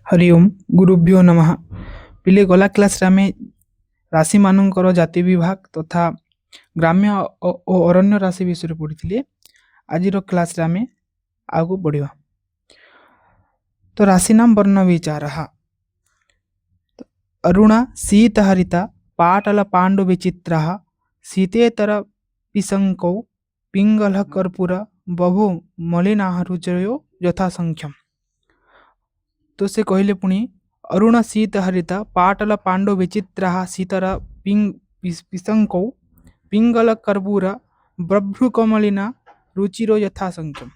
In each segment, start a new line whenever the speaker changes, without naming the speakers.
हरि ओम गुरुभ्यो नमः। पिले गला क्लास रे आमे राशि मानकर जाति विभाग तथा ग्राम्य और अरण्य राशि विषय पढ़ी। आज क्लास रे आमे आगु बढ़िया। तो राशि नाम वर्ण विचार अरुणा शीतहरिता पाटल पांडु विचित्र शीतेतर पिशंकौ पिंगल कर्पूर बहु मलिना रुचयो यथासंख्यम। तो से कहले पुणी अरुण शीत हरिता पाटल पांडु विचित्र शीतर पिशंकौ पिंगल कर्पूर बभ्रुकमलिना रुचिरो यथासंख्यम।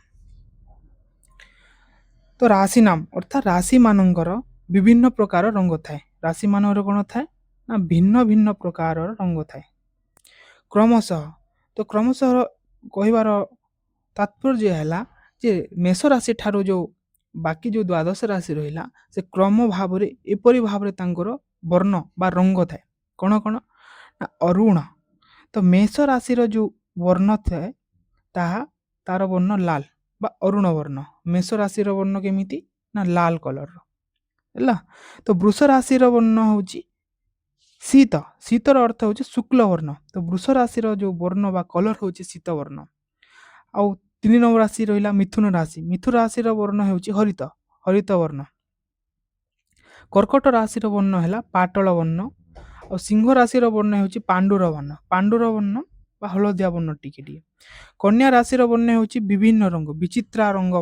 तो राशि नाम अर्थात राशि मानकर विभिन्न प्रकार रंग थाए। राशि मानकर कौन थाए ना भिन्न भिन्न प्रकार रंग थाए। क्रमशः तो क्रमशः कहबार तात्पर्य है जे मेष राशि ठारो जो बाकी जो द्वादश राशि रहा से क्रम भाव एपरी भाव वर्ण बा रंग थाए। कौन कौन ना अरुण तो मेष राशि जो वर्ण थाए तार वर्ण लाल बा अरुण वर्ण। मेष राशि वर्ण केमिति ना लाल कलर है। तो वृष राशि वर्ण हूँ शीत। शीतर अर्थ हूँ शुक्ल वर्ण। तो वृष राशि जो वर्ण बा कलर हूँ शीत वर्ण। आउ 3 नंबर राशि रहा मिथुन राशि। मिथुन राशि वर्ण हूँ हरित हरित वर्ण। कर्कट राशि वर्ण है पाटल वर्ण। और सिंह राशि वर्ण हूँ पांडुर वर्ण। पांडुर वर्ण बा हलदिया वर्ण टिके। कन्या राशि वर्ण हूँ विभिन्न रंग विचित्रा रंग।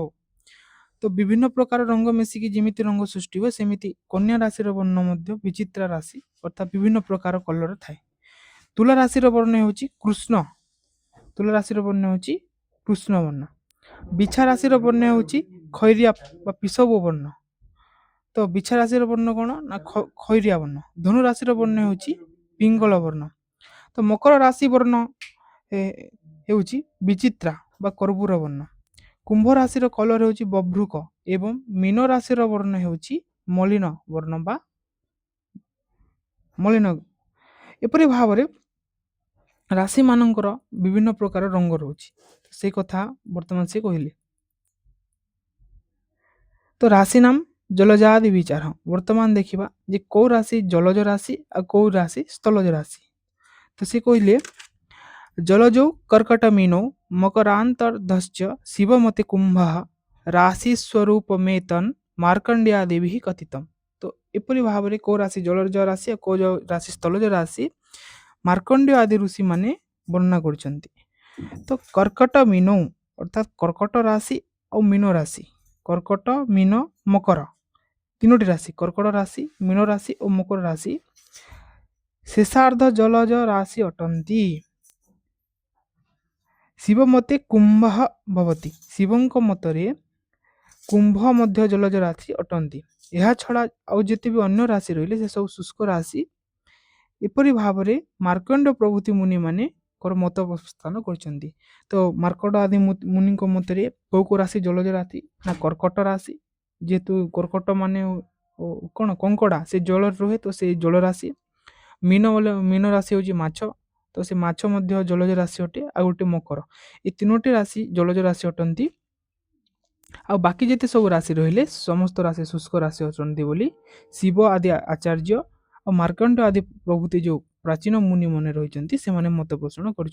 तो विभिन्न प्रकार रंग मिसिकी जमीती रंग सृष्टि हुए सेमिति कन्या राशि वर्ण विचित्रा राशि अर्थात विभिन्न प्रकार कलर थाए। तुला राशि वर्ण हूँ कृष्ण। तुला राशि वर्ण हूँ कृष्ण वर्ण। बिछा राशि वर्ण हूँ खैरिया पिशव वर्ण। तो बिछा राशि वर्ण कौन ना खैरिया वर्ण। धनु राशि वर्ण हूँ पिंगल वर्ण। तो मकर राशि वर्ण हूँ विचित्रा बा कर्पूर वर्ण। कुंभ राशि कलर हूँ बभ्रुक एवं मीन राशि वर्ण हूँ मलिन वर्ण बा मलिन। एपरी भाव राशि मानकर विभिन्न प्रकार रंग रोचे से कथा वर्तमान से कहले। तो राशि नाम जलजादि विचार वर्तमान देखा जे कौ राशि जलज राशि आ कौ राशि स्थलज राशि। तो से कहले जलजौ कर्कट मीनौ मकरांतर्धश्च शिवमति कुंभ राशि स्वरूप मेतन मार्कंडेया देवी कथितम। तो एपरी भाव में कौ राशि जलज राशि कौ राशि स्थलज राशि मार्कंडेय आदि ऋषि माने वर्णना करछन्ति। तो कर्कट मीनौ अर्थात कर्कट राशि और मीन राशि कर्कट मीन मकर तीनोटी राशि कर्कट राशि मीन राशि और मकर राशि शेषार्ध जलज राशि अटंती। शिव मते कुंभ भवति। शिवंक मतरे कुंभ मध्य जलज राशि अटंती। यह छड़ा आउ जेते भी अन्य राशि रहिले से सब शुष्क राशि। एपरी भाव में मार्कंड प्रभृति मुनि माने मत प्रस्थान करछन्ति। तो मार्कंड आदि मुनि मतरे कौ राशि जलज राशि ना कर्कट राशि जेहेतु कर्कट माने कौन कंकड़ा से जल रहे तो से जल राशि। मीन राशि हूँ माछ तो से माछ मध्य जलज राशि अटे। आ गोटे मकर ये तीनोटी राशि जलज राशि अटंती। आ बाकी जिते सब राशि रहिले समस्त राशि शुष्क राशि अटंती बोली शिव आदि आचार्य और मार्कंड आदि प्रभृति जो प्राचीन मुनि मन रही से मत पोषण कर।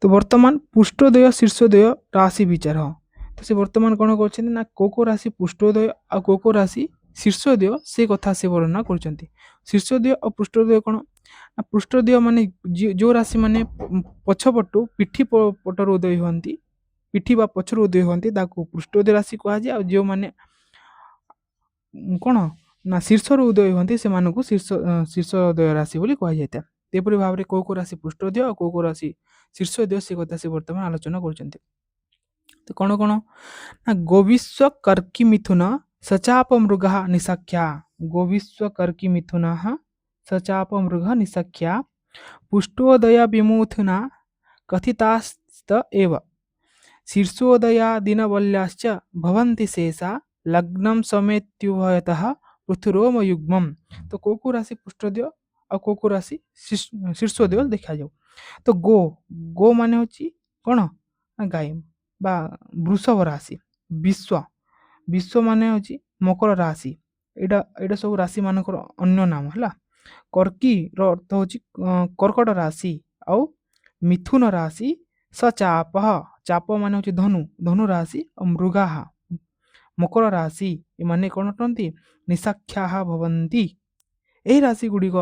तो वर्तमान पृष्ठोदय शीर्षोदय राशि विचार तो से वर्तमान कौन कर को राशि पृष्ठोदय आ को राशि शीर्षोदय से कथा से वर्णना कर। शीर्षोदय और पृष्ठोदय कौन ना पृष्ठोदय माने जो राशि माने पछपटु पिठी पटर उदय होती पिठी बा पछर उदय होती पृष्ठोदय राशि कहुए। जो माने कौन ना शीर्ष उदय होती से शीर्षोदय राशि बोली कहुए। तेपरी भाव में को राशि पृष्ठोदय और को राशि शीर्षोदय से कथा से वर्तमान आलोचना कर। तो कौन कौन ना गोविश्व कर्की मिथुन सचाप मृग निशाख्या। गोविश्व कर्की मिथुन सचाप मृग निशाख्या पुष्टोदय विमुथुना कथितास्त एव शीर्षोदया दिनवल्याश्च भवन्ति शेषा लग्नं समेत्युभयतः पृथुरोम युग्मम। तो को राशि पृष्ठोदय और को राशि शीर्षोदय देखा जाओ। तो गो माने होची कौन गाय बा वृषभ राशि। विश्व ବିଶ୍ୱ ମାନେ ହେଉଛି ମକର ରାଶି। ଏଇଟା ସବୁ ରାଶି ମାନଙ୍କର ଅନ୍ୟ ନାମ ହେଲା। କର୍କିର ଅର୍ଥ ହେଉଛି କର୍କଟ ରାଶି। ଆଉ ମିଥୁନ ରାଶି ସଚାପ, ଚାପ ମାନେ ହେଉଛି ଧନୁ, ଧନୁ ରାଶି। ଆଉ ମୃଗାହ ମକର ରାଶି, ଏମାନେ କ'ଣ ଅଟନ୍ତି? ନିଶାଖ୍ୟାହା ଭବନ୍ତି। ଏହି ରାଶି ଗୁଡ଼ିକ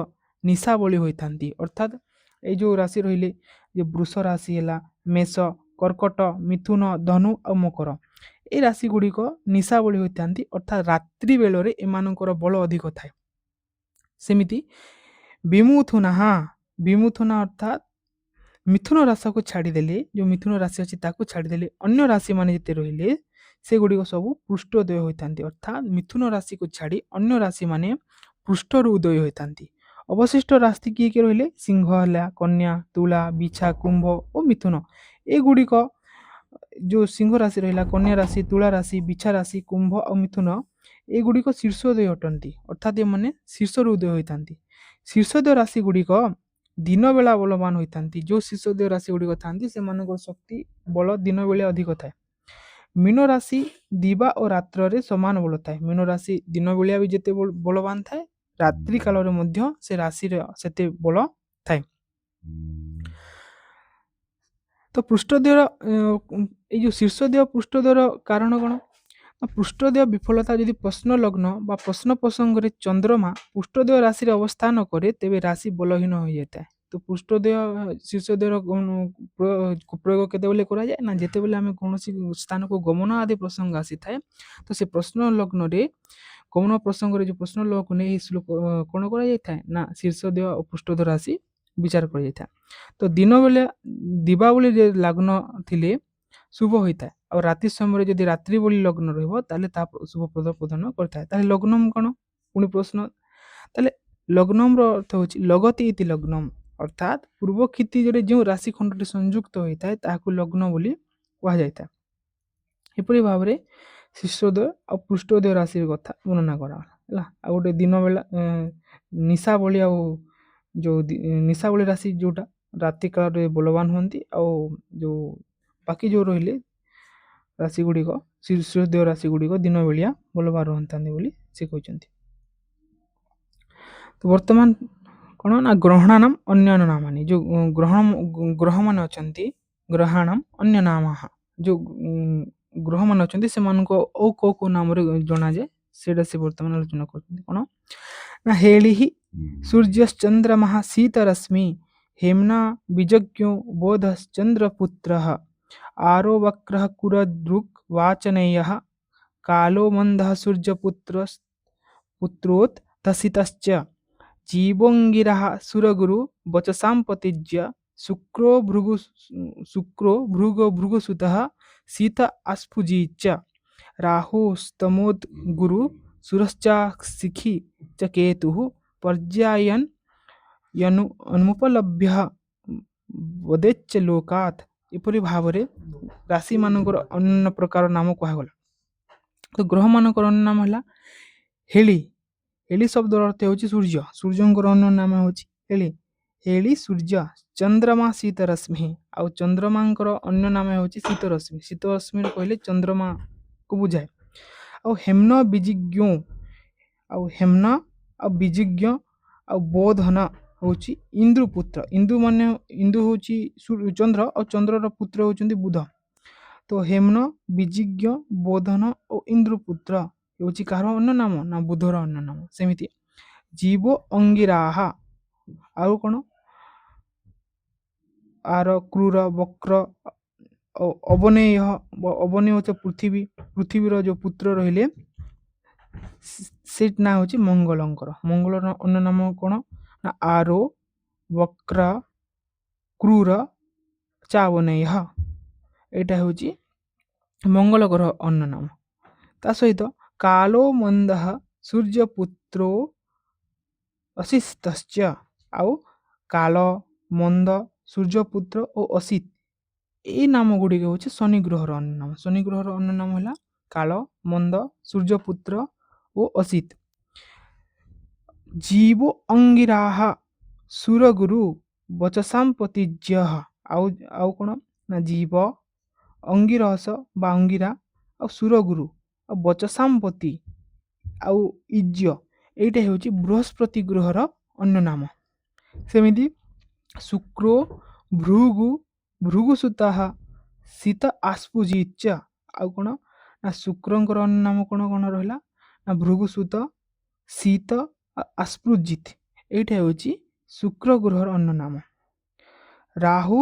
ନିଶାବଳୀ ହୋଇଥାନ୍ତି। ଅର୍ଥାତ୍ ଏଇ ଯେଉଁ ରାଶି ରହିଲେ, ଯେ ବୃଷ ରାଶି ହେଲା, ମେଷ, କର୍କଟ, ମିଥୁନ, ଧନୁ ଆଉ ମକର, এই ରାଶି ଗୁଡ଼ିକ ନିଶାବଳୀ ହୋଇଥାନ୍ତି। ଅର୍ଥାତ୍ ରାତ୍ରି ବେଳରେ ଏମାନଙ୍କର ବଳ ଅଧିକ ଥାଏ। ସେମିତି ବିମୁଥୁନାହା, ବିମୁଥୁନା ଅର୍ଥାତ୍ ମିଥୁନ ରାଶିକୁ ଛାଡ଼ିଦେଲେ, ଯେଉଁ ମିଥୁନ ରାଶି ଅଛି ତାକୁ ଛାଡ଼ିଦେଲେ ଅନ୍ୟ ରାଶିମାନେ ଯେତେ ରହିଲେ ସେଗୁଡ଼ିକ ସବୁ ପୃଷ୍ଠୋଦୟ ହୋଇଥାନ୍ତି। ଅର୍ଥାତ୍ ମିଥୁନ ରାଶିକୁ ଛାଡ଼ି ଅନ୍ୟ ରାଶିମାନେ ପୃଷ୍ଠରୁ ଉଦୟ ହୋଇଥାନ୍ତି। ଅବଶିଷ୍ଟ ରାଶି କିଏ କିଏ ରହିଲେ? ସିଂହ ହେଲା, କନ୍ୟା, ତୁଳା, ବିଛା, କୁମ୍ଭ ଓ ମିଥୁନ। ଏଗୁଡ଼ିକ ଯେଉଁ ସିଂହ ରାଶି ରହିଲା, କନ୍ୟା ରାଶି, ତୁଳା ରାଶି, ବିଛା ରାଶି, କୁମ୍ଭ ଆଉ ମିଥୁନ, ଏଗୁଡ଼ିକ ଶୀର୍ଷୋଦୟ ଅଟନ୍ତି। ଅର୍ଥାତ୍ ଏମାନେ ଶୀର୍ଷରୁ ଉଦୟ ହୋଇଥାନ୍ତି। ଶୀର୍ଷୋଦୟ ରାଶି ଗୁଡ଼ିକ ଦିନ ବେଳା ବଳବାନ ହୋଇଥାନ୍ତି। ଯେଉଁ ଶୀର୍ଷୋଦୟ ରାଶି ଗୁଡ଼ିକ ଥାନ୍ତି ସେମାନଙ୍କର ଶକ୍ତି ବଳ ଦିନ ବେଳେ ଅଧିକ ଥାଏ। ମୀନ ରାଶି ଦିବା ଓ ରାତ୍ରରେ ସମାନ ବଳ ଥାଏ। ମୀନ ରାଶି ଦିନ ବେଳିଆ ବି ଯେତେ ବଳବାନ ଥାଏ, ରାତ୍ରି କାଳରେ ମଧ୍ୟ ସେ ରାଶିର ସେତେ ବଳ ଥାଏ। ତ ପୃଷ୍ଠଦେୟର ଏଇ ଯେଉଁ ଶୀର୍ଷଦେୟ ପୃଷ୍ଠଦେୟର କାରଣ କ'ଣ? ପୃଷ୍ଠଦେୟ ବିଫଳତା ଯଦି ପ୍ରଶ୍ନ ଲଗ୍ନ ବା ପ୍ରଶ୍ନ ପ୍ରସଙ୍ଗରେ ଚନ୍ଦ୍ରମା ପୃଷ୍ଠଦେୟ ରାଶିରେ ଅବସ୍ଥାନ କରେ, ତେବେ ରାଶି ବଳହୀନ ହୋଇଯାଇଥାଏ। ତ ପୃଷ୍ଠଦେୟ ଶୀର୍ଷଦେୟର ପ୍ରୟୋଗ କେତେବେଳେ କରାଯାଏ ନା, ଯେତେବେଳେ ଆମେ କୌଣସି ସ୍ଥାନକୁ ଗମନ ଆଦି ପ୍ରସଙ୍ଗ ଆସିଥାଏ, ତ ସେ ପ୍ରଶ୍ନ ଲଗ୍ନରେ ଗମନ ପ୍ରସଙ୍ଗରେ ଯେଉଁ ପ୍ରଶ୍ନ ଲଗ୍ନକୁ ନେଇ କ'ଣ କରାଯାଇଥାଏ ନା, ଶୀର୍ଷଦେୟ ଓ ପୃଷ୍ଠଦେୟ ରାଶି ବିଚାର କରାଯାଇଥାଏ। ତ ଦିନ ବେଳେ ଦିବାବଳୀ ଲଗ୍ନ ଥିଲେ ଶୁଭ ହୋଇଥାଏ। ଆଉ ରାତି ସମୟରେ ଯଦି ରାତ୍ରି ବଳି ଲଗ୍ନ ରହିବ ତାହେଲେ ତାହା ଶୁଭ ପ୍ରଦାନ କରିଥାଏ। ତାହେଲେ ଲଗ୍ନମ୍ କ'ଣ? ପୁଣି ପ୍ରଶ୍ନ, ତାହେଲେ ଲଗ୍ନମ୍ର ଅର୍ଥ ହେଉଛି ଲଗତି ଇତି ଲଗ୍ନମ୍। ଅର୍ଥାତ୍ ପୂର୍ବ କ୍ଷିତିଜରେ ଯେଉଁ ରାଶି ଖଣ୍ଡଟି ସଂଯୁକ୍ତ ହୋଇଥାଏ ତାହାକୁ ଲଗ୍ନ ବୋଲି କୁହାଯାଇଥାଏ। ଏପରି ଭାବରେ ଶୀର୍ଷୋଦୟ ଆଉ ପୃଷ୍ଠୋଦୟ ରାଶିର କଥା ବର୍ଣ୍ଣନା କରାଗଲା ହେଲା। ଆଉ ଗୋଟେ ଦିନ ବେଳା ନିଶାବଳୀ, ଆଉ ଯେଉଁ ନିଶାବଳୀ ରାଶି ଯେଉଁଟା ରାତି କାଳରେ ବଳବାନ ହୁଅନ୍ତି, ଆଉ ଯେଉଁ ବାକି ଯେଉଁ ରହିଲେ ରାଶି ଗୁଡ଼ିକ, ଶୀର୍ଷୋଦୟ ରାଶି ଗୁଡ଼ିକ ଦିନ ବେଳିଆ ବଳବାନ ରୁହନ୍ତି ବୋଲି ସେ କହିଛନ୍ତି। ତ ବର୍ତ୍ତମାନ କ'ଣ ନା, ଗ୍ରହଣାନାମ ଅନ୍ୟାନ୍ୟ ନାମାନି, ଯେଉଁ ଗ୍ରହମାନେ ଅଛନ୍ତି, ଗ୍ରହାଣାମ ଅନ୍ୟ ନାମ, ଯେଉଁ ଗ୍ରହମାନେ ଅଛନ୍ତି ସେମାନଙ୍କୁ ଆଉ କେଉଁ ନାମରେ ଜଣାଯାଏ ସେଇଟା ସେ ବର୍ତ୍ତମାନ ଆଲୋଚନା କରୁଛନ୍ତି। କ'ଣ ନା, ହେଳିହି ସୂର୍ଯ୍ୟଶ୍ଚନ୍ଦ୍ରମଃ ଶୀତରଶ୍ମି ହେମ୍ନା ବିଜଜ୍ଞୋ ବୋଧଶ୍ଚନ୍ଦ୍ରପୁତ୍ରଃ ଆରୋ ବକ୍ରଃ କୁରଦୃକ୍ वाचनेयः कालो मन्दः सूर्यपुत्रोत् तसितश्च जीवोऽङ्गिरः सुरगुरु वचसां पतिज्य शुक्रो भृगुसुतः शीत आस्फुजीच्च राहुस्तमोद् गुरु सुरश्चाशिखि च केतुः पर्यायन् ଅନୁପଲଭ୍ୟ ବଦେଚ୍ଚ ଲୋକାତ୍। ଏପରି ଭାବରେ ରାଶିମାନଙ୍କର ଅନ୍ୟ ପ୍ରକାର ନାମ କୁହାଗଲା। ତ ଗ୍ରହମାନଙ୍କର ଅନ୍ୟ ନାମ ହେଲା ହେଳି। ହେଳି ଶବ୍ଦର ଅର୍ଥ ହେଉଛି ସୂର୍ଯ୍ୟ। ସୂର୍ଯ୍ୟଙ୍କର ଅନ୍ୟ ନାମ ହେଉଛି ହେଳି। ହେଳି ସୂର୍ଯ୍ୟ। ଚନ୍ଦ୍ରମା ଶୀତ ରଶ୍ମି, ଆଉ ଚନ୍ଦ୍ରମାଙ୍କର ଅନ୍ୟ ନାମ ହେଉଛି ଶୀତ ରଶ୍ମି। ଶୀତ ରଶ୍ମିରେ କହିଲେ ଚନ୍ଦ୍ରମାକୁ ବୁଝାଏ। ଆଉ ହେମ୍ନ ବିଜିଜ୍ଞ, ଆଉ ହେମ୍ନ ଆଉ ବିଜିଜ୍ଞ ଆଉ ବୋଧନ ହେଉଛି ଇନ୍ଦୁପୁତ୍ର। ଇନ୍ଦୁ ହେଉଛି ଚନ୍ଦ୍ର, ଆଉ ଚନ୍ଦ୍ରର ପୁତ୍ର ହେଉଛନ୍ତି ବୁଧ। ତ ହେମ୍ନ, ବିଜିଜ୍ଞ, ବୋଧନ ଓ ଇନ୍ଦ୍ରପୁତ୍ର ହେଉଛି କାହାର ଅନ୍ୟ ନାମ ନା, ବୁଧର ଅନ୍ୟ ନାମ। ସେମିତି ଜୀବ ଅଙ୍ଗିରାହା, ଆଉ କ'ଣ ଆର କ୍ରୂର, ବକ୍ର, ଅବନେୟ। ଅବନେୟ ହେଉଛି ପୃଥିବୀ, ପୃଥିବୀର ଯେଉଁ ପୁତ୍ର ରହିଲେ ସେ ନାଁ ହେଉଛି ମଙ୍ଗଳଙ୍କର। ମଙ୍ଗଳର ଅନ୍ୟ ନାମ କ'ଣ ନା, ଆରୋ, ବକ୍ର, କ୍ରୂର, ଚାବନେୟ। ଏଇଟା ହେଉଛି ମଙ୍ଗଳ ଗ୍ରହ ଅନ୍ୟ ନାମ। ତା ସହିତ କାଲୋ ମନ୍ଦଃ ସୂର୍ଯ୍ୟପୁତ୍ରୋ ଅସିତଶ୍ଚ, ଆଉ କାଳ, ମନ୍ଦ, ସୂର୍ଯ୍ୟପୁତ୍ର ଓ ଅସିତ, ଏଇ ନାମ ଗୁଡ଼ିକ ହେଉଛି ଶନି ଗ୍ରହର ଅନ୍ୟ ନାମ। ଶନି ଗ୍ରହର ଅନ୍ୟ ନାମ ହେଲା କାଳ, ମନ୍ଦ, ସୂର୍ଯ୍ୟପୁତ୍ର ଓ ଅସିତ। ଜୀବ ଅଙ୍ଗିରାହ ସୁରଗୁରୁ ବଚସାಂ ପତିଜ୍ୟ, ଆଉ କ'ଣ ନା, ଜୀବ, ଅଙ୍ଗିରସ ବା ଅଙ୍ଗିରା ଆଉ ସୁରଗୁରୁ, ଆଉ ବଚସାମ୍ପତି ଆଉ ଇଜ୍ୟ ଏଇଟା ହେଉଛି ବୃହସ୍ପତି ଗ୍ରହର ଅନ୍ୟ ନାମ। ସେମିତି ଶୁକ୍ର ଭୃଗୁ ଭୃଗୁସୁତା ଶୀତ ଆସ୍ପୁଜିଚ ଆଉ କ'ଣ ନା ଶୁକ୍ରଙ୍କର ଅନ୍ୟ ନାମ କ'ଣ କ'ଣ ରହିଲା ନା ଭୃଗୁସୁତ ଶୀତ ଆସ୍ପୃଜିତ ଏଇଟା ହେଉଛି ଶୁକ୍ର ଗ୍ରହର ଅନ୍ୟ ନାମ। ରାହୁ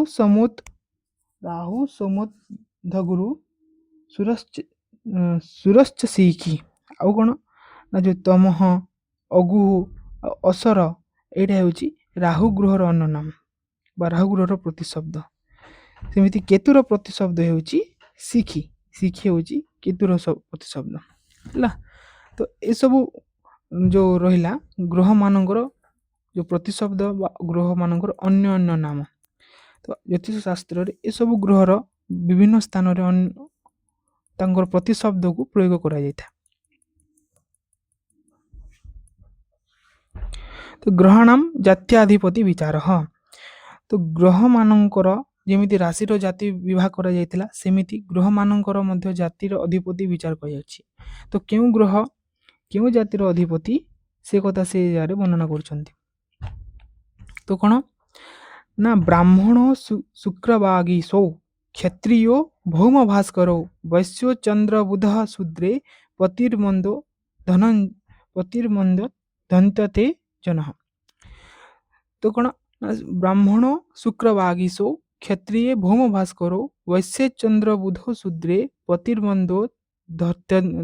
ସମୁଦ୍ଧଗୁରୁ ସୁରଶ୍ଚ ଶିଖି ଆଉ କ'ଣ ନା ଯେଉଁ ତମଃ ଅଗୁହ ଆଉ ଅସର ଏଇଟା ହେଉଛି ରାହୁ ଗ୍ରହର ଅନ୍ୟ ନାମ ବା ରାହୁ ଗ୍ରହର ପ୍ରତିଶବ୍ଦ। ସେମିତି କେତୁର ପ୍ରତିଶବ୍ଦ ହେଉଛି ଶିଖି। ଶିଖି ହେଉଛି କେତୁର ପ୍ରତିଶବ୍ଦ ହେଲା। ତ ଏସବୁ ଯେଉଁ ରହିଲା ଗ୍ରହମାନଙ୍କର ଯେଉଁ ପ୍ରତିଶବ୍ଦ ବା ଗ୍ରହମାନଙ୍କର ଅନ୍ୟ ଅନ୍ୟ ନାମ। ତ ଜ୍ୟୋତିଷ ଶାସ୍ତ୍ରରେ ଏସବୁ ଗ୍ରହର ବିଭିନ୍ନ ସ୍ଥାନରେ ତାଙ୍କର ପ୍ରତିଶବ୍ଦକୁ ପ୍ରୟୋଗ କରାଯାଇଥାଏ। ତ ଗ୍ରହାଣାମ ଜାତ୍ୟାଧିପତି ବିଚାର ତ ଗ୍ରହମାନଙ୍କର ଯେମିତି ରାଶିର ଜାତି ବିଭାଗ କରାଯାଇଥିଲା ସେମିତି ଗ୍ରହମାନଙ୍କର ମଧ୍ୟ ଜାତିର ଅଧିପତି ବିଚାର କରାଯାଉଛି। ତ କେଉଁ ଗ୍ରହ କେଉଁ ଜାତିର ଅଧିପତି ସେ କଥା ସେ ଜାଗାରେ ବର୍ଣ୍ଣନା କରୁଛନ୍ତି। ତ କ'ଣ ନା ବ୍ରାହ୍ମଣ ଶୁକ୍ରବାଗୀଶୋ କ୍ଷତ୍ରିୟ ଭୌମ ଭାସ୍କର ବୈଶ୍ୟ ଚନ୍ଦ୍ର ବୁଧ ଶୂଦ୍ରେ ପତିର୍ମନ୍ଦ ଧନ୍ୟତେ ଜନ। ତ କ'ଣ ବ୍ରାହ୍ମଣ ଶୁକ୍ରବାଗୀଶୋ କ୍ଷତ୍ରିୟ ଭୌମ ଭାସ୍କର ବୈଶ୍ୟ ଚନ୍ଦ୍ର ବୁଧ ଶୂଦ୍ରେ ପତିର୍ମନ୍ଦୋ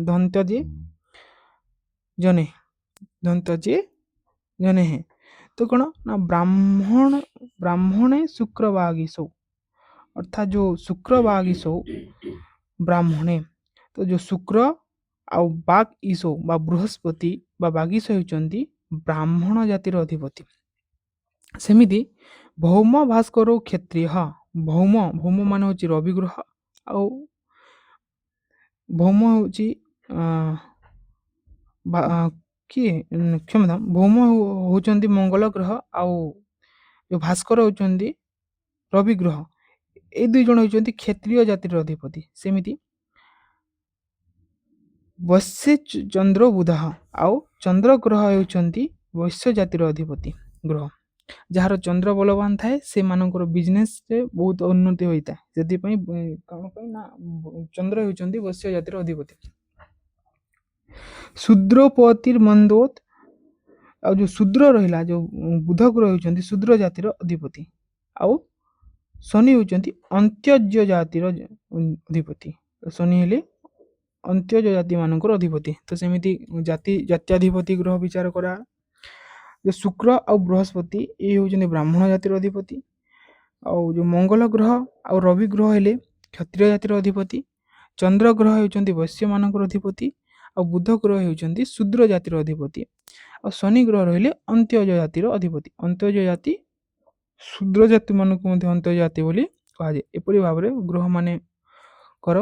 ଧନ୍ୟତେ ଜନେ। ତ କ'ଣ ନା ବ୍ରାହ୍ମଣେ ଶୁକ୍ରବାଗୀଶୋ ଅର୍ଥାତ୍ ଯେଉଁ ଶୁକ୍ରବାଗୀଶୋ ବ୍ରାହ୍ମଣେ ତ ଯେଉଁ ଶୁକ୍ର ଆଉ ବାଗ ଈଶୋ ବା ବୃହସ୍ପତି ବା ବାଗୀଶ ହେଉଛନ୍ତି ବ୍ରାହ୍ମଣ ଜାତିର ଅଧିପତି। ସେମିତି ଭୌମ ଭାସ୍କର କ୍ଷତ୍ରିୟ ଭୌମ ମାନେ ହେଉଛି ରବି ଗ୍ରହ ଆଉ ଭୌମ ହେଉଛି କିଏ କ୍ଷମତା ଭୌମ ହେଉଛନ୍ତି ମଙ୍ଗଳ ଗ୍ରହ ଆଉ ଯେଉଁ ଭାସ୍କର ହେଉଛନ୍ତି ରବି ଗ୍ରହ। ଏଇ ଦୁଇ ଜଣ ହେଉଛନ୍ତି କ୍ଷତ୍ରିୟ ଜାତିର ଅଧିପତି। ସେମିତି ବୈଶ୍ୟ ଚନ୍ଦ୍ର ବୁଧ ଆଉ ଚନ୍ଦ୍ର ଗ୍ରହ ହେଉଛନ୍ତି ବୈଶ୍ୟ ଜାତିର ଅଧିପତି ଗ୍ରହ। ଯାହାର ଚନ୍ଦ୍ର ବଳବାନ ଥାଏ ସେମାନଙ୍କର ବିଜନେସରେ ବହୁତ ଉନ୍ନତି ହୋଇଥାଏ। ସେଥିପାଇଁ କ'ଣ ପାଇଁ ନା ଚନ୍ଦ୍ର ହେଉଛନ୍ତି ବୈଶ୍ୟ ଜାତିର ଅଧିପତି। ଶୂଦ୍ରୋପତିର୍ମନ୍ଦୋତ ଆଉ ଯେଉଁ ଶୂଦ୍ର ରହିଲା ଯେଉଁ ବୁଧ ଗ୍ରହ ହେଉଛନ୍ତି ଶୂଦ୍ର ଜାତିର ଅଧିପତି ଆଉ ଶନି ହେଉଛନ୍ତି ଅନ୍ତ୍ୟଜ ଜାତିର ଅଧିପତି। ଶନି ହେଲେ ଅନ୍ତ୍ୟଜ ଜାତି ମାନଙ୍କର ଅଧିପତି। ତ ସେମିତି ଜାତ୍ୟାଧିପତି ଗ୍ରହ ବିଚାର କରା ଯେଉଁ ଶୁକ୍ର ଆଉ ବୃହସ୍ପତି ଏ ହେଉଛନ୍ତି ବ୍ରାହ୍ମଣ ଜାତିର ଅଧିପତି ଆଉ ଯେଉଁ ମଙ୍ଗଳ ଗ୍ରହ ଆଉ ରବି ଗ୍ରହ ହେଲେ କ୍ଷତ୍ରିୟ ଜାତିର ଅଧିପତି। ଚନ୍ଦ୍ର ଗ୍ରହ ହେଉଛନ୍ତି ବୈଶ୍ୟ ମାନଙ୍କର ଅଧିପତି ଆଉ ବୁଧ ଗ୍ରହ ହେଉଛନ୍ତି ଶୂଦ୍ର ଜାତିର ଅଧିପତି ଆଉ ଶନି ଗ୍ରହ ରହିଲେ ଅନ୍ତ୍ୟଜ ଜାତିର ଅଧିପତି। ଅନ୍ତ୍ୟଜ ଜାତି ଶୂଦ୍ର ଜାତି ମାନଙ୍କୁ ମଧ୍ୟ ଅନ୍ତ୍ୟଜ ଜାତି ବୋଲି କୁହାଯାଏ। ଏପରି ଭାବରେ ଗ୍ରହମାନଙ୍କର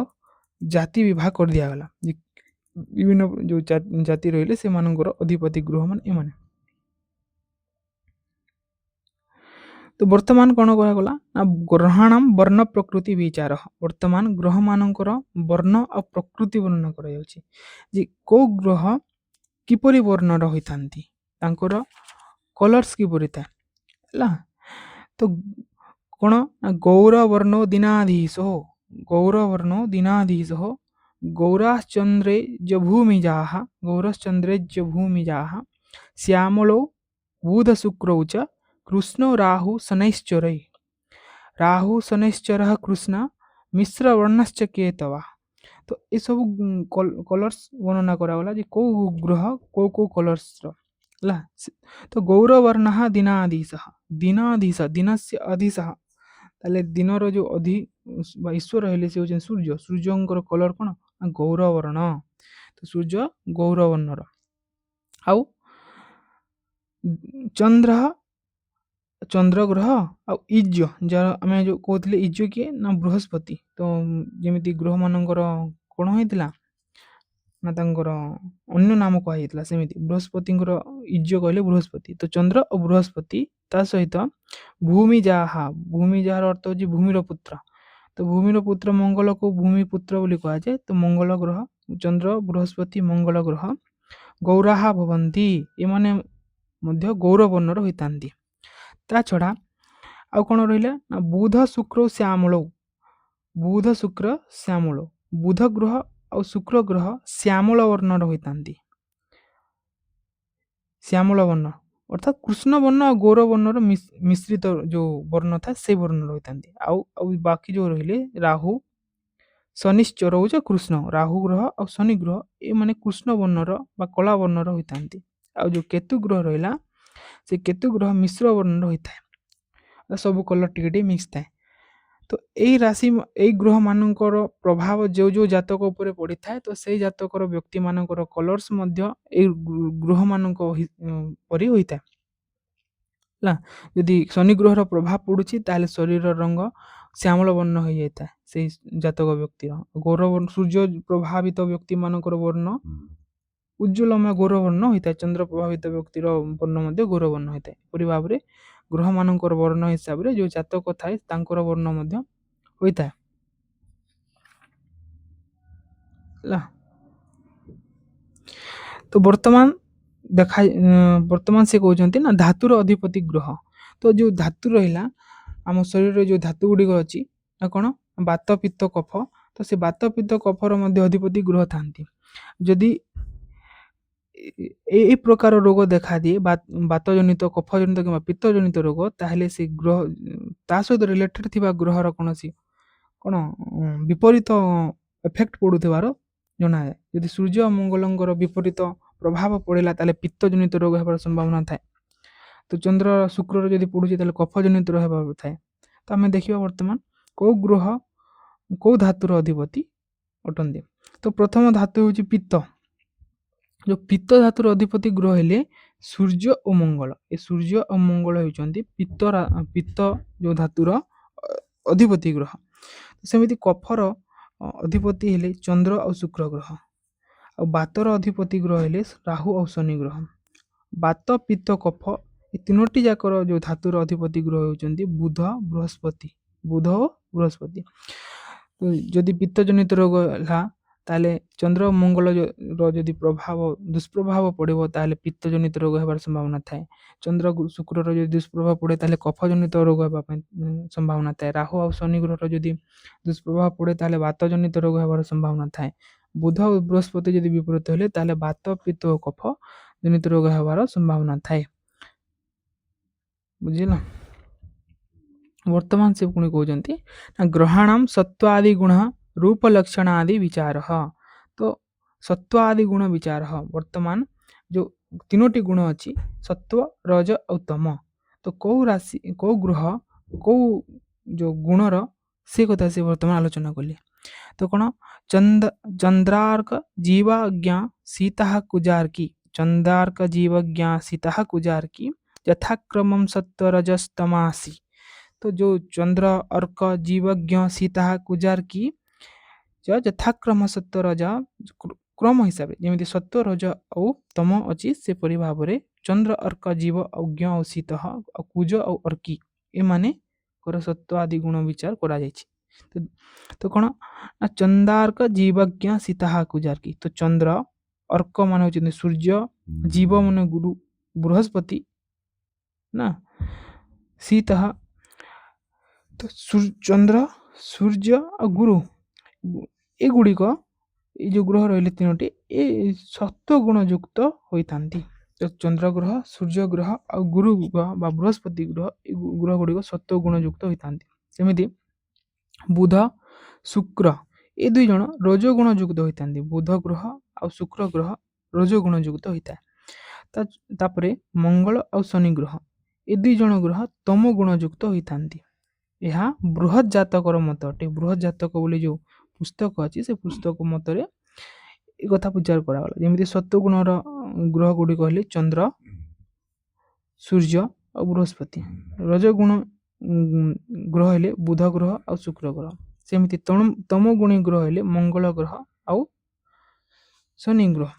ଜାତି ବିଭାଗ କରିଦିଆଗଲା। ବିଭିନ୍ନ ଯେଉଁ ଜାତି ରହିଲେ ସେମାନଙ୍କର ଅଧିପତି ଗ୍ରହମାନେ ଏମାନେ। ତ ବର୍ତ୍ତମାନ କ'ଣ କରାଗଲା ନା ଗ୍ରହାଣାମ ବର୍ଣ୍ଣ ପ୍ରକୃତି ବିଚାର। ବର୍ତ୍ତମାନ ଗ୍ରହମାନଙ୍କର ବର୍ଣ୍ଣ ଆଉ ପ୍ରକୃତି ବର୍ଣ୍ଣନା କରାଯାଉଛି ଯେ କେଉଁ ଗ୍ରହ କିପରି ବର୍ଣ୍ଣର ହୋଇଥାନ୍ତି ତାଙ୍କର କଲର୍ସ କିପରି ଥାଏ ହେଲା। ତ କ'ଣ ନା ଗୌରବର୍ଣ୍ଣ ଦିନାଧୀଶ ଗୌରାଶ୍ଚନ୍ଦ୍ରେ ଭୂମିଜାः ଶ୍ୟାମଳୋ ବୁଧ ଶୁକ୍ରौ च କୃଷ୍ଣ ରାହୁ ଶନୈଶ୍ଚରः କୃଷ୍ଣ ମିଶ୍ରବର୍ଣ୍ଣଶ୍ଚ କେତବା। ତ ଏସବୁ କଲର୍ସ ବର୍ଣ୍ଣନା କରାଗଲା ଯେ କେଉଁ ଗ୍ରହ କେଉଁ କଲର୍ସର ହେଲା। ତ ଗୌରବର୍ଣ୍ଣः ଦିନସ୍ୟ ଅଧିଶः ତାହେଲେ ଦିନର ଯେଉଁ ବା ଈଶ୍ୱର ହେଲେ ସେ ହେଉଛନ୍ତି ସୂର୍ଯ୍ୟ। ସୂର୍ଯ୍ୟଙ୍କର କଲର୍ କ'ଣ ନା ଗୌରବର୍ଣ୍ଣ। ତ ସୂର୍ଯ୍ୟ ଗୌରବର୍ଣ୍ଣର ଆଉ ଚନ୍ଦ୍ର ଗ୍ରହ ଆଉ ଇଜ୍ୟ ଯାହାର ଆମେ ଯେଉଁ କହୁଥିଲେ ଇଜ୍ୟ କିଏ ନା ବୃହସ୍ପତି। ତ ଯେମିତି ଗ୍ରହମାନଙ୍କର କ'ଣ ହେଇଥିଲା ନା ତାଙ୍କର ଅନ୍ୟ ନାମ କୁହାଯାଇଥିଲା ସେମିତି ବୃହସ୍ପତିଙ୍କର ଇଜ୍ୟ କହିଲେ ବୃହସ୍ପତି। ତ ଚନ୍ଦ୍ର ଓ ବୃହସ୍ପତି ତା ସହିତ ଭୂମିଯାହାର ଅର୍ଥ ହେଉଛି ଭୂମିର ପୁତ୍ର। ତ ଭୂମିର ପୁତ୍ର ମଙ୍ଗଳକୁ ଭୂମି ପୁତ୍ର ବୋଲି କୁହାଯାଏ। ତ ମଙ୍ଗଳ ଗ୍ରହ ଚନ୍ଦ୍ର ବୃହସ୍ପତି ମଙ୍ଗଳ ଗ୍ରହ ଗୌରାହା ଭବନ୍ତି, ଏମାନେ ମଧ୍ୟ ଗୌର ବର୍ଣ୍ଣର ହୋଇଥାନ୍ତି। ତା ଛଡ଼ା ଆଉ କ'ଣ ରହିଲା ନା ବୁଧ ଶୁକ୍ର ଶ୍ୟାମଳ, ବୁଧ ଶୁକ୍ର ଶ୍ୟାମଳ, ବୁଧ ଗ୍ରହ ଆଉ ଶୁକ୍ର ଗ୍ରହ ଶ୍ୟାମଳ ବର୍ଣ୍ଣର ହୋଇଥାନ୍ତି। ଶ୍ୟାମଳ ବର୍ଣ୍ଣ ଅର୍ଥାତ୍ କୃଷ୍ଣ ବର୍ଣ୍ଣ ଆଉ ଗୌର ବର୍ଣ୍ଣର ମିଶ୍ରିତ ଯେଉଁ ବର୍ଣ୍ଣ ଥାଏ ସେ ବର୍ଣ୍ଣର ହୋଇଥାନ୍ତି। ଆଉ ଆଉ ବାକି ଯେଉଁ ରହିଲେ ରାହୁ ଶନିଶ୍ଚର ହେଉଛି କୃଷ୍ଣ, ରାହୁ ଗ୍ରହ ଆଉ ଶନି ଗ୍ରହ ଏମାନେ କୃଷ୍ଣ ବର୍ଣ୍ଣର ବା କଳା ବର୍ଣ୍ଣର ହୋଇଥାନ୍ତି। ଆଉ ଯେଉଁ କେତୁ ଗ୍ରହ ରହିଲା ସେ କେତୁ ଗ୍ରହ ମିଶ୍ର ବର୍ଣ୍ଣର ହୋଇଥାଏ, ସବୁ କଲର୍ ଟିକେ ଟିକେ ମିକ୍ସ ଥାଏ। ତ ଏଇ ରାଶି ଏଇ ଗ୍ରହମାନଙ୍କର ପ୍ରଭାବ ଯେଉଁ ଜାତକ ଉପରେ ପଡ଼ିଥାଏ ତ ସେଇ ଜାତକର ବ୍ୟକ୍ତିମାନଙ୍କର କଲର୍ସ ମଧ୍ୟ ଏଇ ଗ୍ରହମାନଙ୍କ ପରି ହୋଇଥାଏ ହେଲା। ଯଦି ଶନି ଗ୍ରହର ପ୍ରଭାବ ପଡ଼ୁଛି ତାହେଲେ ଶରୀରର ରଙ୍ଗ ଶ୍ୟାମଳ ବର୍ଣ୍ଣ ହୋଇଯାଇଥାଏ ସେଇ ଜାତକ ବ୍ୟକ୍ତିର। ସୂର୍ଯ୍ୟ ପ୍ରଭାବିତ ବ୍ୟକ୍ତିମାନଙ୍କର ବର୍ଣ୍ଣ ଉଜ୍ଜ୍ୱଳମୟ ଗୌରବର୍ଣ୍ଣ ହୋଇଥାଏ, ଚନ୍ଦ୍ର ପ୍ରଭାବିତ ବ୍ୟକ୍ତିର ବର୍ଣ୍ଣ ମଧ୍ୟ ଗୌରବର୍ଣ୍ଣ ହୋଇଥାଏ। ଏପରି ଭାବରେ ଗ୍ରହମାନଙ୍କର ବର୍ଣ୍ଣ ହିସାବରେ ଯେଉଁ ଜାତକ ଥାଏ ତାଙ୍କର ବର୍ଣ୍ଣ ମଧ୍ୟ ହୋଇଥାଏ ହେଲା। ତ ବର୍ତ୍ତମାନ ସେ କହୁଛନ୍ତି ନା ଧାତୁର ଅଧିପତି ଗ୍ରହ। ତ ଯେଉଁ ଧାତୁ ରହିଲା ଆମ ଶରୀରରେ ଯେଉଁ ଧାତୁ ଗୁଡ଼ିକ ଅଛି ନା କ'ଣ ବାତ ପିତ୍ତ କଫ, ତ ସେ ବାତ ପିତ୍ତ କଫର ମଧ୍ୟ ଅଧିପତି ଗ୍ରହ ଥାନ୍ତି। ଯଦି ଏହି ପ୍ରକାର ରୋଗ ଦେଖାଦିଏ ବାତ ଜନିତ କଫ ଜନିତ କିମ୍ବା ପିତ୍ତ ଜନିତ ରୋଗ, ତାହେଲେ ସେ ଗ୍ରହ ତା ସହିତ ରିଲେଟେଡ୍ ଥିବା ଗ୍ରହର କୌଣସି କ'ଣ ବିପରୀତ ଏଫେକ୍ଟ ପଡ଼ୁଥିବାର ଜଣାଯାଏ। ଯଦି ସୂର୍ଯ୍ୟ ମଙ୍ଗଳଙ୍କର ବିପରୀତ ପ୍ରଭାବ ପଡ଼ିଲା ତାହେଲେ ପିତ୍ତ ଜନିତ ରୋଗ ହେବାର ସମ୍ଭାବନା ଥାଏ। ତ ଚନ୍ଦ୍ର ଶୁକ୍ରର ଯଦି ପଡ଼ୁଛି ତାହେଲେ କଫ ଜନିତ ରୋଗ ହେବାର ଥାଏ। ତ ଆମେ ଦେଖିବା ବର୍ତ୍ତମାନ କେଉଁ ଗ୍ରହ କେଉଁ ଧାତୁର ଅଧିପତି ଅଟନ୍ତି। ତ ପ୍ରଥମ ଧାତୁ ହେଉଛି ପିତ୍ତ। ଯେଉଁ ପିତ୍ତ ଧାତୁର ଅଧିପତି ଗ୍ରହ ହେଲେ ସୂର୍ଯ୍ୟ ଓ ମଙ୍ଗଳ। ଏ ସୂର୍ଯ୍ୟ ଓ ମଙ୍ଗଳ ହେଉଛନ୍ତି ପିତ୍ତ ଯେଉଁ ଧାତୁର ଅଧିପତି ଗ୍ରହ। ସେମିତି କଫର ଅଧିପତି ହେଲେ ଚନ୍ଦ୍ର ଆଉ ଶୁକ୍ର ଗ୍ରହ। ଆଉ ବାତର ଅଧିପତି ଗ୍ରହ ହେଲେ ରାହୁ ଆଉ ଶନି ଗ୍ରହ। ବାତ ପିତ୍ତ କଫ ଏ ତିନୋଟି ଯାକର ଯେଉଁ ଧାତୁର ଅଧିପତି ଗ୍ରହ ହେଉଛନ୍ତି ବୁଧ ଓ ବୃହସ୍ପତି। ଯଦି ପିତ୍ତ ଜନିତ ରୋଗ ହେଲା ତାହେଲେ ଚନ୍ଦ୍ର ମଙ୍ଗଳର ଯଦି ଦୁଷ୍ପ୍ରଭାବ ପଡ଼ିବ ତାହେଲେ ପିତ୍ତ ଜନିତ ରୋଗ ହେବାର ସମ୍ଭାବନା ଥାଏ। ଚନ୍ଦ୍ର ଶୁକ୍ରର ଯଦି ଦୁଷ୍ପ୍ରଭାବ ପଡ଼େ ତାହେଲେ କଫ ଜନିତ ରୋଗ ହେବା ପାଇଁ ସମ୍ଭାବନା ଥାଏ। ରାହୁ ଆଉ ଶନି ଗ୍ରହର ଯଦି ଦୁଷ୍ପ୍ରଭାବ ପଡ଼େ ତାହେଲେ ବାତ ଜନିତ ରୋଗ ହେବାର ସମ୍ଭାବନା ଥାଏ। ବୁଧ ଓ ବୃହସ୍ପତି ଯଦି ବିପରୀତ ହେଲେ ତାହେଲେ ବାତ ପିତ୍ତ ଓ କଫ ଜନିତ ରୋଗ ହେବାର ସମ୍ଭାବନା ଥାଏ। ବୁଝିଲ। ବର୍ତ୍ତମାନ ସେ ପୁଣି କହୁଛନ୍ତି ନା ଗ୍ରହାଣାମ୍ ସତ୍ୱାଦି ଗୁଣ ରୂପ ଲକ୍ଷଣ ଆଦି ବିଚାର। ତ ସତ୍ୱାଦି ଗୁଣ ବିଚାର, ବର୍ତ୍ତମାନ ଯେଉଁ ତିନୋଟି ଗୁଣ ଅଛି ସତ୍ୱ ରଜ ଆଉ ତମ, ତ କେଉଁ ରାଶି କେଉଁ ଗ୍ରହ କେଉଁ ଯେଉଁ ଗୁଣର ସେ କଥା ସେ ବର୍ତ୍ତମାନ ଆଲୋଚନା କଲେ। ତ କ'ଣ ଚନ୍ଦ୍ରାର୍କ ଜୀବାଜ୍ଞା ସୀତାଃ କୁଜାର୍କି, ଚନ୍ଦ୍ରାର୍କ ଜୀବଜ୍ଞା ସୀତାଃ କୁଜାର୍କି ଯଥାକ୍ରମଂ ସତ୍ୱରଜಸ್ತମାସି। ତ ଯେଉଁ ଚନ୍ଦ୍ର ଅର୍କ ଜୀବଜ୍ଞ ସୀତାଃ କୁଜାର୍କି ଯଥାକ୍ରମ ସତ୍ୱରଜ କ୍ରମ ହିସାବରେ ଯେମିତି ସତ୍ୱ ରଜ ଆଉ ତମ ଅଛି ସେପରି ଭାବରେ ଚନ୍ଦ୍ର ଅର୍କ ଜୀବ ଆଉ ଜ୍ଞ ଆଉ ଶୀତ ଆଉ କୁଜ ଆଉ ଅର୍କି ଏମାନଙ୍କର ସତ୍ୱ ଆଦି ଗୁଣ ବିଚାର କରାଯାଇଛି। ତ କ'ଣ ନା ଚନ୍ଦ୍ରାର୍କ ଜୀବଜ୍ଞ ସୀତାଃ କୁଜାର୍କି, ତ ଚନ୍ଦ୍ର ଅର୍କ ମାନେ ହେଉଛନ୍ତି ସୂର୍ଯ୍ୟ, ଜୀବ ମାନେ ଗୁରୁ ବୃହସ୍ପତି ନା, ଶୀତଃ ତ ଚନ୍ଦ୍ର ସୂର୍ଯ୍ୟ ଆଉ ଗୁରୁ ଏଗୁଡ଼ିକ ଏଇ ଯେଉଁ ଗ୍ରହ ରହିଲେ ତିନୋଟି ଏ ସତ୍ୱ ଗୁଣ ଯୁକ୍ତ ହୋଇଥାନ୍ତି। ତ ଚନ୍ଦ୍ର ଗ୍ରହ, ସୂର୍ଯ୍ୟ ଗ୍ରହ ଆଉ ଗୁରୁ ଗ୍ରହ ବା ବୃହସ୍ପତି ଗ୍ରହ ଏ ଗ୍ରହ ଗୁଡ଼ିକ ସତ୍ୱ ଗୁଣ ଯୁକ୍ତ ହୋଇଥାନ୍ତି। ସେମିତି ବୁଧ ଶୁକ୍ର ଏ ଦୁଇ ଜଣ ରଜଗୁଣ ଯୁକ୍ତ ହୋଇଥାନ୍ତି। ବୁଧ ଗ୍ରହ ଆଉ ଶୁକ୍ର ଗ୍ରହ ରଜଗୁଣ ଯୁକ୍ତ ହୋଇଥାଏ। ତାପରେ ମଙ୍ଗଳ ଆଉ ଶନି ଗ୍ରହ ଏ ଦୁଇ ଜଣ ଗ୍ରହ ତମ ଗୁଣ ଯୁକ୍ତ ହୋଇଥାନ୍ତି। ଏହା ବୃହତ୍ ଜାତକର ମତ ଅଟେ। ବୃହତ୍ ଜାତକ ବୋଲି ଯେଉଁ ପୁସ୍ତକ ଅଛି ସେ ପୁସ୍ତକ ମତରେ ଏ କଥା ବିଚାର କରାଗଲା। ଯେମିତି ସତ୍ୱଗୁଣର ଗ୍ରହ ଗୁଡ଼ିକ ହେଲେ ଚନ୍ଦ୍ର, ସୂର୍ଯ୍ୟ ଆଉ ବୃହସ୍ପତି। ରଜଗୁଣ ଗ୍ରହ ହେଲେ ବୁଧ ଗ୍ରହ ଆଉ ଶୁକ୍ର ଗ୍ରହ। ସେମିତି ତମ ଗୁଣୀ ଗ୍ରହ ହେଲେ ମଙ୍ଗଳ ଗ୍ରହ ଆଉ ଶନି ଗ୍ରହ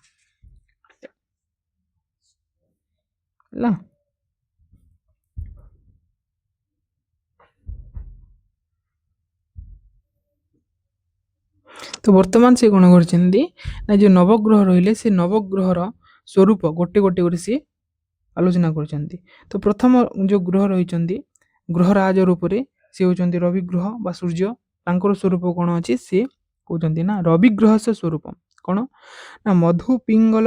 ହେଲା। ତ ବର୍ତ୍ତମାନ ସେ କ'ଣ କରିଛନ୍ତି ନା ଯେଉଁ ନବଗ୍ରହ ରହିଲେ ସେ ନବଗ୍ରହର ସ୍ୱରୂପ ଗୋଟେ ଗୋଟେ କରି ସିଏ ଆଲୋଚନା କରିଛନ୍ତି। ତ ପ୍ରଥମ ଯେଉଁ ଗ୍ରହ ରହିଛନ୍ତି ଗ୍ରହରାଜ ରୂପରେ ସେ ହେଉଛନ୍ତି ରବି ଗ୍ରହ ବା ସୂର୍ଯ୍ୟ। ତାଙ୍କର ସ୍ୱରୂପ କ'ଣ ଅଛି ସିଏ କହୁଛନ୍ତି ନା ରବି ଗ୍ରହ ସେ ସ୍ୱରୂପ କ'ଣ ନା ମଧୁ ପିଙ୍ଗଳ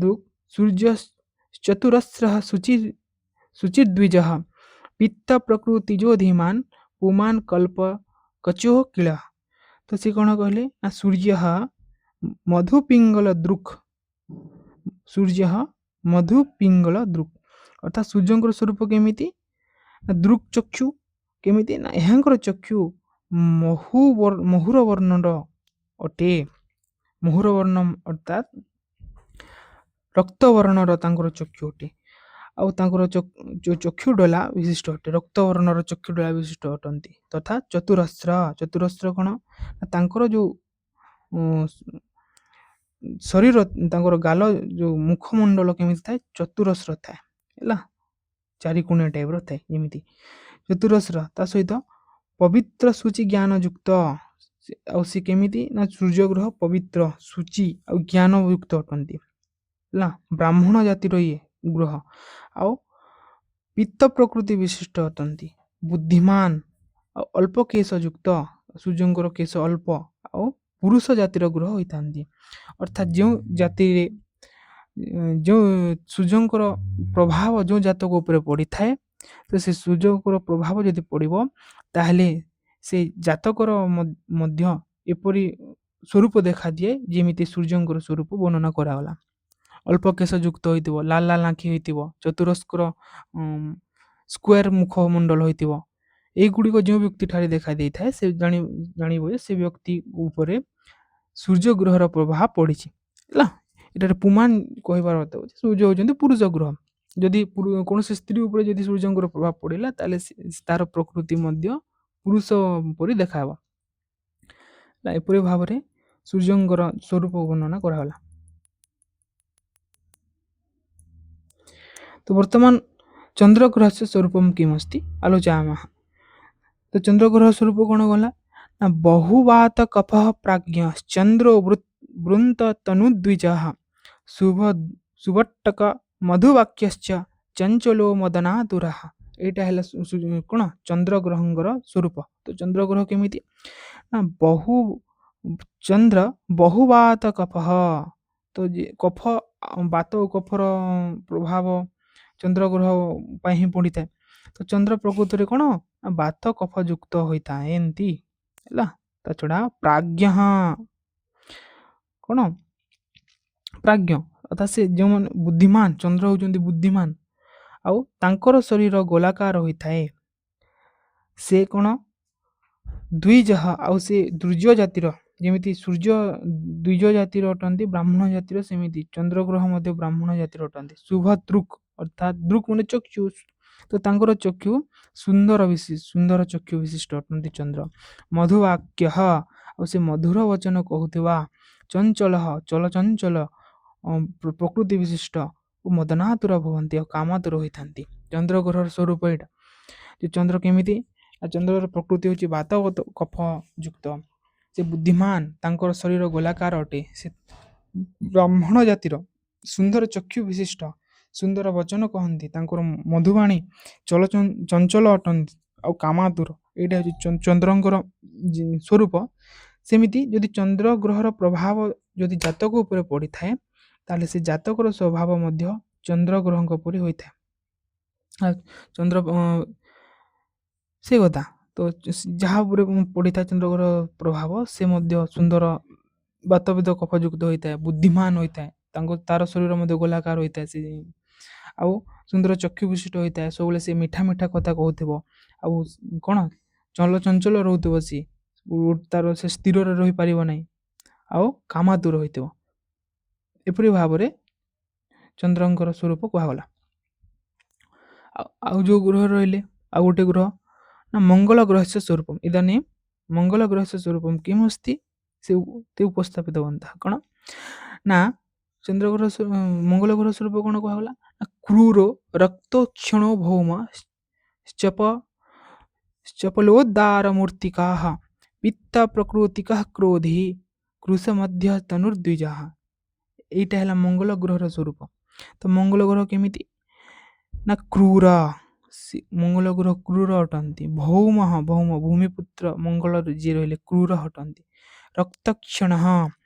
ଦୃକ୍ ସୂର୍ଯ୍ୟ ଚତୁରସ୍ର ଶୁଚିର୍ଦ୍ୱିଜ ପିତ୍ତ ପ୍ରକୃତିଜୋ ଧୀମାନ ପୁମାନ କଳ୍ପ କଚୋ କିଳ। ତ ସେ କ'ଣ କହିଲେ ନା ସୂର୍ଯ୍ୟ ମଧୁ ପିଙ୍ଗଳ ଦୃକ୍ ମଧୁ ପିଙ୍ଗଳ ଦୃକ୍ ଅର୍ଥାତ୍ ସୂର୍ଯ୍ୟଙ୍କର ସ୍ୱରୂପ କେମିତି ନା ଦୃକ୍ ଚକ୍ଷୁ କେମିତି ନା ଏହାଙ୍କର ଚକ୍ଷୁ ମହୁର ବର୍ଣ୍ଣର ଅଟେ। ମହୁର ବର୍ଣ୍ଣ ଅର୍ଥାତ୍ ରକ୍ତବର୍ଣ୍ଣର ତାଙ୍କର ଚକ୍ଷୁ ଅଟେ। ଆଉ ତାଙ୍କର ଯେଉଁ ଚକ୍ଷୁ ଡୋଳା ବିଶିଷ୍ଟ ଅଟେ ରକ୍ତବର୍ଣ୍ଣର ଚକ୍ଷୁ ଡୋଳା ବିଶିଷ୍ଟ ଅଟନ୍ତି ତଥା ଚତୁରସ୍ର କ'ଣ ତାଙ୍କର ଯେଉଁ ଶରୀର ତାଙ୍କର ଗାଲ ଯେଉଁ ମୁଖମଣ୍ଡଳ କେମିତି ଥାଏ ଚତୁରସ୍ର ଥାଏ ହେଲା, ଚାରିକୋଣିଆ ଟାଇପ୍ର ଥାଏ ଯେମିତି ଚତୁରସ୍ର। ତା ସହିତ ପବିତ୍ର ସୂଚି ଜ୍ଞାନ ଯୁକ୍ତ ଆଉ ସେ କେମିତି ନା ସୂର୍ଯ୍ୟଗ୍ରହ ପବିତ୍ର ସୂଚି ଆଉ ଜ୍ଞାନ ଯୁକ୍ତ ଅଟନ୍ତି ହେଲା, ବ୍ରାହ୍ମଣ ଜାତିର ଇଏ ଗ୍ରହ ଆଉ ପିତ୍ତ ପ୍ରକୃତି ବିଶିଷ୍ଟ ଅଟନ୍ତି, ବୁଦ୍ଧିମାନ ଆଉ ଅଳ୍ପ କେଶ ଯୁକ୍ତ। ସୂର୍ଯ୍ୟଙ୍କର କେଶ ଅଳ୍ପ ଆଉ ପୁରୁଷ ଜାତିର ଗ୍ରହ ହୋଇଥାନ୍ତି। ଅର୍ଥାତ୍ ଯେଉଁ ଜାତିରେ ଯେଉଁ ସୂର୍ଯ୍ୟଙ୍କର ପ୍ରଭାବ ଯେଉଁ ଜାତକ ଉପରେ ପଡ଼ିଥାଏ ତ ସେ ସୂର୍ଯ୍ୟଙ୍କର ପ୍ରଭାବ ଯଦି ପଡ଼ିବ ତାହେଲେ ସେ ଜାତକର ମଧ୍ୟ ଏପରି ସ୍ୱରୂପ ଦେଖାଦିଏ ଯେମିତି ସୂର୍ଯ୍ୟଙ୍କର ସ୍ୱରୂପ ବର୍ଣ୍ଣନା କରାଗଲା। ଅଳ୍ପ କେଶ ଯୁକ୍ତ ହୋଇଥିବ, ଲାଲ ଆଖି ହୋଇଥିବ, ଚତୁରସ୍ର ସ୍କୋୟାର ମୁଖମଣ୍ଡଳ ହୋଇଥିବ। ଏଇଗୁଡ଼ିକ ଯେଉଁ ବ୍ୟକ୍ତି ଠାରେ ଦେଖା ଦେଇଥାଏ ସେ ଜାଣିବ ଯେ ସେ ବ୍ୟକ୍ତି ଉପରେ ସୂର୍ଯ୍ୟ ଗ୍ରହର ପ୍ରଭାବ ପଡ଼ିଛି ହେଲା। ଏଠାରେ ପୁମାନ କହିବାର ଅର୍ଥ ହେଉଛି ସୂର୍ଯ୍ୟ ହେଉଛନ୍ତି ପୁରୁଷ ଗ୍ରହ। ଯଦି କୌଣସି ସ୍ତ୍ରୀ ଉପରେ ଯଦି ସୂର୍ଯ୍ୟଙ୍କର ପ୍ରଭାବ ପଡ଼ିଲା ତାହେଲେ ତାର ପ୍ରକୃତି ମଧ୍ୟ ପୁରୁଷ ପରି ଦେଖାହେବ। ଏପରି ଭାବରେ ସୂର୍ଯ୍ୟଙ୍କର ସ୍ୱରୂପ ବର୍ଣ୍ଣନା କରାଗଲା। ତ ବର୍ତ୍ତମାନ ଚନ୍ଦ୍ରଗ୍ରହस्य ସ୍ୱରୂପं କିମସ୍ତି ଆଲୋଚयामः। ତ ଚନ୍ଦ୍ରଗ୍ରହ ସ୍ୱରୂପ କ'ଣ ଗଲା ନା ବହୁବାତ କଫଃ ପ୍ରାଜ୍ଞ ଚନ୍ଦ୍ର ବୃନ୍ତ ତନୁଦ୍ୱିଜଃ ସୁବଟ୍ଟକ ମଧୁବାକ୍ୟଶ୍ଚ ଚଞ୍ଚଲୋ ମଦନାତୁରଃ। ଏଇଟା ହେଲା କ'ଣ ଚନ୍ଦ୍ରଗ୍ରହଙ୍କର ସ୍ୱରୂପ। ତ ଚନ୍ଦ୍ରଗ୍ରହ କେମିତି ନା ଚନ୍ଦ୍ର ବହୁବାତ କଫଃ। ତ କଫ ବାତ କଫର ପ୍ରଭାବ ଚନ୍ଦ୍ରଗ୍ରହ ପାଇଁ ହିଁ ପଡ଼ିଥାଏ। ତ ଚନ୍ଦ୍ର ପ୍ରକୃତରେ କ'ଣ ବାତ କଫ ଯୁକ୍ତ ହୋଇଥାଏ ଏମିତି ହେଲା। ତା ଛଡ଼ା ପ୍ରାଜ୍ଞ କ'ଣ ପ୍ରାଜ୍ଞ ଅର୍ଥାତ୍ ସେ ଯେଉଁମାନେ ବୁଦ୍ଧିମାନ, ଚନ୍ଦ୍ର ହେଉଛନ୍ତି ବୁଦ୍ଧିମାନ ଆଉ ତାଙ୍କର ଶରୀର ଗୋଲାକାର ହୋଇଥାଏ। ସେ କ'ଣ ଦ୍ୱିଜ ଆଉ ସେ ଦ୍ୱିଜ ଜାତିର ଯେମିତି ସୂର୍ଯ୍ୟ ଦ୍ୱିଜ ଜାତିର ଅଟନ୍ତି ବ୍ରାହ୍ମଣ ଜାତିର ସେମିତି ଚନ୍ଦ୍ରଗ୍ରହ ମଧ୍ୟ ବ୍ରାହ୍ମଣ ଜାତିର ଅଟନ୍ତି। ଶୁଭ ଦୃକ୍ ଅର୍ଥାତ୍ ଦୃକ୍ ମାନେ ଚକ୍ଷୁ, ତ ତାଙ୍କର ଚକ୍ଷୁ ସୁନ୍ଦର ଚକ୍ଷୁ ବିଶିଷ୍ଟ ଅଟନ୍ତି ଚନ୍ଦ୍ର। ମଧୁବାକ୍ୟ ଆଉ ସେ ମଧୁର ବଚନ କହୁଥିବା, ଚଞ୍ଚଳ ଚଳଚଞ୍ଚଳ ପ୍ରକୃତି ବିଶିଷ୍ଟ ଓ ମଦନାତୁର ଭବନ୍ତି ଆଉ କାମାତୁର ହୋଇଥାନ୍ତି। ଚନ୍ଦ୍ରଗ୍ରହର ସ୍ୱରୂପ ଏଇଟା। ଯେ ଚନ୍ଦ୍ର କେମିତି ଚନ୍ଦ୍ରର ପ୍ରକୃତି ହେଉଛି ବାତ କଫ ଯୁକ୍ତ। ସେ ବୁଦ୍ଧିମାନ, ତାଙ୍କର ଶରୀର ଗୋଲାକାର ଅଟେ, ସେ ବ୍ରାହ୍ମଣ ଜାତିର, ସୁନ୍ଦର ଚକ୍ଷୁ ବିଶିଷ୍ଟ, ସୁନ୍ଦର ବଚନ କହନ୍ତି, ତାଙ୍କର ମଧୁବାଣୀ, ଚଞ୍ଚଳ ଅଟନ୍ତି ଆଉ କାମାତୁର। ଏଇଟା ହେଉଛି ଚନ୍ଦ୍ରଙ୍କର ସ୍ୱରୂପ। ସେମିତି ଯଦି ଚନ୍ଦ୍ର ଗ୍ରହର ପ୍ରଭାବ ଯଦି ଜାତକ ଉପରେ ପଡ଼ିଥାଏ ତାହେଲେ ସେ ଜାତକର ସ୍ୱଭାବ ମଧ୍ୟ ଚନ୍ଦ୍ର ଗ୍ରହଙ୍କ ପରି ହୋଇଥାଏ। ଚନ୍ଦ୍ର ସେ କଥା ତ ଯାହା ଉପରେ ପଡ଼ିଥାଏ ଚନ୍ଦ୍ରଗ୍ରହ ପ୍ରଭାବ ସେ ମଧ୍ୟ ସୁନ୍ଦର ବାତବିଦ କଫଯୁକ୍ତ ହୋଇଥାଏ, ବୁଦ୍ଧିମାନ ହୋଇଥାଏ, ତାର ଶରୀର ମଧ୍ୟ ଗୋଲାକାର ହୋଇଥାଏ ସେ ଆଉ ସୁନ୍ଦର ଚକ୍ଷୁ ବିଶିଷ୍ଟ ହୋଇଥାଏ। ସବୁବେଳେ ସେ ମିଠା ମିଠା କଥା କହୁଥିବ ଆଉ କ'ଣ ଚଞ୍ଚଳ ରହୁଥିବ, ସିଏ ତାର ସେ ସ୍ଥିରରେ ରହିପାରିବ ନାହିଁ ଆଉ କାମାତୁର ହୋଇଥିବ। ଏପରି ଭାବରେ ଚନ୍ଦ୍ରଙ୍କର ସ୍ୱରୂପ କୁହାଗଲା। ଆଉ ଯେଉଁ ଗ୍ରହ ରହିଲେ ଆଉ ଗୋଟେ ଗ୍ରହ ନା ମଙ୍ଗଳ ଗ୍ରହस्य ସ୍ୱରୂପମ୍ ଇଦାନୀं ମଙ୍ଗଳ ଗ୍ରହस्य ସ୍ୱରୂପମ୍ କିମସ୍ତି ସେ ଉପସ୍ଥାପିତବନ୍ତः। କ'ଣ ନା ଚନ୍ଦ୍ରଗ୍ରହ ମଙ୍ଗଳ ଗ୍ରହ ସ୍ୱରୂପ କ'ଣ କୁହାଗଲା ନା କ୍ରୂର ରକ୍ତକ୍ଷଣ ଭୌମ ଚପଲୋଦ୍ଦାର ମୂର୍ତ୍ତିକାଃ ପିତ୍ତ ପ୍ରକୃତିକଃ କ୍ରୋଧୀ କୃଷ ମଧ୍ୟ ତନୁର୍ଦ୍ୱିଜଃ। ଏଇଟା ହେଲା ମଙ୍ଗଳ ଗ୍ରହର ସ୍ୱରୂପ। ତ ମଙ୍ଗଳ ଗ୍ରହ କେମିତି ନା କ୍ରୂର, ମଙ୍ଗଳ ଗ୍ରହ କ୍ରୂର ଅଟନ୍ତି। ଭୌମ ଭୂମିପୁତ୍ର ମଙ୍ଗଳ ଯିଏ ରହିଲେ କ୍ରୂର ଅଟନ୍ତି। ରକ୍ତକ୍ଷଣ,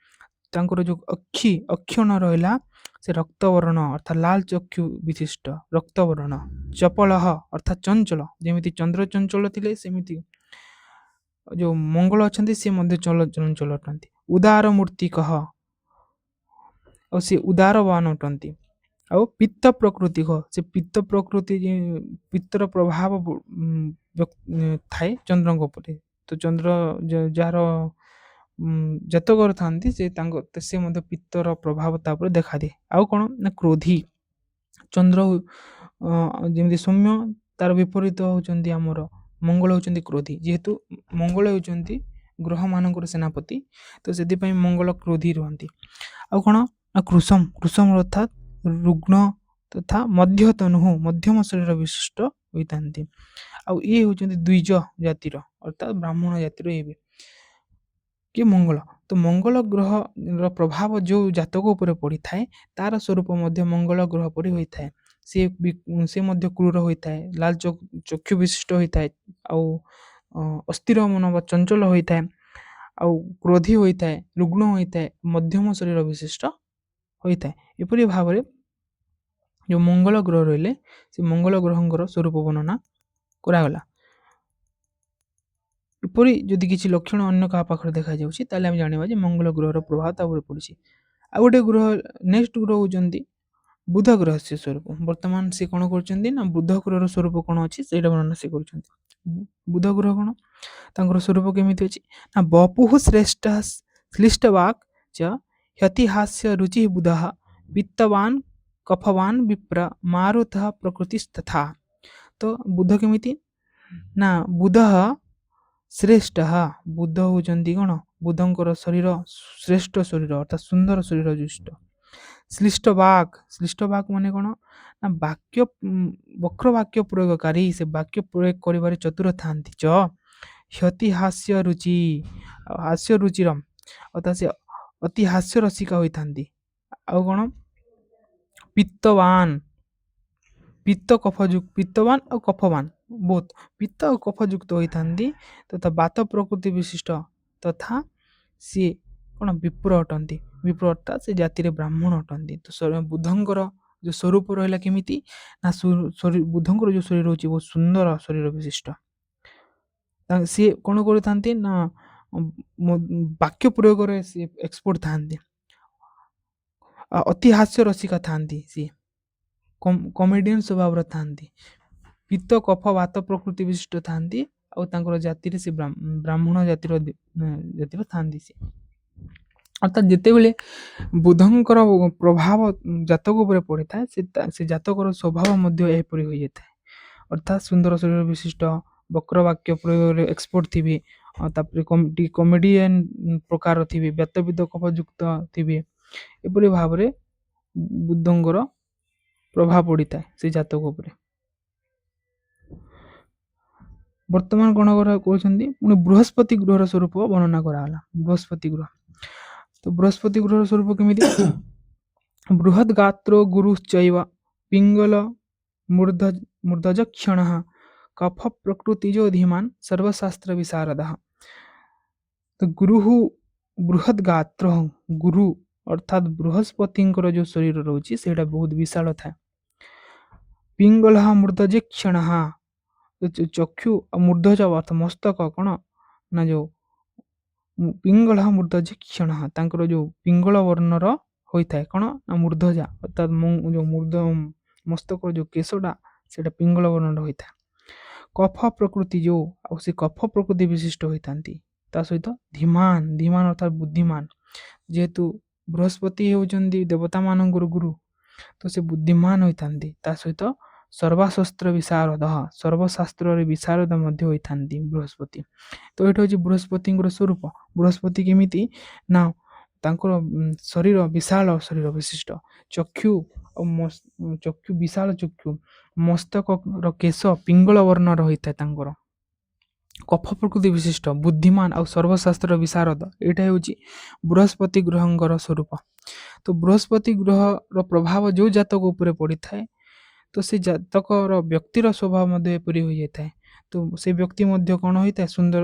ତାଙ୍କର ଯେଉଁ ଅକ୍ଷଣ ରହିଲା ସେ ରକ୍ତବର୍ଣ୍ଣ ଅର୍ଥାତ୍ ଲାଲ ଚକ୍ଷୁ ବିଶିଷ୍ଟ ରକ୍ତବର୍ଣ୍ଣ। ଚପଳଃ ଅର୍ଥାତ୍ ଚଞ୍ଚଳ, ଯେମିତି ଚନ୍ଦ୍ର ଚଞ୍ଚଳ ଥିଲେ ସେମିତି ଯେଉଁ ମଙ୍ଗଳ ଅଛନ୍ତି ସେ ମଧ୍ୟ ଚଞ୍ଚଳ ଅଟନ୍ତି। ଉଦାର ମୂର୍ତ୍ତିକଃ, ଆଉ ସେ ଉଦାରବାନ ଅଟନ୍ତି। ଆଉ ପିତ୍ତ ପ୍ରକୃତି ସେ ପିତ୍ତ ପ୍ରକୃତି, ପିତ୍ତର ପ୍ରଭାବ ଥାଏ ଚନ୍ଦ୍ରଙ୍କ ଉପରେ। ତ ଚନ୍ଦ୍ର ଯାହାର ଜାତକର ଥାନ୍ତି ସେ ମଧ୍ୟ ପିତ୍ତର ପ୍ରଭାବ ତା ଉପରେ ଦେଖାଦିଏ। ଆଉ କ'ଣ ନା କ୍ରୋଧୀ, ଚନ୍ଦ୍ର ଯେମିତି ସୌମ୍ୟ, ତାର ବିପରୀତ ହେଉଛନ୍ତି ଆମର ମଙ୍ଗଳ ହେଉଛନ୍ତି କ୍ରୋଧୀ। ଯେହେତୁ ମଙ୍ଗଳ ହେଉଛନ୍ତି ଗ୍ରହମାନଙ୍କର ସେନାପତି, ତ ସେଥିପାଇଁ ମଙ୍ଗଳ କ୍ରୋଧୀ ରୁହନ୍ତି। ଆଉ କ'ଣ ନା କୃଷମ ଅର୍ଥାତ୍ ରୁଗ୍ଣ ତଥା ମଧ୍ୟମ ଶରୀର ବିଶିଷ୍ଟ ହୋଇଥାନ୍ତି। ଆଉ ଇଏ ହେଉଛନ୍ତି ଦ୍ୱିଜ ଜାତିର ଅର୍ଥାତ୍ ବ୍ରାହ୍ମଣ ଜାତିର ଇଏ କି ମଙ୍ଗଳ। ତ ମଙ୍ଗଳ ଗ୍ରହର ପ୍ରଭାବ ଯେଉଁ ଜାତକ ଉପରେ ପଡ଼ିଥାଏ ତାର ସ୍ୱରୂପ ମଧ୍ୟ ମଙ୍ଗଳ ଗ୍ରହ ପରି ହୋଇଥାଏ। ସେ ମଧ୍ୟ କ୍ରୂର ହୋଇଥାଏ, ଲାଲ ଚକ୍ଷୁ ବିଶିଷ୍ଟ ହୋଇଥାଏ, ଆଉ ଅସ୍ଥିର ମନ ବା ଚଞ୍ଚଳ ହୋଇଥାଏ, ଆଉ କ୍ରୋଧୀ ହୋଇଥାଏ, ରୁଗ୍ଣ ହୋଇଥାଏ, ମଧ୍ୟମ ଶରୀର ବିଶିଷ୍ଟ ହୋଇଥାଏ। ଏପରି ଭାବରେ ଯେଉଁ ମଙ୍ଗଳ ଗ୍ରହ ରହିଲେ ସେ ମଙ୍ଗଳ ଗ୍ରହଙ୍କର ସ୍ୱରୂପ ବର୍ଣ୍ଣନା କରାଗଲା। ଏପରି ଯଦି କିଛି ଲକ୍ଷଣ ଅନ୍ୟ କାହା ପାଖରେ ଦେଖାଯାଉଛି ତାହେଲେ ଆମେ ଜାଣିବା ଯେ ମଙ୍ଗଳ ଗ୍ରହର ପ୍ରଭାବ ତା ଉପରେ ପଡ଼ିଛି। ଆଉ ଗୋଟେ ଗ୍ରହ, ନେକ୍ସଟ ଗ୍ରହ ହେଉଛନ୍ତି ବୁଧ ଗ୍ରହ ସେ ସ୍ୱରୂପ। ବର୍ତ୍ତମାନ ସେ କ'ଣ କରୁଛନ୍ତି ନା ବୁଧ ଗ୍ରହର ସ୍ୱରୂପ କ'ଣ ଅଛି ସେଇଟା ବର୍ଣ୍ଣନା ସେ କରୁଛନ୍ତି। ବୁଧ ଗ୍ରହ କ'ଣ, ତାଙ୍କର ସ୍ୱରୂପ କେମିତି ଅଛି ନା ବପୁଃ ଶ୍ରେଷ୍ଠ ଶ୍ଲିଷ୍ଟବାକ୍ ଚ ହ୍ୟତିହାସ୍ୟ ରୁଚି ବୁଧଃ ବିତ୍ତବାନ୍ କଫବାନ୍ ବିପ୍ର ମାରୁତଃ ପ୍ରକୃତିସ୍ତଥା। ତ ବୁଧ କେମିତି ନା ବୁଧ ଶ୍ରେଷ୍ଠ, ବୁଧ ହେଉଛନ୍ତି କ'ଣ ବୁଧଙ୍କର ଶରୀର ଶ୍ରେଷ୍ଠ ଶରୀର ଅର୍ଥାତ୍ ସୁନ୍ଦର ଶରୀର ବିଶିଷ୍ଟ। ଶ୍ଲିଷ୍ଟବାକ୍ ମାନେ କ'ଣ ନା ବକ୍ର ବାକ୍ୟ ପ୍ରୟୋଗକାରୀ, ସେ ବାକ୍ୟ ପ୍ରୟୋଗ କରିବାରେ ଚତୁର ଥାନ୍ତି। ହ୍ୟତି ହାସ୍ୟ ରୁଚି, ହାସ୍ୟ ରୁଚିର ଅର୍ଥାତ୍ ସେ ଅତି ହାସ୍ୟ ରସିକା ହୋଇଥାନ୍ତି। ଆଉ କ'ଣ ପିତ୍ତବାନ୍, ପିତ୍ତବାନ୍ ଆଉ କଫବାନ୍ ବୋଥ, ପିତ୍ତ ଆଉ କଫ ଯୁକ୍ତ ହୋଇଥାନ୍ତି ତଥା ବାତ ପ୍ରକୃତି ବିଶିଷ୍ଟ ତଥା ସିଏ କ'ଣ ବିପ୍ର ଅଟନ୍ତି। ବିପ୍ର ଅର୍ଥାତ୍ ସେ ଜାତିରେ ବ୍ରାହ୍ମଣ ଅଟନ୍ତି। ତ ବୁଧଙ୍କର ଯେଉଁ ସ୍ୱରୂପ ରହିଲା କେମିତି ନା ବୁଧଙ୍କର ଯେଉଁ ଶରୀର ହେଉଛି ବହୁତ ସୁନ୍ଦର ଶରୀର ବିଶିଷ୍ଟ। ସିଏ କ'ଣ କରିଥାନ୍ତି ନା ବାକ୍ୟ ପ୍ରୟୋଗରେ ସିଏ ଏକ୍ସପର୍ଟ ଥାନ୍ତି, ଅତି ହାସ୍ୟ ରସିକା ଥାନ୍ତି, ସିଏ କମେଡ଼ିଆନ୍ ସ୍ୱଭାବର ଥାନ୍ତି, ପିତ୍ତ କଫ ବାତ ପ୍ରକୃତି ବିଶିଷ୍ଟ ଥାନ୍ତି, ଆଉ ତାଙ୍କର ଜାତିରେ ସେ ବ୍ରାହ୍ମଣ ଜାତିର ଥାନ୍ତି। ସେ ଅର୍ଥାତ୍ ଯେତେବେଳେ ବୁଧଙ୍କର ପ୍ରଭାବ ଜାତକ ଉପରେ ପଡ଼ିଥାଏ ସେ ଜାତକର ସ୍ୱଭାବ ମଧ୍ୟ ଏହିପରି ହୋଇଯାଇଥାଏ। ଅର୍ଥାତ୍ ସୁନ୍ଦର ଶରୀର ବିଶିଷ୍ଟ, ବକ୍ର ବାକ୍ୟ ପ୍ରୟୋଗରେ ଏକ୍ସପର୍ଟ ଥିବେ, ତାପରେ କମେଡ଼ିଆନ୍ ପ୍ରକାର ଥିବେ, ବ୍ୟକ୍ତବିଦ କଫଯୁକ୍ତ ଥିବେ। ଏପରି ଭାବରେ ବୁଧଙ୍କର ପ୍ରଭାବ ପଡ଼ିଥାଏ ସେ ଜାତକ ଉପରେ। ବର୍ତ୍ତମାନ କ'ଣ କହୁଛନ୍ତି ପୁଣି ବୃହସ୍ପତି ଗ୍ରହର ସ୍ୱରୂପ ବର୍ଣ୍ଣନା କରାଗଲା। ବୃହସ୍ପତି ଗ୍ରହ, ତ ବୃହସ୍ପତି ଗ୍ରହର ସ୍ୱରୂପ କେମିତି ବୃହତ୍ ଗାତ୍ରୋ ଗୁରୁଶ୍ଚୈବ ପିଙ୍ଗଳ ମୂର୍ଧଜକ୍ଷଣଃ କଫ ପ୍ରକୃତିଜୋ ଧୀମାନ୍ ସର୍ବଶାସ୍ତ୍ର ବିଶାରଦଃ। ତ ବୃହତ୍ ଗାତ୍ର, ଗୁରୁ ଅର୍ଥାତ୍ ବୃହସ୍ପତିଙ୍କର ଯେଉଁ ଶରୀର ରହୁଛି ସେଇଟା ବହୁତ ବିଶାଳ ଥାଏ। ପିଙ୍ଗଳ ମୂର୍ଧଜକ୍ଷଣଃ, ଚକ୍ଷୁ ଆଉ ମୂର୍ଧଜ ଅର୍ଥ ମସ୍ତକ କ'ଣ ନା ଯେଉଁ ପିଙ୍ଗଳ ମୂର୍ଧଜକ୍ଷଣ, ତାଙ୍କର ଯେଉଁ ପିଙ୍ଗଳ ବର୍ଣ୍ଣର ହୋଇଥାଏ କ'ଣ ନା ମୂର୍ଧଜା ଅର୍ଥାତ୍ ଯେଉଁ ମସ୍ତକର ଯେଉଁ କେଶଟା ସେଇଟା ପିଙ୍ଗଳ ବର୍ଣ୍ଣର ହୋଇଥାଏ। କଫ ପ୍ରକୃତି ଯେଉଁ, ଆଉ ସେ କଫ ପ୍ରକୃତି ବିଶିଷ୍ଟ ହୋଇଥାନ୍ତି। ତା ସହିତ ଧୀମାନ ଅର୍ଥାତ୍ ବୁଦ୍ଧିମାନ, ଯେହେତୁ ବୃହସ୍ପତି ହେଉଛନ୍ତି ଦେବତାମାନଙ୍କର ଗୁରୁ, ତ ସେ ବୁଦ୍ଧିମାନ ହୋଇଥାନ୍ତି। ତା ସହିତ ସର୍ବଶାସ୍ତ୍ର ବିଶାରଦ, ସର୍ବଶାସ୍ତ୍ରରେ ବିଶାରଦ ମଧ୍ୟ ହୋଇଥାନ୍ତି ବୃହସ୍ପତି। ତ ଏଇଟା ହେଉଛି ବୃହସ୍ପତିଙ୍କର ସ୍ୱରୂପ। ବୃହସ୍ପତି କେମିତି ନା ତାଙ୍କର ଶରୀର ବିଶାଳ ଶରୀର ବିଶିଷ୍ଟ, ଚକ୍ଷୁ ବିଶାଳ ଚକ୍ଷୁ, ମସ୍ତକର କେଶ ପିଙ୍ଗଳ ବର୍ଣ୍ଣର ହୋଇଥାଏ ତାଙ୍କର, କଫ ପ୍ରକୃତି ବିଶିଷ୍ଟ ବୁଦ୍ଧିମାନ ଆଉ ସର୍ବଶାସ୍ତ୍ର ବିଶାରଦ ଏଇଟା ହେଉଛି ବୃହସ୍ପତି ଗ୍ରହଙ୍କର ସ୍ୱରୂପ। ତ ବୃହସ୍ପତି ଗ୍ରହର ପ୍ରଭାବ ଯେଉଁ ଜାତକ ଉପରେ ପଡ଼ିଥାଏ ତ ସେ ଜାତକର ବ୍ୟକ୍ତିର ସ୍ୱଭାବ ମଧ୍ୟ ଏପରି ହୋଇଯାଇଥାଏ। ତ ସେ ବ୍ୟକ୍ତି ମଧ୍ୟ କ'ଣ ହୋଇଥାଏ ସୁନ୍ଦର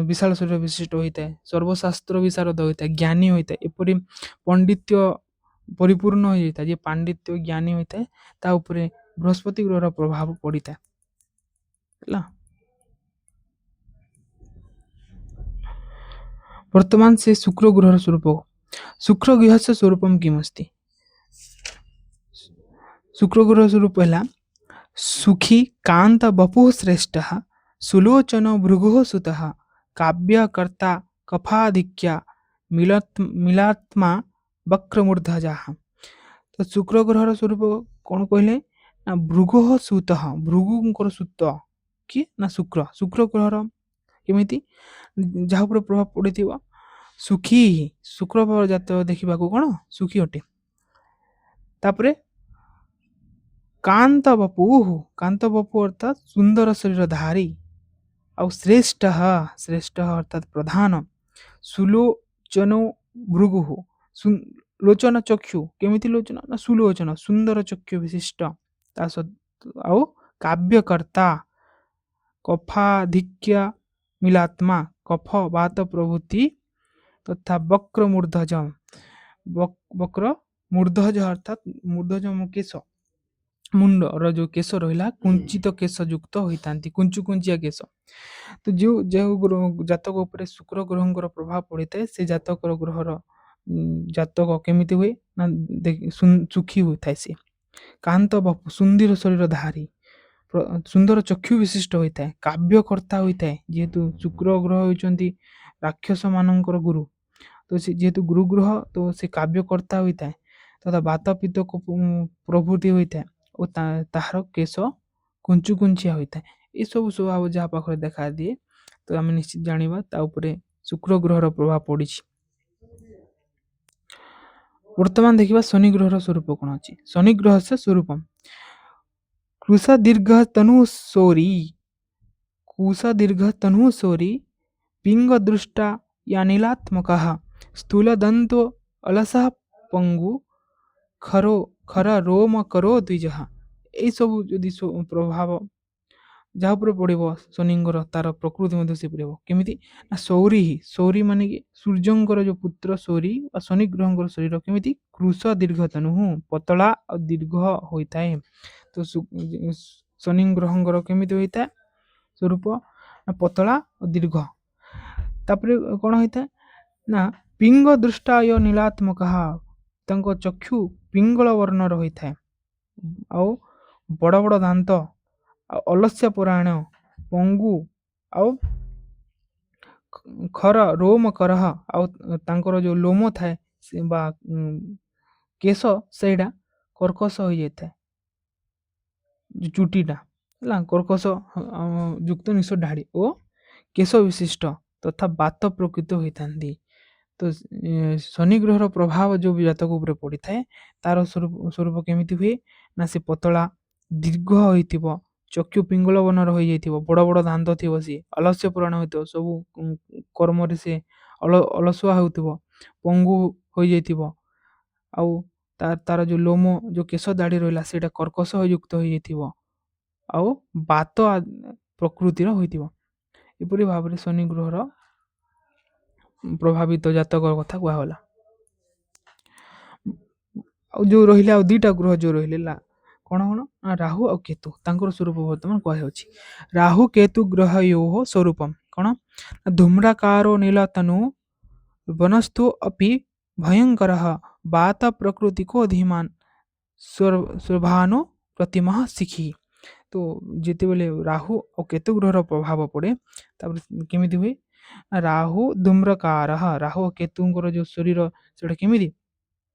ବିଶାଳ ଶରୀର ବିଶିଷ୍ଟ ହୋଇଥାଏ, ସର୍ବଶାସ୍ତ୍ର ବିଶାରଦ ହୋଇଥାଏ, ଜ୍ଞାନୀ ହୋଇଥାଏ, ଏପରି ପଣ୍ଡିତ୍ୟ ପରିପୂର୍ଣ୍ଣ ହୋଇଯାଇଥାଏ। ଯେ ପାଣ୍ଡିତ୍ୟ ଜ୍ଞାନୀ ହୋଇଥାଏ ତା ଉପରେ ବୃହସ୍ପତି ଗ୍ରହର ପ୍ରଭାବ ପଡ଼ିଥାଏ ହେଲା। ବର୍ତ୍ତମାନ ସେ ଶୁକ୍ର ଗ୍ରହର ସ୍ୱରୂପ ଶୁକ୍ର ଗୃହस्य ସ୍ୱରୂପମ୍ କିମସ୍ତି। ଶୁକ୍ର ଗ୍ରହର ସ୍ୱରୂପ ହେଲା ସୁଖୀ କାନ୍ତ ବପୁଃ ଶ୍ରେଷ୍ଠଃ ସୁଲୋଚନ ଭୃଗୁଃ ସୁତଃ କାବ୍ୟକର୍ତ୍ତା କଫାଧିକ୍ୟା ମିଳାତ୍ମା ବକ୍ରମୂର୍ଧଜାଃ। ତ ଶୁକ୍ର ଗ୍ରହର ସ୍ୱରୂପ କ'ଣ କହିଲେ ନା ଭୃଗୁଃ ସୁତଃ, ଭୃଗୁଙ୍କର ସୁତ କି ନା ଶୁକ୍ର। ଶୁକ୍ର ଗ୍ରହର କେମିତି ଯାହା ଉପରେ ପ୍ରଭାବ ପଡ଼ିଥିବ ସୁଖୀ, ଶୁକ୍ର ଜାତକ ଦେଖିବାକୁ କ'ଣ ସୁଖୀ ଅଟେ। ତାପରେ କାନ୍ତ ବପୁଃ, କାନ୍ତ ବପୁ ଅର୍ଥାତ୍ ସୁନ୍ଦର ଶରୀର ଧାରୀ, ଆଉ ଶ୍ରେଷ୍ଠ ଶ୍ରେଷ୍ଠ ଅର୍ଥାତ୍ ପ୍ରଧାନ, ସୁଲୋଚନ ଭୃଗୁଃ ଲୋଚନ ଚକ୍ଷୁ, କେମିତି ଲୋଚନ ନା ସୁଲୋଚନ ସୁନ୍ଦର ଚକ୍ଷୁ ବିଶିଷ୍ଟ, ତା ଆଉ କାବ୍ୟକର୍ତ୍ତା କଫାଧିକ୍ୟ ମିଳାତ୍ମା, କଫ ବାତ ପ୍ରଭୃତି ତଥା ବକ୍ର ମୂର୍ଧଜ, ବକ୍ର ମୂର୍ଧଜ ଅର୍ଥାତ୍ ମୂର୍ଧଜ କେଶ, ମୁଣ୍ଡର ଯେଉଁ କେଶ ରହିଲା କୁଞ୍ଚିତ କେଶ ଯୁକ୍ତ ହୋଇଥାନ୍ତି, କୁଞ୍ଚୁ କୁଞ୍ଚିଆ କେଶ। ତ ଯେଉଁ ଜାତକ ଉପରେ ଶୁକ୍ର ଗ୍ରହଙ୍କର ପ୍ରଭାବ ପଡ଼ିଥାଏ ସେ ଜାତକର ଗ୍ରହର ଜାତକ କେମିତି ହୁଏ ନା ସୁଖୀ ହୋଇଥାଏ। ସେ କାନ୍ତ ବପୁ ସୁନ୍ଦର ଶରୀର ଧାରୀ, ସୁନ୍ଦର ଚକ୍ଷୁ ବିଶିଷ୍ଟ ହୋଇଥାଏ, କାବ୍ୟକର୍ତ୍ତା ହୋଇଥାଏ, ଯେହେତୁ ଶୁକ୍ର ଗ୍ରହ ହେଉଛନ୍ତି ରାକ୍ଷସ ମାନଙ୍କର ଗୁରୁ। ତ ସେ ଯେହେତୁ ଗୁରୁ ଗ୍ରହ ତ ସେ କାବ୍ୟକର୍ତ୍ତା ହୋଇଥାଏ ତଥା ବାତ ପିତ୍ତ ପ୍ରଭୃତି ହୋଇଥାଏ ଓ ତାହାର କେଶ କୁଞ୍ଚୁ କୁଞ୍ଚିଆ ହୋଇଥାଏ। ଏସବୁ ସ୍ୱଭାବ ଯାହା ପାଖରେ ଦେଖାଦିଏ ତ ଆମେ ନିଶ୍ଚିତ ଜାଣିବା ତା ଉପରେ ଶୁକ୍ର ଗ୍ରହର ପ୍ରଭାବ ପଡ଼ିଛି। ବର୍ତ୍ତମାନ ଦେଖିବା ଶନି ଗ୍ରହର ସ୍ୱରୂପ କ'ଣ ଅଛି। ଶନି ଗ୍ରହସ୍ୟ ସ୍ୱରୂପମ୍ କୃଷ ଦୀର୍ଘ ତନୁ ସୌରୀ, କୁଶ ଦୀର୍ଘ ତନୁ ସୌରୀ ପିଙ୍ଗ ଦୃଷ୍ଟା ୟାନିଲାତ୍ମକଃ ସ୍ଥୂଳଦନ୍ତୋ ଅଲସଃ ପଙ୍ଗୁ ଖର ରୋମ କରୋ ଦ୍ୱିଜଃ। ଏଇସବୁ ଯଦି ପ୍ରଭାବ ଯାହା ଉପରେ ପଡ଼ିବ ଶନିଙ୍କର ତାର ପ୍ରକୃତି ମଧ୍ୟ ସେ ପଡ଼ିବ କେମିତି ନା ସୌରୀ, ସୌରୀ ମାନେ କି ସୂର୍ଯ୍ୟଙ୍କର ଯେଉଁ ପୁତ୍ର ସୌରୀ ବା ଶନି ଗ୍ରହଙ୍କର ଶରୀର କେମିତି କୃଷ ଦୀର୍ଘ ତନୁ ପତଳା ଆଉ ଦୀର୍ଘ ହୋଇଥାଏ। ତ ଶନି ଗ୍ରହଙ୍କର କେମିତି ହୋଇଥାଏ ସ୍ୱରୂପ ନା ପତଳା ଓ ଦୀର୍ଘ। ତାପରେ କ'ଣ ହୋଇଥାଏ ନା ପିଙ୍ଗ ଦୃଷ୍ଟାୟ ନୀଳାତ୍ମକ, ତାଙ୍କ ଚକ୍ଷୁ ପିଙ୍ଗଳ ବର୍ଣ୍ଣର ହୋଇଥାଏ, ଆଉ ବଡ଼ ବଡ଼ ଦାନ୍ତ, ଆଉ ଅଲସ୍ୟ ପରାୟଣ, ପଙ୍ଗୁ ଆଉ ଖର ରୋମ କରହ, ଆଉ ତାଙ୍କର ଯେଉଁ ଲୋମ ଥାଏ ବା କେଶ ସେଇଟା କର୍କଶ ହୋଇଯାଇଥାଏ, ଚୁଟିଟା ହେଲା କର୍କଶ ଯୁକ୍ତ ନିଶ ଢାଡ଼ି ଓ କେଶ ବିଶିଷ୍ଟ ତଥା ବାତ ପ୍ରକୃତ ହୋଇଥାନ୍ତି। ତ ଶନି ଗ୍ରହର ପ୍ରଭାବ ଯେଉଁ ଜାତକ ଉପରେ ପଡ଼ିଥାଏ ତାର ସ୍ୱରୂପ କେମିତି ହୁଏ ନା ସେ ପତଳା ଦୀର୍ଘ ହୋଇଥିବ, ଚକ୍ଷୁ ପିଙ୍ଗଳ ବର୍ଣ୍ଣର ହୋଇଯାଇଥିବ, ବଡ଼ ବଡ଼ ଦାନ୍ତ ଥିବ, ସିଏ ଅଲସ୍ୟ ପୁରାଣ ହୋଇଥିବ, ସବୁ କର୍ମରେ ସେ ଅଳସୁଆ ହେଉଥିବ, ପଙ୍ଗୁ ହୋଇଯାଇଥିବ, ଆଉ ତାର ଯେଉଁ ଲୋମ ଯେଉଁ କେଶ ଦାଢ଼ି ରହିଲା ସେଇଟା କର୍କଶ ଯୁକ୍ତ ହୋଇଯାଇଥିବ, ଆଉ ବାତ ପ୍ରକୃତିର ହୋଇଥିବ। ଏପରି ଭାବରେ ଶନି ଗ୍ରହର ପ୍ରଭାବିତ ଜାତକ କଥା କୁହାଗଲା। ଆଉ ଯେଉଁ ରହିଲେ ଆଉ ଦୁଇଟା ଗ୍ରହ ଯେଉଁ ରହିଲେ କ'ଣ ନା ରାହୁ ଆଉ କେତୁ, ତାଙ୍କର ସ୍ୱରୂପ ବର୍ତ୍ତମାନ କୁହାଯାଉଛି। ରାହୁ କେତୁ ଗ୍ରହୟୋ ସ୍ୱରୂପମ୍ କ'ଣ ନା ଧୂମ୍ରାକାରୋ ନୀଳତନୁ ବନସ୍ତୁ ଅପି ଭୟଙ୍କର ବାତ ପ୍ରକୃତିକୋ ଧୀମାନ ଶୋଭାନୁ ପ୍ରତିମା ଶିଖି। ତ ଯେତେବେଳେ ରାହୁ ଆଉ କେତୁ ଗ୍ରହର ପ୍ରଭାବ ପଡ଼େ ତାପରେ କେମିତି ହୁଏ ରାହୁ ଧୂମ୍ରକାର, ରାହୁ ଓ କେତୁଙ୍କର ଯେଉଁ ଶରୀର ସେଟା କେମିତି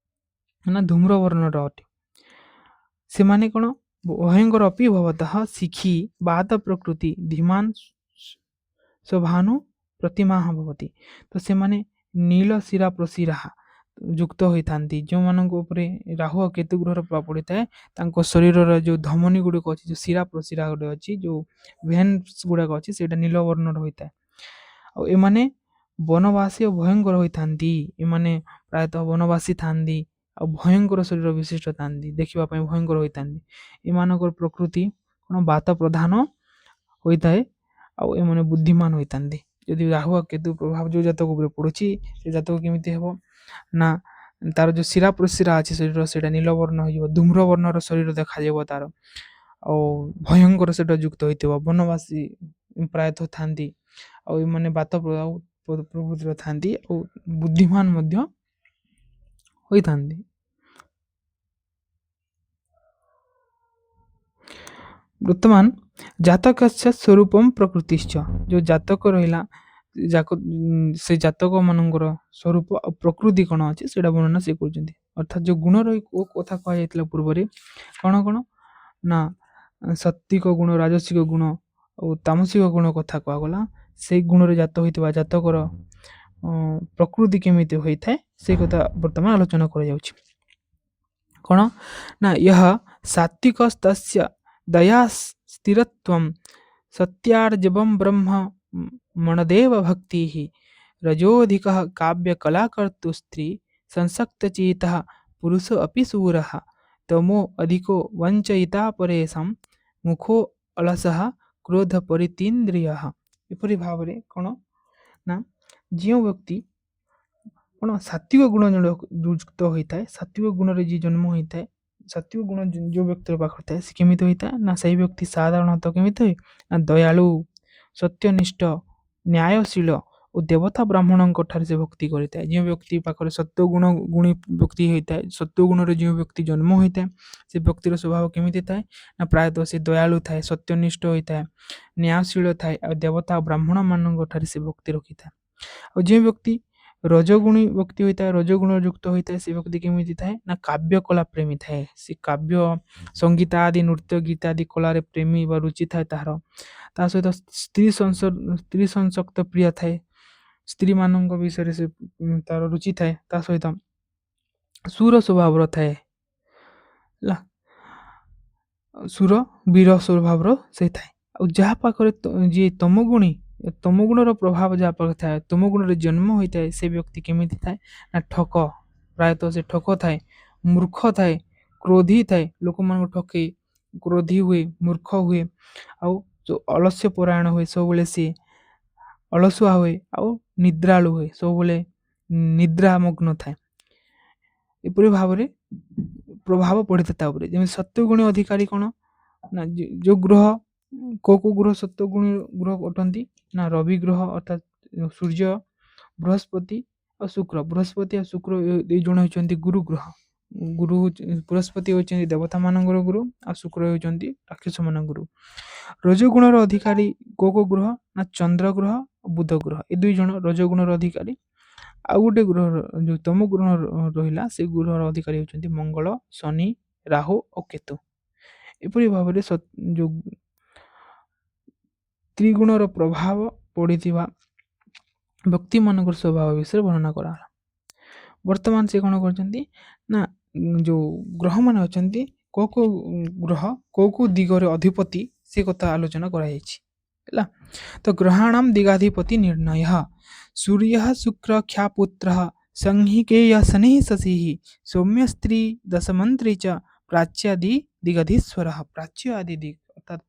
ନା ଧୂମ୍ର ବର୍ଣ୍ଣର ଅଟେ। ସେମାନେ କ'ଣ ଭୟଙ୍କର ଅପି ଭବତଃ ଶିଖି ବାତ ପ୍ରକୃତି ଧୀମାନ ଶୋଭାନୁ ପ୍ରତିମା ଭବତି। ତ ସେମାନେ ନୀଳ ଶିରା ପ୍ରଶିରା, ଯୁକ୍ତ ହୋଇଥାନ୍ତି। ଯେଉଁମାନଙ୍କ ଉପରେ ରାହୁ ଆଉ କେତୁ ଗ୍ରହର ପ୍ରଭାବ ପଡ଼ିଥାଏ ତାଙ୍କ ଶରୀରର ଯେଉଁ ଧମନୀ ଗୁଡ଼ିକ ଅଛି, ଯେଉଁ ଶିରା ପ୍ରଶିରା ଗୋଟେ ଅଛି, ଯେଉଁ ଭେନ୍ସ ଗୁଡ଼ାକ ଅଛି ସେଇଟା ନୀଳ ବର୍ଣ୍ଣର ହୋଇଥାଏ। ଆଉ ଏମାନେ ବନବାସୀ ଓ ଭୟଙ୍କର ହୋଇଥାନ୍ତି। ଏମାନେ ପ୍ରାୟତଃ ବନବାସୀ ଥାନ୍ତି ଆଉ ଭୟଙ୍କର ଶରୀର ବିଶିଷ୍ଟ ଥାନ୍ତି, ଦେଖିବା ପାଇଁ ଭୟଙ୍କର ହୋଇଥାନ୍ତି। ଏମାନଙ୍କର ପ୍ରକୃତି କ'ଣ ବାତ ପ୍ରଧାନ ହୋଇଥାଏ ଆଉ ଏମାନେ ବୁଦ୍ଧିମାନ ହୋଇଥାନ୍ତି। ଯଦି ରାହୁ ଆଉ କେତୁ ପ୍ରଭାବ ଯେଉଁ ଜାତକ ଉପରେ ପଡ଼ୁଛି ସେ ଜାତକ କେମିତି ହେବ ନା ତାର ଯେଉଁ ଶିରା ପ୍ରଶିରା ଅଛି ଶରୀର ସେଇଟା ନୀଳବର୍ଣ୍ଣ ହୋଇଯିବ, ଧୂମ୍ର ବର୍ଣ୍ଣର ଶରୀର ଦେଖାଯିବ ତାର, ଆଉ ଭୟଙ୍କର ସେଇଟା ଯୁକ୍ତ ହୋଇଥିବ। ବନବାସୀ ପ୍ରାୟତଃ ଥାନ୍ତି ଆଉ ଏମାନେ ବାତ ପ୍ରଭୃତିର ଥାନ୍ତି ଆଉ ବୁଦ୍ଧିମାନ ମଧ୍ୟ ହୋଇଥାନ୍ତି। ବର୍ତ୍ତମାନ ଜାତକସ୍ୟ ସ୍ୱରୂପମ ପ୍ରକୃତିଶ୍ଚ, ଯେଉଁ ଜାତକ ରହିଲା ସେ ଜାତକ ମାନଙ୍କର ସ୍ୱରୂପ ଆଉ ପ୍ରକୃତି କ'ଣ ଅଛି ସେଇଟା ବର୍ଣ୍ଣନା ସେ କରୁଛନ୍ତି। ଅର୍ଥାତ୍ ଯେଉଁ ଗୁଣ ରହି କଥା କୁହାଯାଇଥିଲା ପୂର୍ବରେ କ'ଣ କ'ଣ ନା ସାତ୍ତ୍ୱିକ ଗୁଣ, ରାଜସିକ ଗୁଣ ଆଉ ତାମସିକ ଗୁଣ କଥା କୁହାଗଲା। ସେଇ ଗୁଣରେ ଜାତ ହୋଇଥିବା ଜାତକର ପ୍ରକୃତି କେମିତି ହୋଇଥାଏ ସେ କଥା ବର୍ତ୍ତମାନ ଆଲୋଚନା କରାଯାଉଛି। କ'ଣ ନା ଏହା ସାତ୍ତ୍ୱିକସ୍ତସ୍ୟ ଦୟା ସ୍ଥିରତ୍ୱಂ ସତ୍ୟାର୍ଜବଂ ବ୍ରହ୍ମ ମଣଦେବ ଭକ୍ତି ରଜୋଧିକः କାବ୍ୟକଲାକର୍ତୁ ସ୍ତ୍ରୀ ସଂସକ୍ତଚେତଃ ପୁରୁଷ ଅପି ଶୂରः ତମୋ ଅଧିକೋ ବଞ୍ଚୟିତା ପରେଷାಂ ମୁଖୋ ଅଳସଃ କ୍ରୋଧ ପରିତୀନ୍ଦ୍ରିୟଃ। ଏପରି ଭାବରେ କ'ଣ ନା ଯେଉଁ ବ୍ୟକ୍ତି କ'ଣ ସାତ୍ତ୍ୱିକ ଗୁଣ ଯୁକ୍ତ ହୋଇଥାଏ, ସାତ୍ତ୍ୱିକ ଗୁଣରେ ଯିଏ ଜନ୍ମ ହୋଇଥାଏ, ସାତ୍ତ୍ୱିକ ଗୁଣ ଯେଉଁ ବ୍ୟକ୍ତିର ପାଖରେ ଥାଏ ସେ କେମିତି ହୋଇଥାଏ ନା ସେହି ବ୍ୟକ୍ତି ସାଧାରଣତଃ କେମିତି ହୁଏ ନା ଦୟାଳୁ, ସତ୍ୟନିଷ୍ଠ, ନ୍ୟାୟଶୀଳ ଓ ଦେବତା ବ୍ରାହ୍ମଣଙ୍କ ଠାରେ ସେ ଭକ୍ତି କରିଥାଏ। ଯେଉଁ ବ୍ୟକ୍ତି ପାଖରେ ସତ୍ୱଗୁଣ ଗୁଣୀ ବ୍ୟକ୍ତି ହୋଇଥାଏ, ସତ୍ୱଗୁଣରେ ଯେଉଁ ବ୍ୟକ୍ତି ଜନ୍ମ ହୋଇଥାଏ ସେ ବ୍ୟକ୍ତିର ସ୍ୱଭାବ କେମିତି ଥାଏ ନା ପ୍ରାୟତଃ ସେ ଦୟାଳୁ ଥାଏ, ସତ୍ୟନିଷ୍ଠ ହୋଇଥାଏ, ନ୍ୟାୟଶୀଳ ଥାଏ ଆଉ ଦେବତା ବ୍ରାହ୍ମଣମାନଙ୍କ ଠାରେ ସେ ଭକ୍ତି ରଖିଥାଏ। ଆଉ ଯେଉଁ ବ୍ୟକ୍ତି ରଜଗୁଣୀ ବ୍ୟକ୍ତି ହୋଇଥାଏ, ରଜଗୁଣ ଯୁକ୍ତ ହୋଇଥାଏ, ସେ ବ୍ୟକ୍ତି କେମିତି ଥାଏ ନା କାବ୍ୟ କଳା ପ୍ରେମୀ ଥାଏ। ସେ କାବ୍ୟ ସଙ୍ଗୀତ ଆଦି ନୃତ୍ୟ ଗୀତ ଆଦି କଳାରେ ପ୍ରେମୀ ବା ରୁଚି ଥାଏ ତାହାର। ତା ସହିତ ସ୍ତ୍ରୀ ସଂସକ୍ତ ପ୍ରିୟ ଥାଏ, ସ୍ତ୍ରୀମାନଙ୍କ ବିଷୟରେ ସେ ତାର ରୁଚି ଥାଏ। ତା ସହିତ ସୁର ସ୍ୱଭାବର ଥାଏ ହେଲା, ସୁର ବୀର ସ୍ୱଭାବର ସେ ଥାଏ। ଆଉ ଯାହା ପାଖରେ ଯିଏ ତମଗୁଣର ପ୍ରଭାବ ଯାହା ପାଖରେ ଥାଏ, ତମଗୁଣରେ ଜନ୍ମ ହୋଇଥାଏ, ସେ ବ୍ୟକ୍ତି କେମିତି ଥାଏ ନା ଠକ, ପ୍ରାୟତଃ ସେ ଠକ ଥାଏ, ମୂର୍ଖ ଥାଏ, କ୍ରୋଧୀ ଥାଏ, ଲୋକମାନଙ୍କୁ ଠକେ, କ୍ରୋଧୀ ହୁଏ, ମୂର୍ଖ ହୁଏ ଆଉ ଯେଉଁ ଅଳସ୍ୟ ପରାୟଣ ହୁଏ, ସବୁବେଳେ ସିଏ ଅଳସୁଆ ହୁଏ ଆଉ ନିଦ୍ରାଳୁ ହୁଏ, ସବୁବେଳେ ନିଦ୍ରାମଗ୍ନ ଥାଏ। ଏପରି ଭାବରେ ପ୍ରଭାବ ପଡ଼ିଥାଏ ତା ଉପରେ। ଯେମିତି ସତ୍ୱଗୁଣୀ ଅଧିକାରୀ କ'ଣ ନା ଯେଉଁ ଗ୍ରହ କେଉଁ ଗ୍ରହ ସତ୍ୱଗୁଣୀ ଗ୍ରହ ଅଟନ୍ତି ନା ରବି ଗ୍ରହ ଅର୍ଥାତ୍ ସୂର୍ଯ୍ୟ, ବୃହସ୍ପତି ଆଉ ଶୁକ୍ର। ବୃହସ୍ପତି ଆଉ ଶୁକ୍ର ଦୁଇ ଜଣ ହେଉଛନ୍ତି ଗୁରୁ ଗ୍ରହ। ବୃହସ୍ପତି ହେଉଛନ୍ତି ଦେବତାମାନଙ୍କର ଗୁରୁ ଆଉ ଶୁକ୍ର ହେଉଛନ୍ତି ରାକ୍ଷସମାନଙ୍କ ଗୁରୁ। ରଜଗୁଣର ଅଧିକାରୀ କେଉଁ ଗ୍ରହ ନା ଚନ୍ଦ୍ର ଗ୍ରହ, ବୁଧ ଗ୍ରହ, ଏ ଦୁଇ ଜଣ ରଜଗୁଣର ଅଧିକାରୀ। ଆଉ ଗୋଟେ ଗ୍ରହ ଯେଉଁ ତମ ଗ୍ରହ ରହିଲା ସେ ଗ୍ରହର ଅଧିକାରୀ ହେଉଛନ୍ତି ମଙ୍ଗଳ, ଶନି, ରାହୁ ଓ କେତୁ। ଏପରି ଭାବରେ ଯେଉଁ ତ୍ରିଗୁଣର ପ୍ରଭାବ ପଡ଼ିଥିବା ବ୍ୟକ୍ତିମାନଙ୍କର ସ୍ୱଭାବ ବିଷୟରେ ବର୍ଣ୍ଣନା କରାଗଲା। ବର୍ତ୍ତମାନ ସେ କ'ଣ କରିଛନ୍ତି ନା ଯେଉଁ ଗ୍ରହମାନେ ଅଛନ୍ତି କେଉଁ ଗ୍ରହ କେଉଁ ଦିଗରେ ଅଧିପତି ସେ କଥା ଆଲୋଚନା କରାଯାଇଛି ହେଲା। ତ ଗ୍ରହାଣାମ ଦିଗାଧିପତି ନିର୍ଣ୍ଣୟ ସୂର୍ଯ୍ୟ ଶୁକ୍ର କ୍ଷାପୁତ୍ର ସଂହିକେୟ ଶନି ଶଶି ସୌମ୍ୟ ସ୍ତ୍ରୀ ଦଶମନ୍ତ୍ରୀ ଚ ପ୍ରାଚ୍ୟାଦି ଦିଗଧୀଶ୍ୱର। ପ୍ରାଚ୍ୟ ଆଦି ଦିଗ ଅର୍ଥାତ୍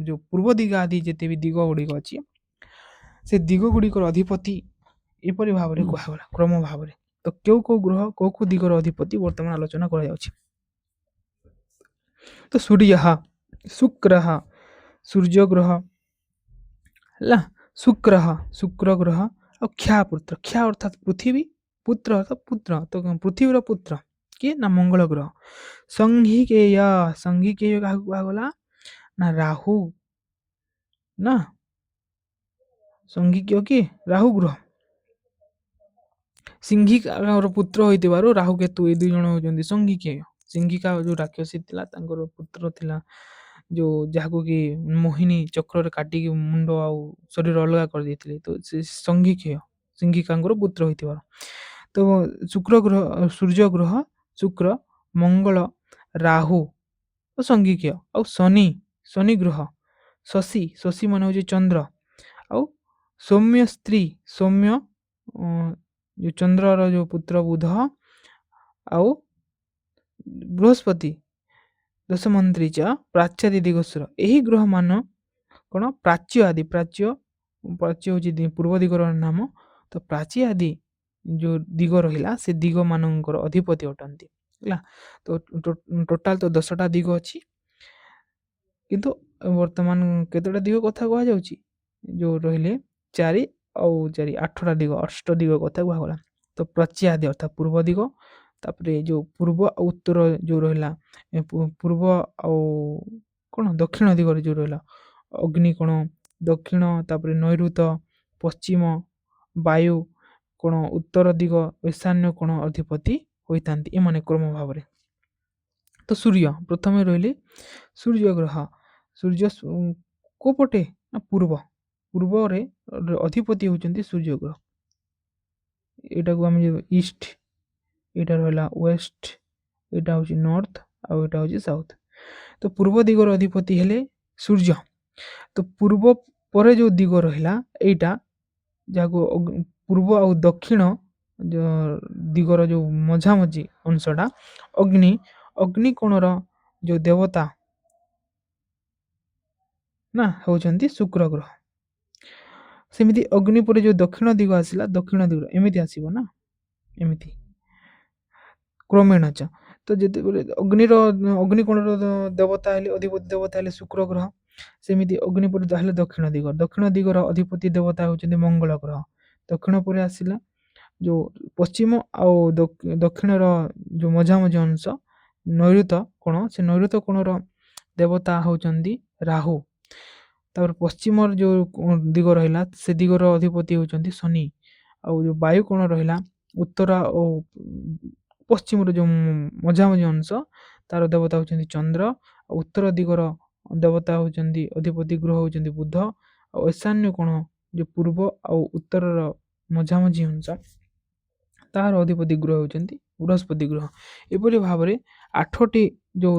ଯେଉଁ ପୂର୍ବ ଦିଗ ଆଦି ଯେତେ ବି ଦିଗ ଗୁଡ଼ିକ ଅଛି ସେ ଦିଗ ଗୁଡ଼ିକର ଅଧିପତି ଏପରି ଭାବରେ କୁହାଗଲା କ୍ରମ ଭାବରେ। ତ କେଉଁ ଗ୍ରହ କେଉଁ ଦିଗର ଅଧିପତି ବର୍ତ୍ତମାନ ଆଲୋଚନା କରାଯାଉଛି। ତ ସୂର୍ଯ୍ୟ, ଶୁକ୍ର, ସୂର୍ଯ୍ୟ ଗ୍ରହ ହେଲା, ଶୁକ୍ର ଗ୍ରହ ଆଉ କ୍ଷାପୁତ୍ର, କ୍ଷା ଅର୍ଥାତ୍ ପୃଥିବୀ, ପୁତ୍ର ଅର୍ଥାତ୍ ପୁତ୍ର, ତ ପୃଥିବୀର ପୁତ୍ର କିଏ ନା ମଙ୍ଗଳ ଗ୍ରହ। ସଂହିକେୟ କାହାକୁ କୁହାଗଲା ନା ରାହୁ, ନା ସଂହିକେୟ କିଏ ରାହୁ ଗ୍ରହ। ସିଂହିକାର ପୁତ୍ର ହୋଇଥିବାରୁ ରାହୁ କେତୁ ଏ ଦୁଇ ଜଣ ହେଉଛନ୍ତି ସଂହିକେୟ। ସିଂହିକା ଯେଉଁ ରାକ୍ଷସୀ ଥିଲା ତାଙ୍କର ପୁତ୍ର ଥିଲା ଯେଉଁ ଯାହାକୁ କି ମୋହିନୀ ଚକ୍ରରେ କାଟିକି ମୁଣ୍ଡ ଆଉ ଶରୀର ଅଲଗା କରିଦେଇଥିଲେ, ତ ସେ ସଂହିକେୟ ସିଂହିକାଙ୍କର ପୁତ୍ର ହୋଇଥିବାର। ତ ଶୁକ୍ର ଗ୍ରହ ସୂର୍ଯ୍ୟ ଗ୍ରହ ଶୁକ୍ର, ମଙ୍ଗଳ, ରାହୁ ଓ ସଙ୍ଗିକ୍ୟ ଆଉ ଶନି ଗ୍ରହ, ଶଶୀ ମାନେ ହେଉଛି ଚନ୍ଦ୍ର ଆଉ ସୌମ୍ୟ ସ୍ତ୍ରୀ ସୌମ୍ୟ ଯୋଉ ଚନ୍ଦ୍ରର ଯୋଉ ପୁତ୍ର ବୁଧ ଆଉ ବୃହସ୍ପତି ଦଶମନ୍ତ୍ରୀ ଚ ପ୍ରାଚ୍ୟାଦି ଦିଗସ୍ୱର। ଏହି ଗ୍ରହମାନ କ'ଣ ପ୍ରାଚ୍ୟ ହେଉଛି ପୂର୍ବ ଦିଗର ନାମ। ତ ପ୍ରାଚ୍ୟ ଆଦି ଯୋଉ ଦିଗ ରହିଲା ସେ ଦିଗମାନଙ୍କର ଅଧିପତି ଅଟନ୍ତି ହେଲା। ତ ଟୋଟାଲ ତ 10ଟା ଦିଗ ଅଛି, କିନ୍ତୁ ବର୍ତ୍ତମାନ କେତେଟା ଦିଗ କଥା କୁହାଯାଉଛି? ଯୋଉ ରହିଲେ 4 ଆଉ 4 8ଟା ଦିଗ, ଅଷ୍ଟ ଦିଗ କଥା କୁହାଗଲା। ତ ପ୍ରାଚ୍ୟାଦି ଅର୍ଥାତ୍ ପୂର୍ବ ଦିଗ, ତାପରେ ଯୋଉ ପୂର୍ବ ଆଉ ଉତ୍ତର ଯୋଉ ରହିଲା ପୂର୍ବ ଆଉ କ'ଣ ଦକ୍ଷିଣ ଦିଗରେ ଯୋଉ ରହିଲା ଅଗ୍ନିକୋଣ, ଦକ୍ଷିଣ ତାପରେ ନୈಋତ, ପଶ୍ଚିମ ବାୟୁ କୋଣ, ଉତ୍ତର ଦିଗ, ଈଶାନ୍ୟ କୋଣ ଅଧିପତି ହୋଇଥାନ୍ତି ଏମାନେ କ୍ରମ ଭାବରେ। ତ ସୂର୍ଯ୍ୟ ପ୍ରଥମେ ରହିଲେ ସୂର୍ଯ୍ୟ ଗ୍ରହ। ସୂର୍ଯ୍ୟ କୋଉ ପଟେ? ନା ପୂର୍ବରେ ଅଧିପତି ହେଉଛନ୍ତି ସୂର୍ଯ୍ୟ ଗ୍ରହ। ଏଇଟାକୁ ଆମେ ଇଷ୍ଟ, ଏଇଟା ରହିଲା ୱେଷ୍ଟ, ଏଇଟା ହେଉଛି ନର୍ଥ ଆଉ ଏଇଟା ହେଉଛି ସାଉଥ। ତ ପୂର୍ବ ଦିଗର ଅଧିପତି ହେଲେ ସୂର୍ଯ୍ୟ। ତ ପୂର୍ବ ପରେ ଯୋଉ ଦିଗ ରହିଲା ଏଇଟା, ଯାହାକୁ ପୂର୍ବ ଆଉ ଦକ୍ଷିଣ ଦିଗର ଯୋଉ ମଝାମଝି ଅଂଶଟା ଅଗ୍ନି କୋଣର ଯୋଉ ଦେବତା ନା ହେଉଛନ୍ତି ଶୁକ୍ର ଗ୍ରହ। ସେମିତି ଅଗ୍ନି ପରେ ଯୋଉ ଦକ୍ଷିଣ ଦିଗ ଆସିଲା, ଦକ୍ଷିଣ ଦିଗ ଏମିତି ଆସିବ ନା, ଏମିତି କ୍ରମେଣ ଚ। ତ ଯେତେବେଳେ ଅଗ୍ନିକୋଣର ଦେବତା ହେଲେ ଅଧିପତି ଦେବତା ହେଲେ ଶୁକ୍ର ଗ୍ରହ, ସେମିତି ଅଗ୍ନି ପରେ ହେଲେ ଦକ୍ଷିଣ ଦିଗର ଅଧିପତି ଦେବତା ହେଉଛନ୍ତି ମଙ୍ଗଳ ଗ୍ରହ। ଦକ୍ଷିଣ ପରେ ଆସିଲା ଯୋଉ ପଶ୍ଚିମ ଆଉ ଦକ୍ଷିଣର ଯୋଉ ମଝାମଝି ଅଂଶ ନୈಋତ କୋଣ, ସେ ନୈଋତ କୋଣର ଦେବତା ହେଉଛନ୍ତି ରାହୁ। ତାପରେ ପଶ୍ଚିମର ଯୋଉ ଦିଗ ରହିଲା ସେ ଦିଗର ଅଧିପତି ହେଉଛନ୍ତି ଶନି। ଆଉ ଯୋଉ ବାୟୁ କୋଣ ରହିଲା ଉତ୍ତର ଓ ପଶ୍ଚିମର ଯୋଉ ମଝାମଝି ଅଂଶ ତାର ଦେବତା ହେଉଛନ୍ତି ଚନ୍ଦ୍ର। ଆଉ ଉତ୍ତର ଦିଗର ଦେବତା ହେଉଛନ୍ତି ଅଧିପତି ଗ୍ରହ ହେଉଛନ୍ତି ବୁଧ। ଆଉ ଈଶାନ୍ୟ କୋଣ ଯୋଉ ପୂର୍ବ ଆଉ ଉତ୍ତରର ମଝାମଝି ଅଂଶ ତାହାର ଅଧିପତି ଗ୍ରହ ହେଉଛନ୍ତି ବୃହସ୍ପତି ଗ୍ରହ। ଏପରି ଭାବରେ 8ଟି ଯୋଉ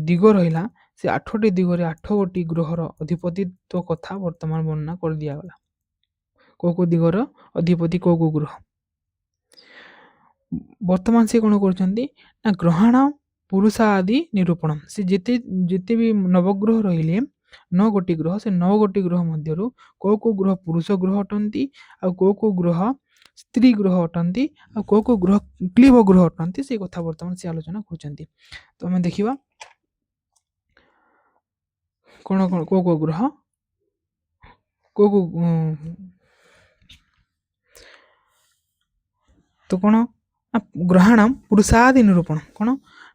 ଦିଗ ରହିଲା, ସେ 8ଟି ଦିଗରେ 8ଗୋଟି ଗ୍ରହର ଅଧିପତିତ୍ୱ କଥା ବର୍ତ୍ତମାନ ବର୍ଣ୍ଣନା କରିଦିଆଗଲା। କୋଉ ଦିଗର ଅଧିପତି କୋଉ ଗ୍ରହ। ବର୍ତ୍ତମାନ ସେ କ'ଣ କରୁଛନ୍ତି ନା ଗ୍ରହାଣ ପୁରୁଷ ଆଦି ନିରୂପଣ। ସେ ଯେତେ ବି ନବଗ୍ରହ ରହିଲେ 9ଗୋଟି ଗ୍ରହ, ସେ 9ଗୋଟି ଗ୍ରହ ମଧ୍ୟରୁ କୋଉ ଗ୍ରହ ପୁରୁଷ ଗ୍ରହ ଅଟନ୍ତି ଆଉ କୋଉ ଗ୍ରହ ସ୍ତ୍ରୀ ଗ୍ରହ ଅଟନ୍ତି ଆଉ କୋଉ ଗ୍ରହ କ୍ଳୀବ ଗ୍ରହ ଅଟନ୍ତି, ସେ କଥା ବର୍ତ୍ତମାନ ସେ ଆଲୋଚନା କରୁଛନ୍ତି। ତ ଆମେ ଦେଖିବା କ'ଣ କୋଉ ଗ୍ରହ କୋଉ ତ କ'ଣ ଗ୍ରହାଣ ପୁରୁଷାଦି ନିରୂପଣ କ'ଣ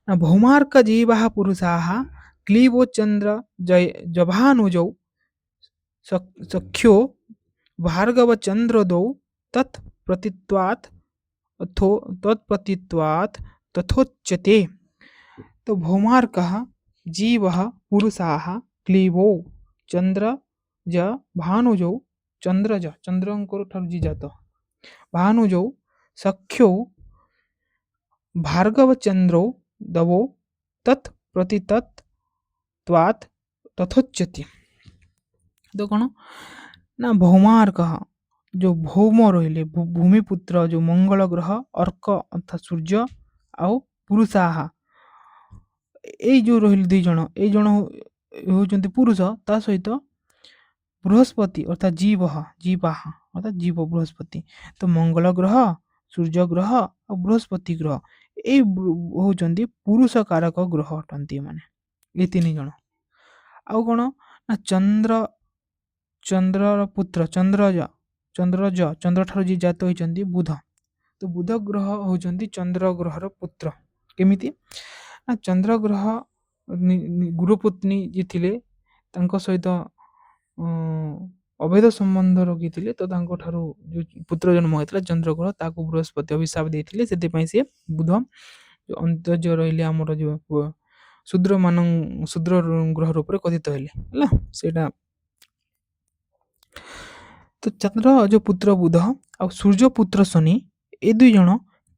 ନା ଭୌମାର୍କ ଜୀବା ପୁରୁଷାଃ କ୍ଳୀବୋ ଚନ୍ଦ୍ର ଜଭାନୁଜౌ ସଖ୍ୟୋ ଭାର୍ଗବ ଚନ୍ଦ୍ର ଦୌ ତତ୍ ପ୍ରତିତ୍ୱାତ୍ ତଥୋच्यते। ତ ଭୌମାର୍କः जीवः पुरुषाः क्लीबौ ଚନ୍ଦ୍ରଜ ଭାନୁଜౌ ଚନ୍ଦ୍ରଙ୍କର ଠାରୁ ଜାତ ଭାନୁଜౌ ସଖ୍ୟୌ ଭାର୍ଗବ ଚନ୍ଦ୍ରୌ ଦବୌ ତତ୍ ପ୍ରତିତ୍ୱାତ୍ ତଥୋच्यते। ତ କ'ଣ ନା ଭୌମାର୍କ ଯୋଉ ଭୌମ ରହିଲେ ଭୂମିପୁତ୍ର ଯୋଉ ମଙ୍ଗଳ ଗ୍ରହ, ଅର୍କ ଅର୍ଥାତ୍ ସୂର୍ଯ୍ୟ ଆଉ ପୁରୁଷାଃ ଏଇ ଯୋଉ ରହିଲେ 2 ଜଣ, ଏଇ ଜଣ ହେଉଛନ୍ତି ପୁରୁଷ, ତା ସହିତ ବୃହସ୍ପତି ଅର୍ଥାତ୍ ଜୀବ ବୃହସ୍ପତି। ତ ମଙ୍ଗଳ ଗ୍ରହ, ସୂର୍ଯ୍ୟ ଗ୍ରହ ଆଉ ବୃହସ୍ପତି ଗ୍ରହ ଏଇ ହେଉଛନ୍ତି ପୁରୁଷ କାରକ ଗ୍ରହ ଅଟନ୍ତି ଏମାନେ, ଏଇ 3 ଜଣ। ଆଉ କ'ଣ ନା ଚନ୍ଦ୍ରର ପୁତ୍ର ଚନ୍ଦ୍ରଜ ଚନ୍ଦ୍ରଠାରୁ ଯିଏ ଜାତ ହୋଇଛନ୍ତି ବୁଧ। ତ ବୁଧ ଗ୍ରହ ହେଉଛନ୍ତି ଚନ୍ଦ୍ର ଗ୍ରହର ପୁତ୍ର। କେମିତି ନା ଚନ୍ଦ୍ର ଗ୍ରହ ଗୁରୁପତ୍ନୀ ଯିଏ ଥିଲେ ତାଙ୍କ ସହିତ ଅବୈଧ ସମ୍ବନ୍ଧ ରଖିଥିଲେ, ତ ତାଙ୍କ ଠାରୁ ଯୋଉ ପୁତ୍ର ଜନ୍ମ ହୋଇଥିଲା ଚନ୍ଦ୍ର ଗ୍ରହ, ତାକୁ ବୃହସ୍ପତି ଅଭିଶାପ ଦେଇଥିଲେ। ସେଥିପାଇଁ ସେ ବୁଧ ଅନ୍ତର୍ଜ ରହିଲେ ଆମର ଯୋଉ ଶୂଦ୍ର ଗ୍ରହ ରୂପରେ କଥିତ ହେଲେ ହେଲା। ସେଇଟା ତ ଚନ୍ଦ୍ର ଯୋଉ ପୁତ୍ର ବୁଧ ଆଉ ସୂର୍ଯ୍ୟ ପୁତ୍ର ଶନି ଏ ଦୁଇ ଜଣ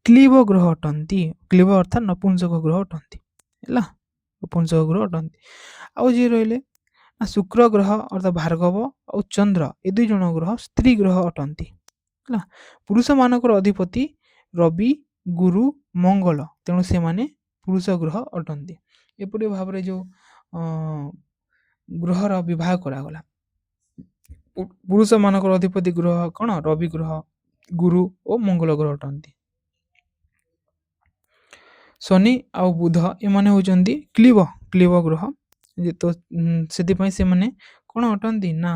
କ୍ଲିବ ଗ୍ରହ ଅଟନ୍ତି। କ୍ଲିବ ଅର୍ଥାତ୍ ନପୁଂସକ ଗ୍ରହ ଅଟନ୍ତି ହେଲା, ନପୁଂସକ ଗ୍ରହ ଅଟନ୍ତି। ଆଉ ଯିଏ ରହିଲେ ନା ଶୁକ୍ର ଗ୍ରହ ଅର୍ଥାତ୍ ଭାର୍ଗବ ଆଉ ଚନ୍ଦ୍ର ଏ ଦୁଇ ଜଣ ଗ୍ରହ ସ୍ତ୍ରୀ ଗ୍ରହ ଅଟନ୍ତି ହେଲା। ପୁରୁଷମାନଙ୍କର ଅଧିପତି ରବି, ଗୁରୁ, ମଙ୍ଗଳ, ତେଣୁ ସେମାନେ ପୁରୁଷ ଗ୍ରହ ଅଟନ୍ତି। ଏପରି ଭାବରେ ଯେଉଁ ଗ୍ରହର ବିଭାଗ କରାଗଲା। ପୁରୁଷମାନଙ୍କର ଅଧିପତି ଗ୍ରହ କ'ଣ? ରବି ଗ୍ରହ, ଗୁରୁ ଓ ମଙ୍ଗଳ ଗ୍ରହ ଅଟନ୍ତି। ଶନି ଆଉ ବୁଧ ଏମାନେ ହେଉଛନ୍ତି କ୍ଲିବ ଗ୍ରହ। ତ ସେଥିପାଇଁ ସେମାନେ କ'ଣ ଅଟନ୍ତି ନା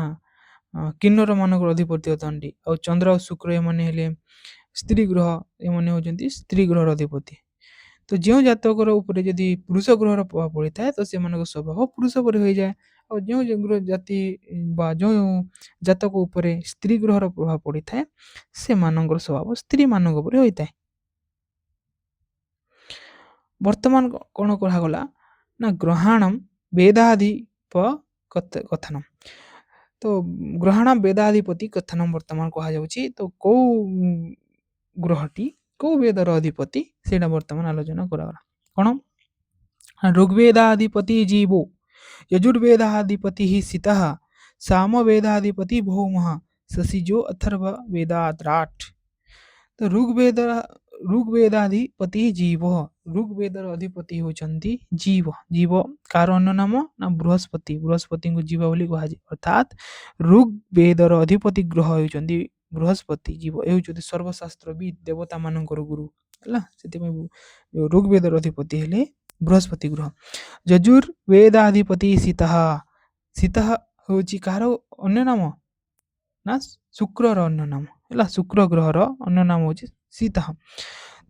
କିନ୍ନର ମାନଙ୍କର ଅଧିପତି ଅଟନ୍ତି। ଆଉ ଚନ୍ଦ୍ର ଆଉ ଶୁକ୍ର ଏମାନେ ହେଲେ ସ୍ତ୍ରୀ ଗ୍ରହ, ଏମାନେ ହେଉଛନ୍ତି ସ୍ତ୍ରୀ ଗ୍ରହର ଅଧିପତି। ତ ଯେଉଁ ଜାତକର ଉପରେ ଯଦି ପୁରୁଷ ଗ୍ରହର ପ୍ରଭାବ ପଡ଼ିଥାଏ ତ ସେମାନଙ୍କ ସ୍ୱଭାବ ପୁରୁଷ ପରି ହୋଇଯାଏ। ଆଉ ଯେଉଁ ଜାତି ବା ଯେଉଁ ଜାତକ ଉପରେ ସ୍ତ୍ରୀ ଗ୍ରହର ପ୍ରଭାବ ପଡ଼ିଥାଏ ସେମାନଙ୍କର ସ୍ୱଭାବ ସ୍ତ୍ରୀମାନଙ୍କ ପରି ହୋଇଥାଏ। ବର୍ତ୍ତମାନ କ'ଣ କୁହାଗଲା ନା ଗ୍ରହାଣମ୍ ବେଦାଧିପ କଥନମ୍। ତ ଗ୍ରହାଣ ବେଦାଧିପତି କଥନମ୍ ବର୍ତ୍ତମାନ କୁହାଯାଉଛି। ତ କେଉଁ ଗ୍ରହଟି କେଉଁ ବେଦର ଅଧିପତି ସେଇଟା ବର୍ତ୍ତମାନ ଆଲୋଚନା କରାଗଲା। କ'ଣ? ଋଗ୍ବେଦାଧିପତି ଜୀବೋ, ଯଜୁର୍ବେଦାଧିପତି ଶୀତଃ, ସାମବେଦାଧିପତି ଭୌମः, ଶଶିଜୋ ଅଥର୍ବ ବେଦାତ୍ରାଟ୍। ତ ଋଗ୍ବେଦାଧିପତି ଜୀବ, ଋଗ୍ବେଦର ଅଧିପତି ହେଉଛନ୍ତି ଜୀବ। ଜୀବ କାହାର ଅନ୍ୟ ନାମ ନା ବୃହସ୍ପତି, ବୃହସ୍ପତିଙ୍କୁ ଜୀବ ବୋଲି କୁହାଯାଏ। ଅର୍ଥାତ୍ ଋଗ୍ବେଦର ଅଧିପତି ଗ୍ରହ ହେଉଛନ୍ତି ବୃହସ୍ପତି। ଜୀବ ଏ ହେଉଛନ୍ତି ସର୍ବଶାସ୍ତ୍ରବିଦ୍ ଦେବତାମାନଙ୍କର ଗୁରୁ ହେଲା। ସେଥିପାଇଁ ଋଗ୍ବେଦର ଅଧିପତି ହେଲେ ବୃହସ୍ପତି ଗ୍ରହ। ଯଜୁର୍ବେଦାଧିପତି ଶୀତଃ, ଶୀତଃ ହେଉଛି କାହାର ଅନ୍ୟ ନାମ ନା ଶୁକ୍ରର ଅନ୍ୟ ନାମ ହେଲା। ଶୁକ୍ର ଗ୍ରହର ଅନ୍ୟ ନାମ ହେଉଛି ଶୀତଃ।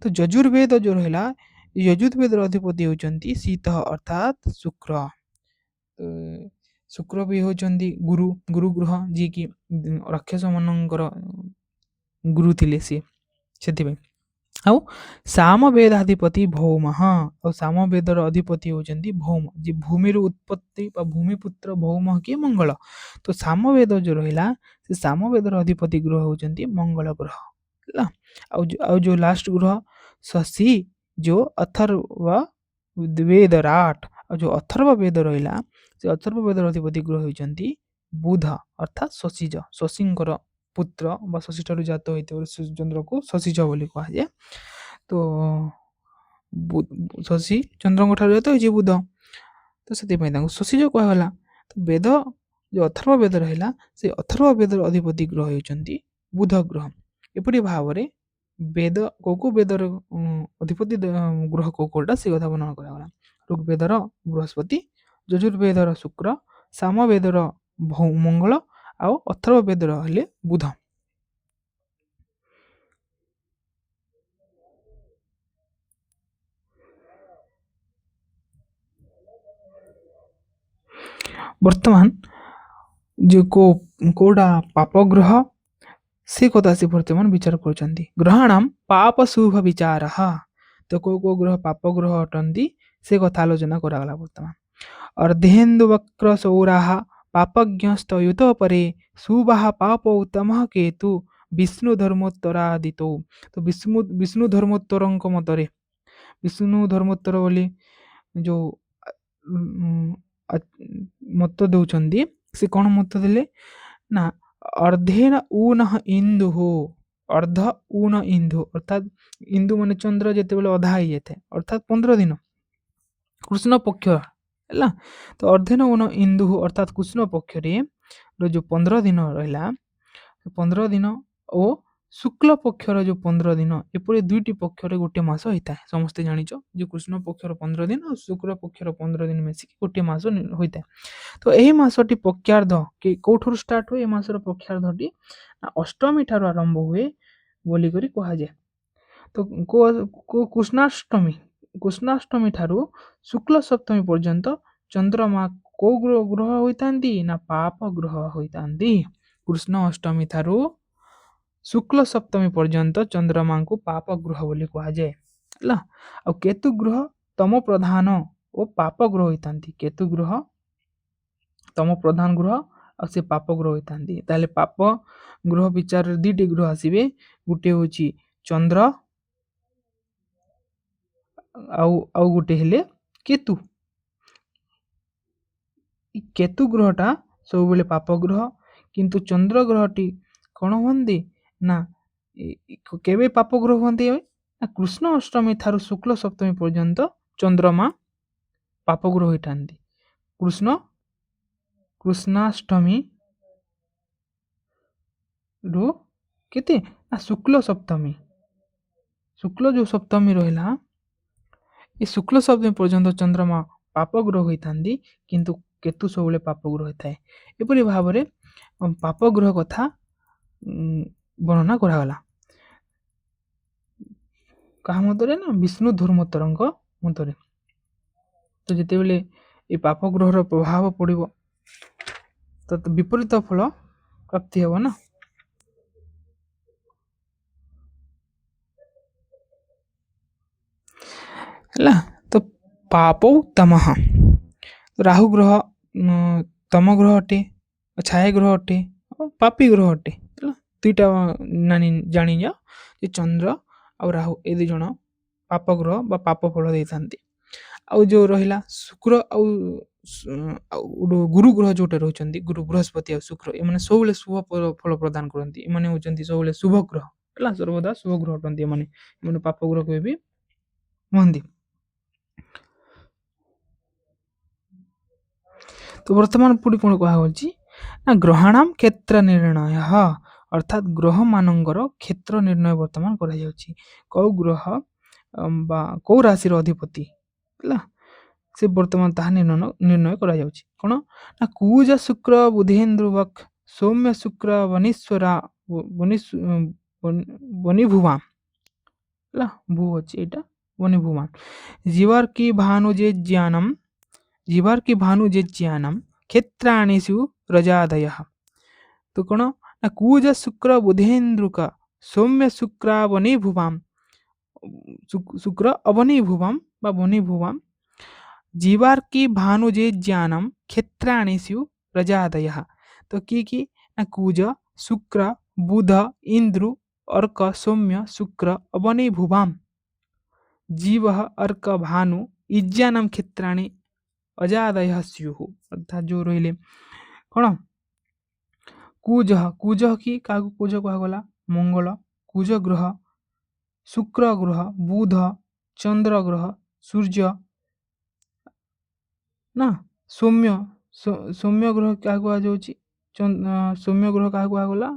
ତ ଯଜୁର୍ବେଦ ଯେଉଁ ରହିଲା, ଯଜୁର୍ବେଦର ଅଧିପତି ହେଉଛନ୍ତି ଶୀତଃ ଅର୍ଥାତ୍ ଶୁକ୍ର। ଶୁକ୍ର ବି ହେଉଛନ୍ତି ଗୁରୁ ଗ୍ରହ, ଯିଏକି ରାକ୍ଷସମାନଙ୍କର ଗୁରୁ ଥିଲେ ସିଏ, ସେଥିପାଇଁ। ଆଉ ସାମବେଦାଧିପତି ଭୌମଃ, ଆଉ ସାମବେଦର ଅଧିପତି ହେଉଛନ୍ତି ଭୌମ, ଯେ ଭୂମିର ଉତ୍ପତ୍ତି ବା ଭୂମିପୁତ୍ର ଭୌମ କିଏ? ମଙ୍ଗଳ। ତ ସାମବେଦ ଯେଉଁ ରହିଲା ସେ ସାମବେଦର ଅଧିପତି ଗ୍ରହ ହେଉଛନ୍ତି ମଙ୍ଗଳ ଗ୍ରହ ହେଲା। ଆଉ ଯେଉଁ ଲାଷ୍ଟ ଗ୍ରହ ଶଶୀ, ଯେଉଁ ଅଥର୍ବ ବେଦରାଟ, ଆଉ ଯେଉଁ ଅଥର୍ବ ବେଦ ରହିଲା ସେ ଅଥର୍ବ ବେଦର ଅଧିପତି ଗ୍ରହ ହେଉଛନ୍ତି ବୁଧ ଅର୍ଥାତ୍ ଶଶୀଜ, ଶଶୀଙ୍କର ପୁତ୍ର ବା ଶଶୀ ଠାରୁ ଜାତ ହୋଇଥିବାରୁ ଚନ୍ଦ୍ରକୁ ଶଶୀଜ ବୋଲି କୁହାଯାଏ। ତ ଶଶୀ ଚନ୍ଦ୍ରଙ୍କ ଠାରୁ ଜାତ ହୋଇଛି ବୁଧ, ତ ସେଥିପାଇଁ ତାଙ୍କୁ ଶଶୀଜ କୁହାଗଲା। ତ ବେଦ ଯେଉଁ ଅଥର୍ବ ବେଦ ରହିଲା ସେ ଅଥର୍ବ ବେଦର ଅଧିପତି ଗ୍ରହ ହେଉଛନ୍ତି ବୁଧ ଗ୍ରହ। ଏପରି ଭାବରେ ବେଦ କେଉଁ ବେଦର ଅଧିପତି ଗ୍ରହ କେଉଁଟା ସେ କଥା ବର୍ଣ୍ଣନା କରାଗଲା। ଋଗ୍ବେଦର ବୃହସ୍ପତି, ଯଜୁର୍ବେଦର ଶୁକ୍ର, ସାମବେଦର ମଙ୍ଗଳ ଆଉ ଅଥର୍ବ ବେଦର ହେଲେ ବୁଧ। ବର୍ତ୍ତମାନ ଯେଉଁ କେଉଁଟା ପାପ ଗ୍ରହ ସେ କଥା ସେ ବର୍ତ୍ତମାନ ବିଚାର କରୁଛନ୍ତି। ଗ୍ରହାଣାମ୍ ପାପ ଶୁଭ ବିଚାର, ତ କେଉଁ ଗ୍ରହ ପାପ ଗ୍ରହ ଅଟନ୍ତି ସେ କଥା ଆଲୋଚନା କରାଗଲା। ବର୍ତ୍ତମାନ ଅର୍ଦ୍ଧେନ୍ଦୁ ବକ୍ର ସୌରାଃ ପାପଜ୍ଞସ୍ତୟୁତ ପରେ, ଶୁଭଃ ପାପ ଉତ୍ତମଃ କେତୁ ବିଷ୍ଣୁ ଧର୍ମୋତ୍ତରାଦିତୋ। ତ ବିଷ୍ଣୁ ଧର୍ମୋତ୍ତରଙ୍କ ମତରେ, ବିଷ୍ଣୁ ଧର୍ମୋତ୍ତର ବୋଲି ଯେଉଁ ମତ ଦେଉଛନ୍ତି ସେ କ'ଣ ମତ ଦେଲେ ନା ଅର୍ଦ୍ଧେନ ଊନଃ ଇନ୍ଦୁଃ, ଅର୍ଦ୍ଧ ଊନ ଇନ୍ଦୁ ଅର୍ଥାତ୍ ଇନ୍ଦୁ ମାନେ ଚନ୍ଦ୍ର ଯେତେବେଳେ ଅଧା ହେଇଯାଇଥାଏ ଅର୍ଥାତ୍ 15 ଦିନ କୃଷ୍ଣ ପକ୍ଷ ହେଲା। ତ ଅର୍ଦ୍ଧେନ ଊନ ଇନ୍ଦୁଃ ଅର୍ଥାତ୍ କୃଷ୍ଣ ପକ୍ଷରେ ଯେଉଁ 15 ଦିନ ରହିଲା, 15 ଦିନ ଓ ଶୁକ୍ଳ ପକ୍ଷର ଯେଉଁ 15 ଦିନ, ଏପରି ଦୁଇଟି ପକ୍ଷରେ ଗୋଟିଏ ମାସ ହୋଇଥାଏ। ସମସ୍ତେ ଜାଣିଛ ଯେ କୃଷ୍ଣ ପକ୍ଷର 15 ଦିନ ଆଉ ଶୁକ୍ଳ ପକ୍ଷର 15 ଦିନ ମିଶିକି ଗୋଟିଏ ମାସ ହୋଇଥାଏ। ତ ଏହି ମାସଟି ପକ୍ଷାର୍ଧ କେଉଁଠାରୁ ଷ୍ଟାର୍ଟ ହୁଏ? ଏ ମାସର ପକ୍ଷାର୍ଧଟି ଅଷ୍ଟମୀ ଠାରୁ ଆରମ୍ଭ ହୁଏ ବୋଲିକରି କୁହାଯାଏ। ତ କୃଷ୍ଣାଷ୍ଟମୀ ଠାରୁ ଶୁକ୍ଳ ସପ୍ତମୀ ପର୍ଯ୍ୟନ୍ତ ଚନ୍ଦ୍ରମା କେଉଁ ଗ୍ରହ ହୋଇଥାନ୍ତି ନା ପାପ ଗ୍ରହ ହୋଇଥାନ୍ତି। କୃଷ୍ଣ ଅଷ୍ଟମୀ ଠାରୁ ଶୁକ୍ଳ ସପ୍ତମୀ ପର୍ଯ୍ୟନ୍ତ ଚନ୍ଦ୍ରମାଙ୍କୁ ପାପ ଗ୍ରହ ବୋଲି କୁହାଯାଏ ହେଲା। ଆଉ କେତୁ ଗ୍ରହ ତମ ପ୍ରଧାନ ଓ ପାପ ଗ୍ରହ ହୋଇଥାନ୍ତି। କେତୁ ଗ୍ରହ ତମ ପ୍ରଧାନ ଗ୍ରହ ଆଉ ସେ ପାପ ଗ୍ରହ ହୋଇଥାନ୍ତି। ତାହେଲେ ପାପ ଗ୍ରହ ବିଚାରରେ ଦୁଇଟି ଗ୍ରହ ଆସିବେ, ଗୋଟିଏ ହେଉଛି ଚନ୍ଦ୍ର ଆଉ ଗୋଟେ ହେଲେ କେତୁ। କେତୁ ଗ୍ରହଟା ସବୁବେଳେ ପାପ ଗ୍ରହ, କିନ୍ତୁ ଚନ୍ଦ୍ର ଗ୍ରହଟି କ'ଣ ହୁଅନ୍ତି ନା କେବେ ପାପ ଗ୍ରହ ହୁଅନ୍ତି? ନା କୃଷ୍ଣ ଅଷ୍ଟମୀ ଠାରୁ ଶୁକ୍ଳ ସପ୍ତମୀ ପର୍ଯ୍ୟନ୍ତ ଚନ୍ଦ୍ରମା ପାପ ଗ୍ରହ ହୋଇଥାନ୍ତି। କୃଷ୍ଣାଷ୍ଟମୀ ରୁ କେତେ ନା ଶୁକ୍ଳ ସପ୍ତମୀ, ଶୁକ୍ଳ ଯେଉଁ ସପ୍ତମୀ ରହିଲା, ଏ ଶୁକ୍ଳ ସପ୍ତମୀ ପର୍ଯ୍ୟନ୍ତ ଚନ୍ଦ୍ରମା ପାପ ଗ୍ରହ ହୋଇଥାନ୍ତି, କିନ୍ତୁ କେତୁ ସବୁବେଳେ ପାପ ଗ୍ରହ ହୋଇଥାଏ। ଏପରି ଭାବରେ ପାପ ଗ୍ରହ କଥା ବର୍ଣ୍ଣନା କରାଗଲା। କାହା ମଧ୍ୟରେ? ନା ବିଷ୍ଣୁ ଧର୍ମୋତ୍ତରଙ୍କ ମଧ୍ୟରେ। ତ ଯେତେବେଳେ ଏ ପାପ ଗ୍ରହର ପ୍ରଭାବ ପଡ଼ିବ, ତ ବିପରୀତ ଫଳ ପ୍ରାପ୍ତି ହେବ ନା। ହେଲା, ତ ପାପ ତମଃ, ରାହୁ ଗ୍ରହ ତମ ଗ୍ରହ ଅଟେ, ଛାୟା ଗ୍ରହ ଅଟେ, ପାପୀ ଗ୍ରହ ଅଟେ। ହେଲା, ଦୁଇଟା ଜାଣିଯାଅ ଯେ ଚନ୍ଦ୍ର ଆଉ ରାହୁ ଏ ଦୁଇ ଜଣ ପାପ ଗ୍ରହ ବା ପାପ ଫଳ ଦେଇଥାନ୍ତି। ଆଉ ଯେଉଁ ରହିଲା ଶୁକ୍ର ଆଉ ଗୁରୁ ଗ୍ରହ ଯେଉଁଟା ରହୁଛନ୍ତି, ଗୁରୁ ବୃହସ୍ପତି ଆଉ ଶୁକ୍ର, ଏମାନେ ସବୁବେଳେ ଶୁଭ ଫଳ ପ୍ରଦାନ କରନ୍ତି। ଏମାନେ ହେଉଛନ୍ତି ସବୁବେଳେ ଶୁଭ ଗ୍ରହ। ହେଲା, ସର୍ବଦା ଶୁଭ ଗ୍ରହ ଅଟନ୍ତି ଏମାନେ ପାପ ଗ୍ରହ କେବେ ବି ନୁହନ୍ତି। ତ ବର୍ତ୍ତମାନ ପୁଣି କ'ଣ କୁହାଯାଉଛି ନା ଗ୍ରହାଣାମ କ୍ଷେତ୍ର ନିର୍ଣ୍ଣୟ, ଅର୍ଥାତ୍ ଗ୍ରହମାନଙ୍କର କ୍ଷେତ୍ର ନିର୍ଣ୍ଣୟ ବର୍ତ୍ତମାନ କରାଯାଉଛି। କେଉଁ ଗ୍ରହ ବା କେଉଁ ରାଶିର ଅଧିପତି, ହେଲା, ସେ ବର୍ତ୍ତମାନ ତାହା ନିର୍ଣ୍ଣୟ କରାଯାଉଛି। କ'ଣ ନା କୁଜ ଶୁକ୍ର ବୁଧେନ୍ଦ୍ରୁବକ୍ ସୌମ୍ୟ ଶୁକ୍ର ବନୀଶ୍ୱରା ବନିଭୁବାନ, ହେଲା, ଭୂ ଅଛି ଏଇଟା ବନିଭୁବାନ, जीवर की भानु ज्ञानम क्षेत्राणिषु रजादयः। तो कौन ना कुज शुक्र बुधेन्द्रुक सौम्य शुक्र बनिभुवाम, शुक्र अवनिभुवाम बा बनिभुवाम, जीवार की भानुजे ज्ञानम क्षेत्राणिषु रजादयः। तो की ना कुज शुक्र बुध इंद्रु अर्क सौम्य शुक्र अवनिभुवाम, जीव अर्क भानु इज्जानम क्षेत्राणि अजादयः स्युः। अर्थात जो रहिले कौन कुज, कुज कि क्या कुज कहगला मंगल, कुज ग्रह, शुक्र ग्रह, बुध, चंद्र ग्रह, सूर्य ना सौम्य, सौम्य ग्रह क्या कहुच्छी, सौम्य ग्रह क्या कहगला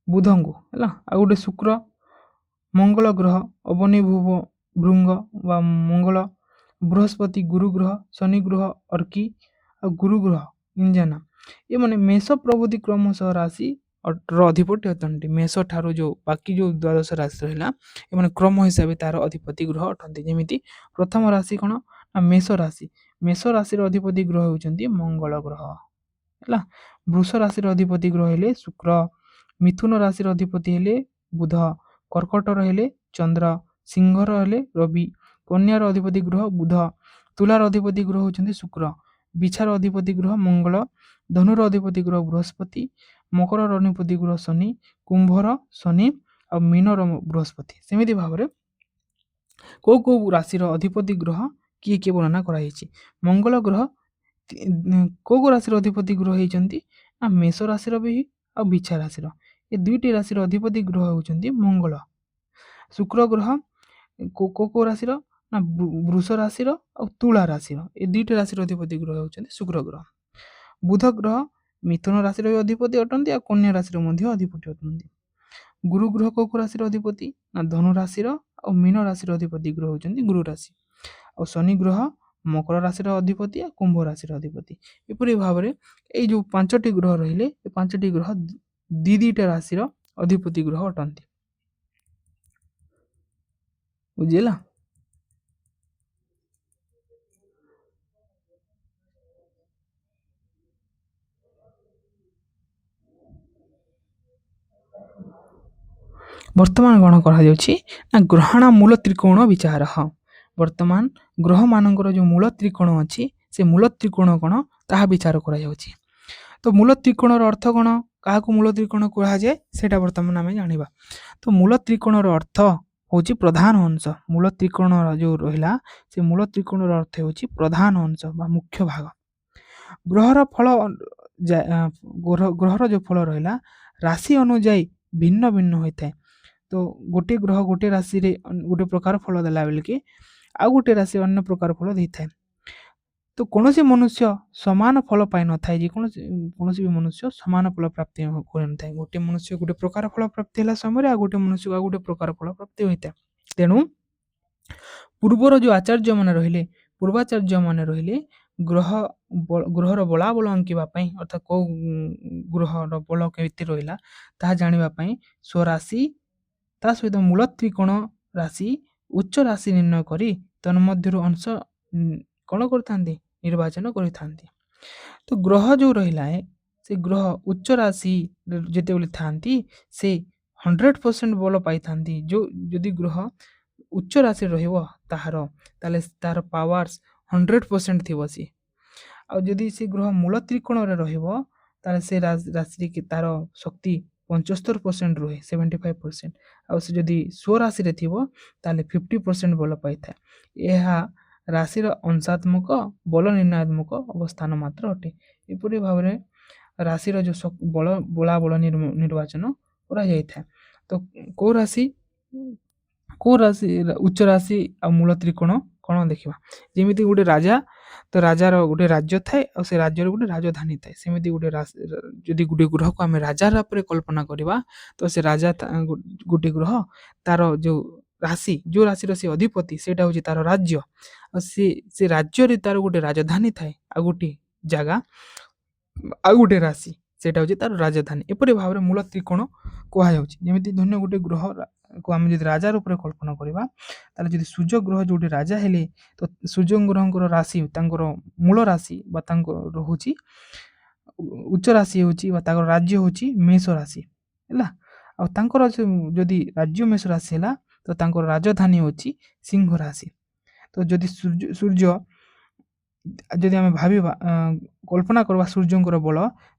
बुध को, है आ गोटे शुक्र, मंगल ग्रह अवनिभुव भृंग व मंगल, बृहस्पति गुरु ग्रह, शनि ग्रह अर्की आ गुरु ग्रह इंजाना, ये मैंने मेष प्रभृति क्रमशः राशि अधिपति अटंती। मेष ठारू जो बाकी जो द्वादश राशि रहा ये क्रम हिसाब से तार अधिपति ग्रह अटंती। जमी प्रथम राशि कौन ना मेष राशि, मेष राशि अधिपति ग्रह होती मंगल ग्रह, है। वृष राशि अधिपति ग्रह है शुक्र, मिथुन राशि अधिपति है बुध, कर्कट रहे चंद्र, सिंह रहे रवि, कन्यार अधिपति ग्रह बुध, तुलार अधिपति ग्रह होती शुक्र, बिछार अधिपति ग्रह मंगल, धनुर अधिपति ग्रह बृहस्पति, मकर अधिपति ग्रह शनि, कुंभर शनि और मीनर बृहस्पति। सेमती भाव में कौ राशि अधिपति ग्रह किए किए वर्णना कराई। मंगल ग्रह कौ राशि अधिपति ग्रह होती ना मेष राशि भी आ बिछा राशि, ये दुईटी राशि अधिपति ग्रह होती मंगल। शुक्र ग्रह कौ राशि ना वृष राशि और तुला राशि, ये दुईटी राशि अधिपति ग्रह होती शुक्र ग्रह। बुध ग्रह मिथुन राशि अधिपति अटंती और कन्या राशि अधिपति अटंती। गुरु ग्रह कौ राशि अधिपति ना धनु राशि और मीन राशि अधिपति ग्रह होती गुरु राशि, और शनि ग्रह मकर राशि अधिपति और कुंभ राशि अधिपति। एपरी भाव में ये जो पांचटी ग्रह रहिले, पांचटी ग्रह दीटा राशि अधिपति ग्रह अटंती। बुझेला? वर्तमान कौन करा ग्रहण मूल त्रिकोण विचार। वर्तमान ग्रह मानकर जो मूल त्रिकोण अच्छी से मूल त्रिकोण कौन ता विचार करा। तो मूल त्रिकोण अर्थ कौन କାହାକୁ ମୂଳ ତ୍ରିକୋଣ କୁହାଯାଏ ସେଇଟା ବର୍ତ୍ତମାନ ଆମେ ଜାଣିବା। ତ ମୂଳ ତ୍ରିକୋଣର ଅର୍ଥ ହେଉଛି ପ୍ରଧାନ ଅଂଶ। ମୂଳ ତ୍ରିକୋଣର ଯେଉଁ ରହିଲା ସେ ମୂଳ ତ୍ରିକୋଣର ଅର୍ଥ ହେଉଛି ପ୍ରଧାନ ଅଂଶ ବା ମୁଖ୍ୟ ଭାଗ। ଗ୍ରହର ଫଳ ଗ୍ରହର ଯେଉଁ ଫଳ ରହିଲା ରାଶି ଅନୁଯାୟୀ ଭିନ୍ନ ଭିନ୍ନ ହୋଇଥାଏ। ତ ଗୋଟିଏ ଗ୍ରହ ଗୋଟିଏ ରାଶିରେ ଗୋଟେ ପ୍ରକାର ଫଳ ଦେଲା ବେଳକି ଆଉ ଗୋଟେ ରାଶି ଅନ୍ୟ ପ୍ରକାର ଫଳ ଦେଇଥାଏ। ତ କୌଣସି ମନୁଷ୍ୟ ସମାନ ଫଳ ପାଇନଥାଏ। କୌଣସି ବି ମନୁଷ୍ୟ ସମାନ ଫଳ ପ୍ରାପ୍ତି କରିନଥାଏ। ଗୋଟିଏ ମନୁଷ୍ୟ ଗୋଟେ ପ୍ରକାର ଫଳ ପ୍ରାପ୍ତି ହେଲା ସମୟରେ ଆଉ ଗୋଟେ ମନୁଷ୍ୟକୁ ଆଉ ଗୋଟେ ପ୍ରକାର ଫଳ ପ୍ରାପ୍ତି ହୋଇଥାଏ। ତେଣୁ ପୂର୍ବର ଯେଉଁ ଆଚାର୍ଯ୍ୟମାନେ ରହିଲେ ପୂର୍ବାଚାର୍ଯ୍ୟମାନେ ରହିଲେ ଗ୍ରହର ବଳାବଳ ଆଙ୍କିବା ପାଇଁ ଅର୍ଥାତ୍ କେଉଁ ଗ୍ରହର ବଳ କେମିତି ରହିଲା ତାହା ଜାଣିବା ପାଇଁ ସ୍ୱରାଶି ତା ସହିତ ମୂଳ ତ୍ରିକୋଣ ରାଶି ଉଚ୍ଚ ରାଶି ନିର୍ଣ୍ଣୟ କରି ତନ୍ମଧ୍ୟରୁ ଅଂଶ କ'ଣ କରିଥାନ୍ତି ନିର୍ବାଚନ କରିଥାନ୍ତି। ତ ଗ୍ରହ ଯେଉଁ ରହିଲା ସେ ଗ୍ରହ ଉଚ୍ଚ ରାଶି ଯେତେବେଳେ ଥାନ୍ତି ସେ 100% ବଳ ପାଇଥାନ୍ତି। ଯଦି ଗ୍ରହ ଉଚ୍ଚ ରାଶି ରହିବ ତାହେଲେ ତାର ପାୱାର୍ସ 100% ଥିବ ସିଏ। ଆଉ ଯଦି ସେ ଗ୍ରହ ମୂଳ ତ୍ରିକୋଣରେ ରହିବ ତାହେଲେ ସେ ରାଶିରେ ତାର ଶକ୍ତି 75% ରୁହେ 75%। ଆଉ ସେ ଯଦି ସ୍ୱରାଶିରେ ଥିବ ତାହେଲେ 50% ବଳ ପାଇଥାଏ। ଏହା ରାଶିର ଅଂଶାତ୍ମକ ବଳ ନିର୍ଣ୍ଣୟାତ୍ମକ ଅବସ୍ଥାନ ମାତ୍ର ଅଟେ। ଏପରି ଭାବରେ ରାଶିର ଯେଉଁ ବଳାବଳ ନିର୍ବାଚନ କରାଯାଇଥାଏ। ତ କେଉଁ ରାଶି ଉଚ୍ଚ ରାଶି ଆଉ ମୂଳ ତ୍ରିକୋଣ କ'ଣ ଦେଖିବା। ଯେମିତି ଗୋଟେ ରାଜା, ତ ରାଜାର ଗୋଟେ ରାଜ୍ୟ ଥାଏ ଆଉ ସେ ରାଜ୍ୟର ଗୋଟେ ରାଜଧାନୀ ଥାଏ। ସେମିତି ଯଦି ଗୋଟେ ଗ୍ରହକୁ ଆମେ ରାଜା ରୂପରେ କଳ୍ପନା କରିବା ତ ସେ ରାଜା ଗୋଟେ ଗ୍ରହ ତାର ଯେଉଁ ରାଶିର ସେ ଅଧିପତି ସେଇଟା ହେଉଛି ତାର ରାଜ୍ୟ। ଆଉ ସେ ରାଜ୍ୟରେ ତାର ଗୋଟେ ରାଜଧାନୀ ଥାଏ। ଆଉ ଗୋଟେ ଜାଗା ଆଉ ଗୋଟେ ରାଶି ସେଇଟା ହେଉଛି ତାର ରାଜଧାନୀ। ଏପରି ଭାବରେ ମୂଳ ତ୍ରିକୋଣ କୁହାଯାଉଛି। ଯେମିତି ଧନ୍ୟ ଗୋଟେ ଗ୍ରହକୁ ଆମେ ଯଦି ରାଜା ରୂପରେ କଳ୍ପନା କରିବା ତାହେଲେ ଯଦି ସୂର୍ଯ୍ୟ ଗ୍ରହ ଯୋଉଠି ରାଜା ହେଲେ ତ ସୂର୍ଯ୍ୟ ଗ୍ରହଙ୍କର ରାଶି ତାଙ୍କର ମୂଳ ରାଶି ବା ତାଙ୍କର ହେଉଛି ଉଚ୍ଚ ରାଶି ହେଉଛି ବା ତାଙ୍କର ରାଜ୍ୟ ହେଉଛି ମେଷ ରାଶି ହେଲା। ଆଉ ତାଙ୍କର ଯଦି ରାଜ୍ୟ ମେଷ ରାଶି ହେଲା ତ ତାଙ୍କର ରାଜଧାନୀ ହେଉଛି ସିଂହ ରାଶି। ତ ଯଦି ଯଦି ଆମେ ଭାବିବା କଳ୍ପନା କରିବା ସୂର୍ଯ୍ୟଙ୍କର ବଳ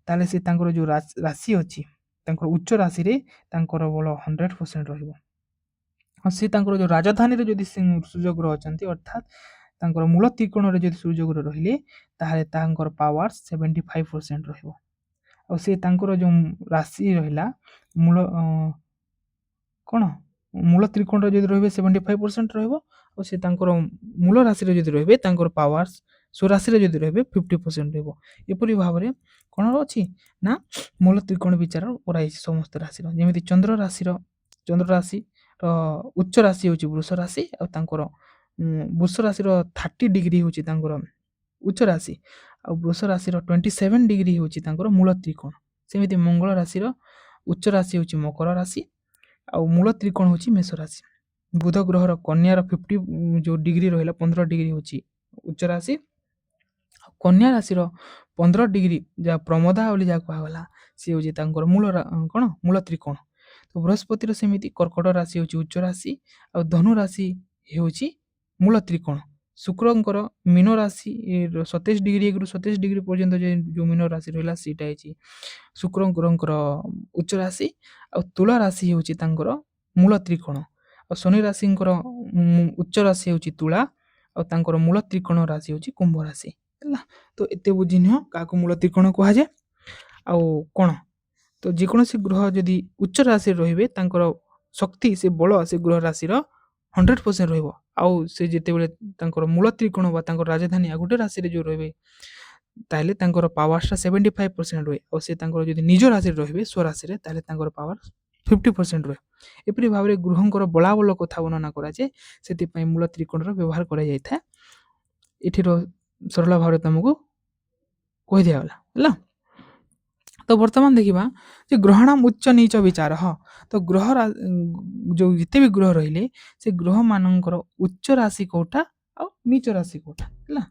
ତାହେଲେ ସେ ତାଙ୍କର ଯେଉଁ ରାଶି ଅଛି ତାଙ୍କର ଉଚ୍ଚ ରାଶିରେ ତାଙ୍କର ବଳ 100% ରହିବ। ଆଉ ସେ ତାଙ୍କର ଯେଉଁ ରାଜଧାନୀରେ ଯଦି ସୂର୍ଯ୍ୟ ଗ୍ରହ ଅଛନ୍ତି ଅର୍ଥାତ୍ ତାଙ୍କର ମୂଳ ତ୍ରିକୋଣରେ ଯଦି ସୂର୍ଯ୍ୟ ଗ୍ରହ ରହିଲେ ତାହେଲେ ତାଙ୍କର ପାୱାର 75% ରହିବ। ଆଉ ସେ ତାଙ୍କର ଯେଉଁ ରାଶି ରହିଲା ମୂଳ ତ୍ରିକୋଣରେ ଯଦି ରହିବେ 75% ରହିବ। ଆଉ ସେ ତାଙ୍କର ମୂଳ ରାଶିରେ ଯଦି ରହିବେ ତାଙ୍କର ପାୱାର ସ୍ୱରାଶିରେ ଯଦି ରହିବେ 50% ରହିବ। ଏପରି ଭାବରେ କ'ଣ ଅଛି ନା ମୂଳ ତ୍ରିକୋଣ ବିଚାର କରାଯାଇଛି ସମସ୍ତ ରାଶିର। ଯେମିତି ଚନ୍ଦ୍ର ରାଶିର ଉଚ୍ଚ ରାଶି ହେଉଛି ବୃଷ ରାଶି ଆଉ ତାଙ୍କର ବୃଷ ରାଶିର 30 ଡିଗ୍ରୀ ହେଉଛି ତାଙ୍କର ଉଚ୍ଚ ରାଶି ଆଉ ବୃଷ ରାଶିର 27 ଡିଗ୍ରୀ ହେଉଛି ତାଙ୍କର ମୂଳ ତ୍ରିକୋଣ। ସେମିତି ମଙ୍ଗଳ ରାଶିର ଉଚ୍ଚ ରାଶି ହେଉଛି ମକର ରାଶି ଆଉ ମୂଳ ତ୍ରିକୋଣ ହେଉଛି ମେଷ ରାଶି। ବୁଧ ଗ୍ରହର କନ୍ୟାର 50 ଯେଉଁ ଡିଗ୍ରୀ ରହିଲା 15 ଡିଗ୍ରୀ ହେଉଛି ଉଚ୍ଚ ରାଶି। କନ୍ୟା ରାଶିର 15 ଡିଗ୍ରୀ ଯାହା ପ୍ରମୋଦା ବୋଲି ଯାହା କୁହାଗଲା ସିଏ ହେଉଛି ତାଙ୍କର ମୂଳ ତ୍ରିକୋଣ। ତ ବୃହସ୍ପତିର ସେମିତି କର୍କଟ ରାଶି ହେଉଛି ଉଚ୍ଚ ରାଶି ଆଉ ଧନୁ ରାଶି ହେଉଛି ମୂଳ ତ୍ରିକୋଣ। ଶୁକ୍ରଙ୍କର ମୀନ ରାଶି 27 ଡିଗ୍ରୀ 27 ଡିଗ୍ରୀ ପର୍ଯ୍ୟନ୍ତ ଯେଉଁ ମୀନ ରାଶି ରହିଲା ସେଇଟା ହେଇଛି ଶୁକ୍ରଙ୍କର ଉଚ୍ଚ ରାଶି ଆଉ ତୁଳା ରାଶି ହେଉଛି ତାଙ୍କର ମୂଳ ତ୍ରିକୋଣ। ଆଉ ଶନି ରାଶିଙ୍କର ଉଚ୍ଚ ରାଶି ହେଉଛି ତୁଳା ଆଉ ତାଙ୍କର ମୂଳ ତ୍ରିକୋଣ ରାଶି ହେଉଛି କୁମ୍ଭ ରାଶି ହେଲା। ତ ଏତେ ବୁଝିନିଅ କାହାକୁ ମୂଳ ତ୍ରିକୋଣ କୁହାଯାଏ। ଆଉ କ'ଣ ତ ଯେକୌଣସି ଗ୍ରହ ଯଦି ଉଚ୍ଚ ରାଶିରେ ରହିବେ ତାଙ୍କର ଶକ୍ତି ସେ ବଳ ସେ ଗ୍ରହ ରାଶିର 100% ରହିବ। ଆଉ ସେ ଯେତେବେଳେ ତାଙ୍କର ମୂଳ ତ୍ରିକୋଣ ବା ତାଙ୍କର ରାଜଧାନୀ ଆଉ ଗୋଟେ ରାଶିରେ ଯେଉଁ ରହିବେ ତାହେଲେ ତାଙ୍କର ପାୱାରଟା 75% ରୁହେ। ଆଉ ସେ ତାଙ୍କର ଯଦି ନିଜ ରାଶିରେ ରହିବେ ସ୍ୱରାଶିରେ ତାହେଲେ ତାଙ୍କର ପାୱାର 50% ରୁହେ। ଏପରି ଭାବରେ ଗ୍ରହଙ୍କର ବଳାବଳ କଥା ବର୍ଣ୍ଣନା କରାଯାଏ। ସେଥିପାଇଁ ମୂଳ ତ୍ରିକୋଣର ବ୍ୟବହାର କରାଯାଇଥାଏ। ଏଠିର ସରଳ ଭାବରେ ତୁମକୁ କହିଦିଆଗଲା ହେଲା। ତ ବର୍ତ୍ତମାନ ଦେଖିବା ଯେ ଗ୍ରହଣାମ ଉଚ୍ଚ ନୀଚ ବିଚାର। ତ ଯେଉଁ ଯେତେ ବି ଗ୍ରହ ରହିଲେ ସେ ଗ୍ରହମାନଙ୍କର ଉଚ୍ଚ ରାଶି କୋଉଟା ଆଉ ନୀଚ ରାଶି କୋଉଟା ହେଲା।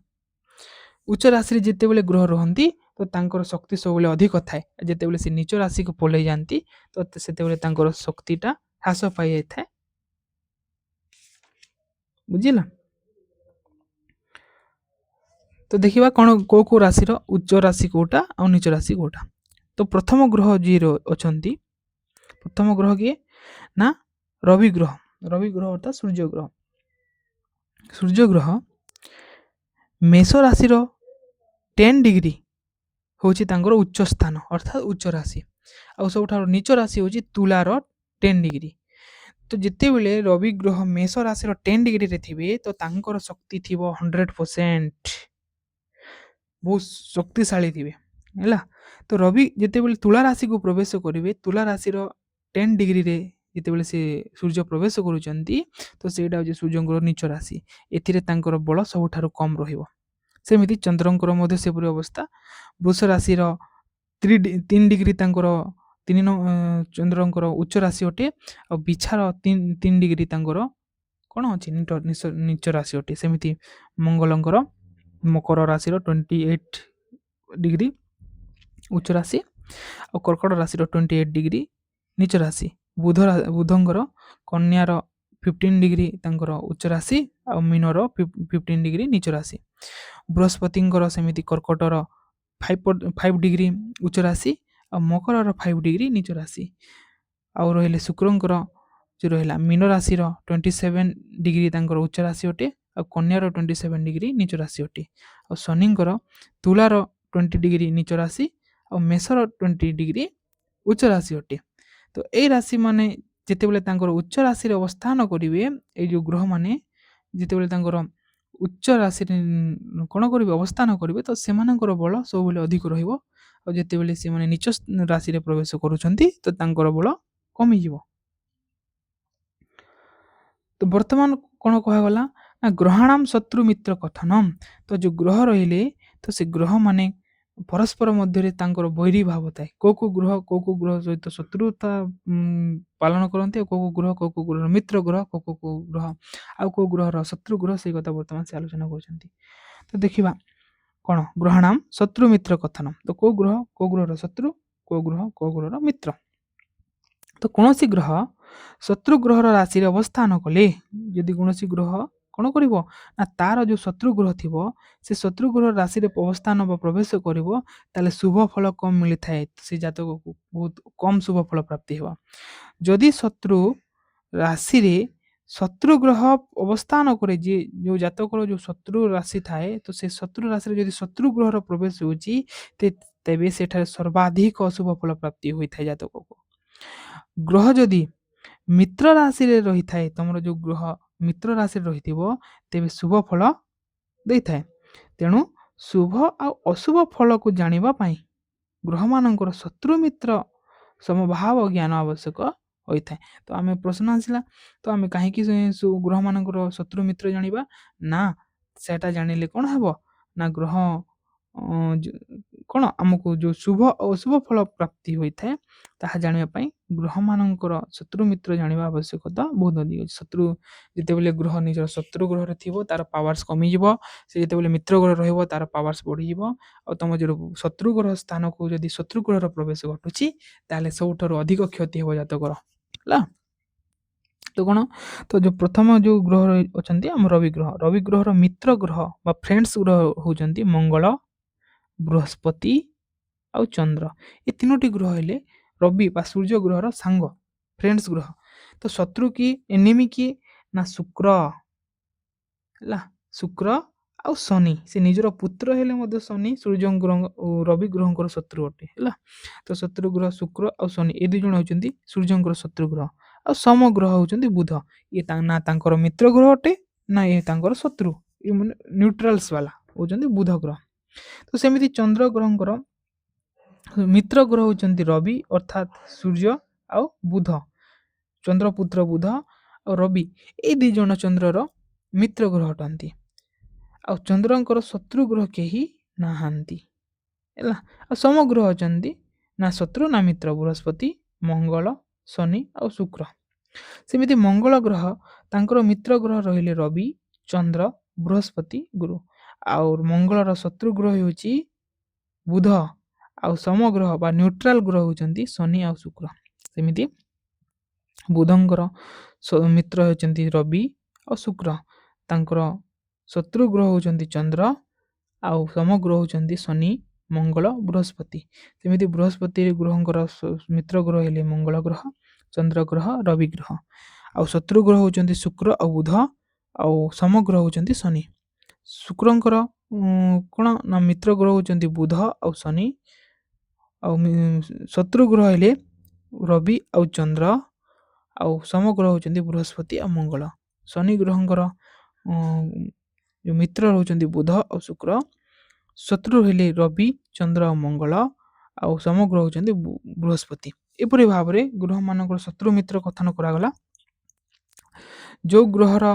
ଉଚ୍ଚ ରାଶିରେ ଯେତେବେଳେ ଗ୍ରହ ରୁହନ୍ତି ତ ତାଙ୍କର ଶକ୍ତି ସବୁବେଳେ ଅଧିକ ଥାଏ। ଯେତେବେଳେ ସେ ନୀଚ ରାଶିକୁ ପଳେଇ ଯାଆନ୍ତି ତ ସେତେବେଳେ ତାଙ୍କର ଶକ୍ତିଟା ହ୍ରାସ ପାଇଯାଇଥାଏ। ବୁଝିଲା। ତ ଦେଖିବା କ'ଣ କୋଉ ରାଶିର ଉଚ୍ଚ ରାଶି କୋଉଟା ଆଉ ନୀଚ ରାଶି କୋଉଟା। ତ ପ୍ରଥମ ଗ୍ରହ ଯିଏ ଅଛନ୍ତି, ପ୍ରଥମ ଗ୍ରହ କିଏ ନା ରବି ଗ୍ରହ। ରବି ଗ୍ରହ ଅର୍ଥାତ୍ ସୂର୍ଯ୍ୟ ଗ୍ରହ। ସୂର୍ଯ୍ୟ ଗ୍ରହ ମେଷ ରାଶିର 10 ଡିଗ୍ରୀ ହେଉଛି ତାଙ୍କର ଉଚ୍ଚ ସ୍ଥାନ ଅର୍ଥାତ୍ ଉଚ୍ଚ ରାଶି, ଆଉ ସବୁଠାରୁ ନିଚ ରାଶି ହେଉଛି ତୁଳାର 10 ଡିଗ୍ରୀ। ତ ଯେତେବେଳେ ରବି ଗ୍ରହ ମେଷ ରାଶିର 10 ଡିଗ୍ରୀରେ ଥିବେ ତ ତାଙ୍କର ଶକ୍ତି ଥିବ 100%, ବହୁତ ଶକ୍ତିଶାଳୀ ଥିବେ ହେଲା। ତ ରବି ଯେତେବେଳେ ତୁଳା ରାଶିକୁ ପ୍ରବେଶ କରିବେ, ତୁଳା ରାଶିର 10 ଡିଗ୍ରୀରେ ଯେତେବେଳେ ସେ ସୂର୍ଯ୍ୟ ପ୍ରବେଶ କରୁଛନ୍ତି ତ ସେଇଟା ହେଉଛି ସୂର୍ଯ୍ୟଙ୍କର ନିଚ ରାଶି, ଏଥିରେ ତାଙ୍କର ବଳ ସବୁଠାରୁ କମ୍ ରହିବ। ସେମିତି ଚନ୍ଦ୍ରଙ୍କର ମଧ୍ୟ ସେପରି ଅବସ୍ଥା। ବୃଷ ରାଶିର 3 ଡିଗ୍ରୀ ତାଙ୍କର ଚନ୍ଦ୍ରଙ୍କର ଉଚ୍ଚ ରାଶି ଅଟେ, ଆଉ ବିଛାର 3 ଡିଗ୍ରୀ ତାଙ୍କର କ'ଣ ଅଛି ନିଚ ରାଶି ଅଟେ। ସେମିତି ମଙ୍ଗଳଙ୍କର ମକର ରାଶିର 28 ଡିଗ୍ରୀ ଉଚ୍ଚ ରାଶି, ଆଉ କର୍କଟ ରାଶିର 28 ଡିଗ୍ରୀ ନିଚ ରାଶି। ବୁଧଙ୍କର କନ୍ୟାର 15 ଡିଗ୍ରୀ ତାଙ୍କର ଉଚ୍ଚ ରାଶି, ଆଉ ମୀନର 15 ଡିଗ୍ରୀ ନିଚ ରାଶି। ବୃହସ୍ପତିଙ୍କର ସେମିତି କର୍କଟର 5 ଡିଗ୍ରୀ ଉଚ୍ଚ ରାଶି, ଆଉ ମକରର 5 ଡିଗ୍ରୀ ନିଚ ରାଶି। ଆଉ ରହିଲେ ଶୁକ୍ରଙ୍କର ଯେ ରହିଲା ମୀନ ରାଶିର 27 ଡିଗ୍ରୀ ତାଙ୍କର ଉଚ୍ଚ ରାଶି ଅଟେ, ଆଉ କନ୍ୟାର 27 ଡିଗ୍ରୀ ନିଚ ରାଶି ଅଟେ। ଆଉ ଶନିଙ୍କର ତୁଳାର 20 ଡିଗ୍ରୀ ନିଚ ରାଶି, ଆଉ ମେଷର 20 ଡିଗ୍ରୀ ଉଚ୍ଚ ରାଶି ଅଟେ। ତ ଏଇ ରାଶି ମାନେ ଯେତେବେଳେ ତାଙ୍କର ଉଚ୍ଚ ରାଶିରେ ଅବସ୍ଥାନ କରିବେ, ଏଇ ଯେଉଁ ଗ୍ରହମାନେ ଯେତେବେଳେ ତାଙ୍କର ଉଚ୍ଚ ରାଶିରେ କ'ଣ କରିବେ ଅବସ୍ଥାନ କରିବେ, ତ ସେମାନଙ୍କର ବଳ ସବୁବେଳେ ଅଧିକ ରହିବ, ଆଉ ଯେତେବେଳେ ସେମାନେ ନିଚ ରାଶିରେ ପ୍ରବେଶ କରୁଛନ୍ତି ତ ତାଙ୍କର ବଳ କମିଯିବ। ତ ବର୍ତ୍ତମାନ କ'ଣ କୁହାଗଲା ନା ଗ୍ରହାଣାମ ଶତ୍ରୁ ମିତ୍ର କଥନମ୍। ତ ଯେଉଁ ଗ୍ରହ ରହିଲେ ତ ସେ ଗ୍ରହମାନେ ପରସ୍ପର ମଧ୍ୟରେ ତାଙ୍କର ବୈରୀ ଭାବ ଥାଏ। କେଉଁ ଗ୍ରହ ସହିତ ଶତ୍ରୁତା ପାଳନ କରନ୍ତି, ଆଉ କେଉଁ ଗ୍ରହର ମିତ୍ର ଗ୍ରହ, କେଉଁ ଗ୍ରହ ଆଉ କେଉଁ ଗ୍ରହର ଶତ୍ରୁ ଗ୍ରହ, ସେଇ କଥା ବର୍ତ୍ତମାନ ସେ ଆଲୋଚନା କରୁଛନ୍ତି। ତ ଦେଖିବା କ'ଣ ଗ୍ରହାଣାମ ଶତ୍ରୁ ମିତ୍ର କଥନମ୍। ତ କେଉଁ ଗ୍ରହର ଶତ୍ରୁ, କେଉଁ ଗ୍ରହର ମିତ୍ର। ତ କୌଣସି ଗ୍ରହ ଶତ୍ରୁ ଗ୍ରହର ରାଶିରେ ଅବସ୍ଥାନ କଲେ, ଯଦି କୌଣସି ଗ୍ରହ କ'ଣ କରିବ ନା ତାର ଯେଉଁ ଶତ୍ରୁ ଗ୍ରହ ଥିବ ସେ ଶତ୍ରୁ ଗ୍ରହ ରାଶିରେ ଅବସ୍ଥାନ ବା ପ୍ରବେଶ କରିବ, ତାହେଲେ ଶୁଭ ଫଳ କମ୍ ମିଳିଥାଏ। ସେ ଜାତକକୁ ବହୁତ କମ୍ ଶୁଭ ଫଳ ପ୍ରାପ୍ତି ହେବ। ଯଦି ଶତ୍ରୁ ରାଶିରେ ଶତ୍ରୁ ଗ୍ରହ ଅବସ୍ଥାନ କରେ, ଯେଉଁ ଜାତକର ଯେଉଁ ଶତ୍ରୁ ରାଶି ଥାଏ, ତ ସେ ଶତ୍ରୁ ରାଶିରେ ଯଦି ଶତ୍ରୁ ଗ୍ରହର ପ୍ରବେଶ ହେଉଛି ତେବେ ସେଠାରେ ସର୍ବାଧିକ ଅଶୁଭ ଫଳ ପ୍ରାପ୍ତି ହୋଇଥାଏ ଜାତକକୁ। ଗ୍ରହ ଯଦି ମିତ୍ର ରାଶିରେ ରହିଥାଏ, ତମର ଯେଉଁ ଗ୍ରହ ମିତ୍ର ରାଶିରେ ରହିଥିବ ତେବେ ଶୁଭ ଫଳ ଦେଇଥାଏ। ତେଣୁ ଶୁଭ ଆଉ ଅଶୁଭ ଫଳକୁ ଜାଣିବା ପାଇଁ ଗ୍ରହମାନଙ୍କର ଶତ୍ରୁ ମିତ୍ର ସମଭାବ ଜ୍ଞାନ ଆବଶ୍ୟକ ହୋଇଥାଏ। ତ ଆମେ ପ୍ରଶ୍ନ ଆସିଲା, ତ ଆମେ କାହିଁକି ଗ୍ରହମାନଙ୍କର ଶତ୍ରୁ ମିତ୍ର ଜାଣିବା? ନା ସେଟା ଜାଣିଲେ କ'ଣ ହେବ ନା ଗ୍ରହ କ'ଣ ଆମକୁ ଯେଉଁ ଶୁଭ ଓ ଅଶୁଭ ଫଳ ପ୍ରାପ୍ତି ହୋଇଥାଏ ତାହା ଜାଣିବା ପାଇଁ ଗ୍ରହମାନଙ୍କର ଶତ୍ରୁ ମିତ୍ର ଜାଣିବା ଆବଶ୍ୟକତା ବହୁତ ଅଧିକ ଅଛି। ଯେତେବେଳେ ଗ୍ରହ ନିଜର ଶତ୍ରୁ ଗ୍ରହରେ ଥିବ ତାର ପାୱାର୍ସ କମିଯିବ, ସେ ଯେତେବେଳେ ମିତ୍ର ଗ୍ରହ ରହିବ ତାର ପାୱାର୍ସ ବଢ଼ିଯିବ, ଆଉ ତୁମ ଯେଉଁ ଶତ୍ରୁ ଗ୍ରହ ସ୍ଥାନକୁ ଯଦି ଶତ୍ରୁ ଗ୍ରହର ପ୍ରବେଶ ଘଟୁଛି ତାହେଲେ ସବୁଠାରୁ ଅଧିକ କ୍ଷତି ହେବ ଜାତକର ହେଲା। ତ କ'ଣ ତ ଯେଉଁ ପ୍ରଥମ ଯେଉଁ ଗ୍ରହ ଅଛନ୍ତି ଆମ ରବି ଗ୍ରହର ମିତ୍ର ଗ୍ରହ ବା ଫ୍ରେଣ୍ଡସ୍ ଗ୍ରହ ହେଉଛନ୍ତି ମଙ୍ଗଳ, ବୃହସ୍ପତି ଆଉ ଚନ୍ଦ୍ର। ଏ ତିନୋଟି ଗ୍ରହ ହେଲେ ରବି ବା ସୂର୍ଯ୍ୟ ଗ୍ରହର ସାଙ୍ଗ, ଫ୍ରେଣ୍ଡସ୍ ଗ୍ରହ। ତ ଶତ୍ରୁ କି ଏନିମି କିଏ ନା ଶୁକ୍ର ହେଲା। ଶୁକ୍ର ଆଉ ଶନି, ସେ ନିଜର ପୁତ୍ର ହେଲେ ମଧ୍ୟ ଶନି ରବି ଗ୍ରହଙ୍କର ଶତ୍ରୁ ଅଟେ ହେଲା। ତ ଶତ୍ରୁ ଗ୍ରହ ଶୁକ୍ର ଆଉ ଶନି ଏ ଦୁଇ ଜଣ ହେଉଛନ୍ତି ସୂର୍ଯ୍ୟଙ୍କର ଶତ୍ରୁ ଗ୍ରହ। ଆଉ ସମ ଗ୍ରହ ହେଉଛନ୍ତି ବୁଧ, ଇଏ ନା ତାଙ୍କର ମିତ୍ର ଗ୍ରହ ଅଟେ ନା ଇଏ ତାଙ୍କର ଶତ୍ରୁ, ଇଏ ମାନେ ନ୍ୟୁଟ୍ରାଲ୍ସ ବାଲା ହେଉଛନ୍ତି ବୁଧ ଗ୍ରହ। ତ ସେମିତି ଚନ୍ଦ୍ର ଗ୍ରହଙ୍କର ମିତ୍ର ଗ୍ରହ ହେଉଛନ୍ତି ରବି ଅର୍ଥାତ୍ ସୂର୍ଯ୍ୟ ଆଉ ବୁଧ, ଚନ୍ଦ୍ରପୁତ୍ର ବୁଧ ଆଉ ରବି, ଏଇ ଦୁଇ ଜଣ ଚନ୍ଦ୍ରର ମିତ୍ର ଗ୍ରହ ଅଟନ୍ତି। ଆଉ ଚନ୍ଦ୍ରଙ୍କର ଶତ୍ରୁ ଗ୍ରହ କେହି ନାହାନ୍ତି ହେଲା। ଆଉ ସମ ଗ୍ରହ ଅଛନ୍ତି ନା ଶତ୍ରୁ ନା ମିତ୍ର, ବୃହସ୍ପତି, ମଙ୍ଗଳ, ଶନି ଆଉ ଶୁକ୍ର। ସେମିତି ମଙ୍ଗଳ ଗ୍ରହ ତାଙ୍କର ମିତ୍ର ଗ୍ରହ ରହିଲେ ରବି, ଚନ୍ଦ୍ର, ବୃହସ୍ପତି, ଗୁରୁ। ଆଉ ମଙ୍ଗଳର ଶତ୍ରୁ ଗ୍ରହ ହେଉଛି ବୁଧ, ଆଉ ସମ ଗ୍ରହ ବା ନ୍ୟୁଟ୍ରାଲ ଗ୍ରହ ହେଉଛନ୍ତି ଶନି ଆଉ ଶୁକ୍ର। ସେମିତି ବୁଧଙ୍କର ମିତ୍ର ହେଉଛନ୍ତି ରବି ଆଉ ଶୁକ୍ର, ତାଙ୍କର ଶତ୍ରୁ ଗ୍ରହ ହେଉଛନ୍ତି ଚନ୍ଦ୍ର, ଆଉ ସମ ଗ୍ରହ ହେଉଛନ୍ତି ଶନି ମଙ୍ଗଳ ବୃହସ୍ପତି। ସେମିତି ବୃହସ୍ପତି ଗ୍ରହଙ୍କର ମିତ୍ର ଗ୍ରହ ହେଲେ ମଙ୍ଗଳ ଗ୍ରହ, ଚନ୍ଦ୍ର ଗ୍ରହ, ରବି ଗ୍ରହ। ଆଉ ଶତ୍ରୁ ଗ୍ରହ ହେଉଛନ୍ତି ଶୁକ୍ର ଆଉ ବୁଧ, ଆଉ ସମଗ୍ରହ ହେଉଛନ୍ତି ଶନି। ଶୁକ୍ରଙ୍କର କ'ଣ ନା ମିତ୍ର ଗ୍ରହ ହେଉଛନ୍ତି ବୁଧ ଆଉ ଶନି, ଆଉ ଶତ୍ରୁ ଗ୍ରହ ହେଲେ ରବି ଆଉ ଚନ୍ଦ୍ର, ଆଉ ସମଗ୍ରହ ହେଉଛନ୍ତି ବୃହସ୍ପତି ଆଉ ମଙ୍ଗଳ। ଶନି ଗ୍ରହଙ୍କର ଯେଉଁ ମିତ୍ର ରହୁଛନ୍ତି ବୁଧ ଆଉ ଶୁକ୍ର, ଶତ୍ରୁ ହେଲେ ରବି, ଚନ୍ଦ୍ର ଆଉ ମଙ୍ଗଳ, ଆଉ ସମଗ୍ର ହେଉଛନ୍ତି ବୃହସ୍ପତି। ଏପରି ଭାବରେ ଗ୍ରହମାନଙ୍କର ଶତ୍ରୁ ମିତ୍ର କଥନ କରାଗଲା। ଯେଉଁ ଗ୍ରହର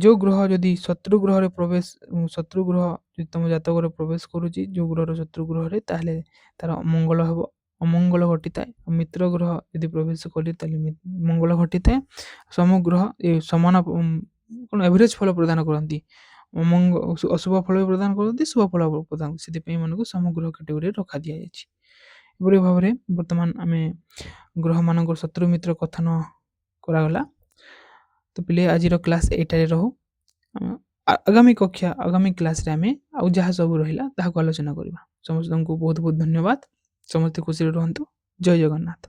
ଯେଉଁ ଗ୍ରହ ଯଦି ଶତ୍ରୁ ଗ୍ରହରେ ପ୍ରବେଶ, ଶତ୍ରୁ ଗ୍ରହ ଯଦି ତୁମ ଜାତକରେ ପ୍ରବେଶ କରୁଛି ଯେଉଁ ଗ୍ରହର ଶତ୍ରୁ ଗ୍ରହରେ, ତାହେଲେ ତାର ଅମଙ୍ଗଳ ହେବ, ଅମଙ୍ଗଳ ଘଟିଥାଏ। ମିତ୍ର ଗ୍ରହ ଯଦି ପ୍ରବେଶ କଲେ ତାହେଲେ ମଙ୍ଗଳ ଘଟିଥାଏ। ସମଗ୍ରହ ସମାନ ଏଭରେଜ ଫଳ ପ୍ରଦାନ କରନ୍ତି, ଅଶୁଭ ଫଳ ବି ପ୍ରଦାନ କରନ୍ତି, ଶୁଭ ଫଳ ପ୍ରଦାନ, ସେଥିପାଇଁ ଏମାନଙ୍କୁ ସମଗ୍ରହ କାଟେଗୋରୀରେ ରଖା ଦିଆଯାଇଛି। ଏପରି ଭାବରେ ବର୍ତ୍ତମାନ ଆମେ ଗ୍ରହମାନଙ୍କର ଶତ୍ରୁ ମିତ୍ର କଥନ କରାଗଲା। ତ ପିଲେ ଆଜିର କ୍ଲାସ୍ ଏଇଠାରେ ରହୁ। ଆଗାମୀ କ୍ଲାସ୍ରେ ଆମେ ଆଉ ଯାହା ସବୁ ରହିଲା ତାହାକୁ ଆଲୋଚନା କରିବା। ସମସ୍ତଙ୍କୁ ବହୁତ ବହୁତ ଧନ୍ୟବାଦ। ସମସ୍ତେ ଖୁସିରେ ରୁହନ୍ତୁ। ଜୟ ଜଗନ୍ନାଥ।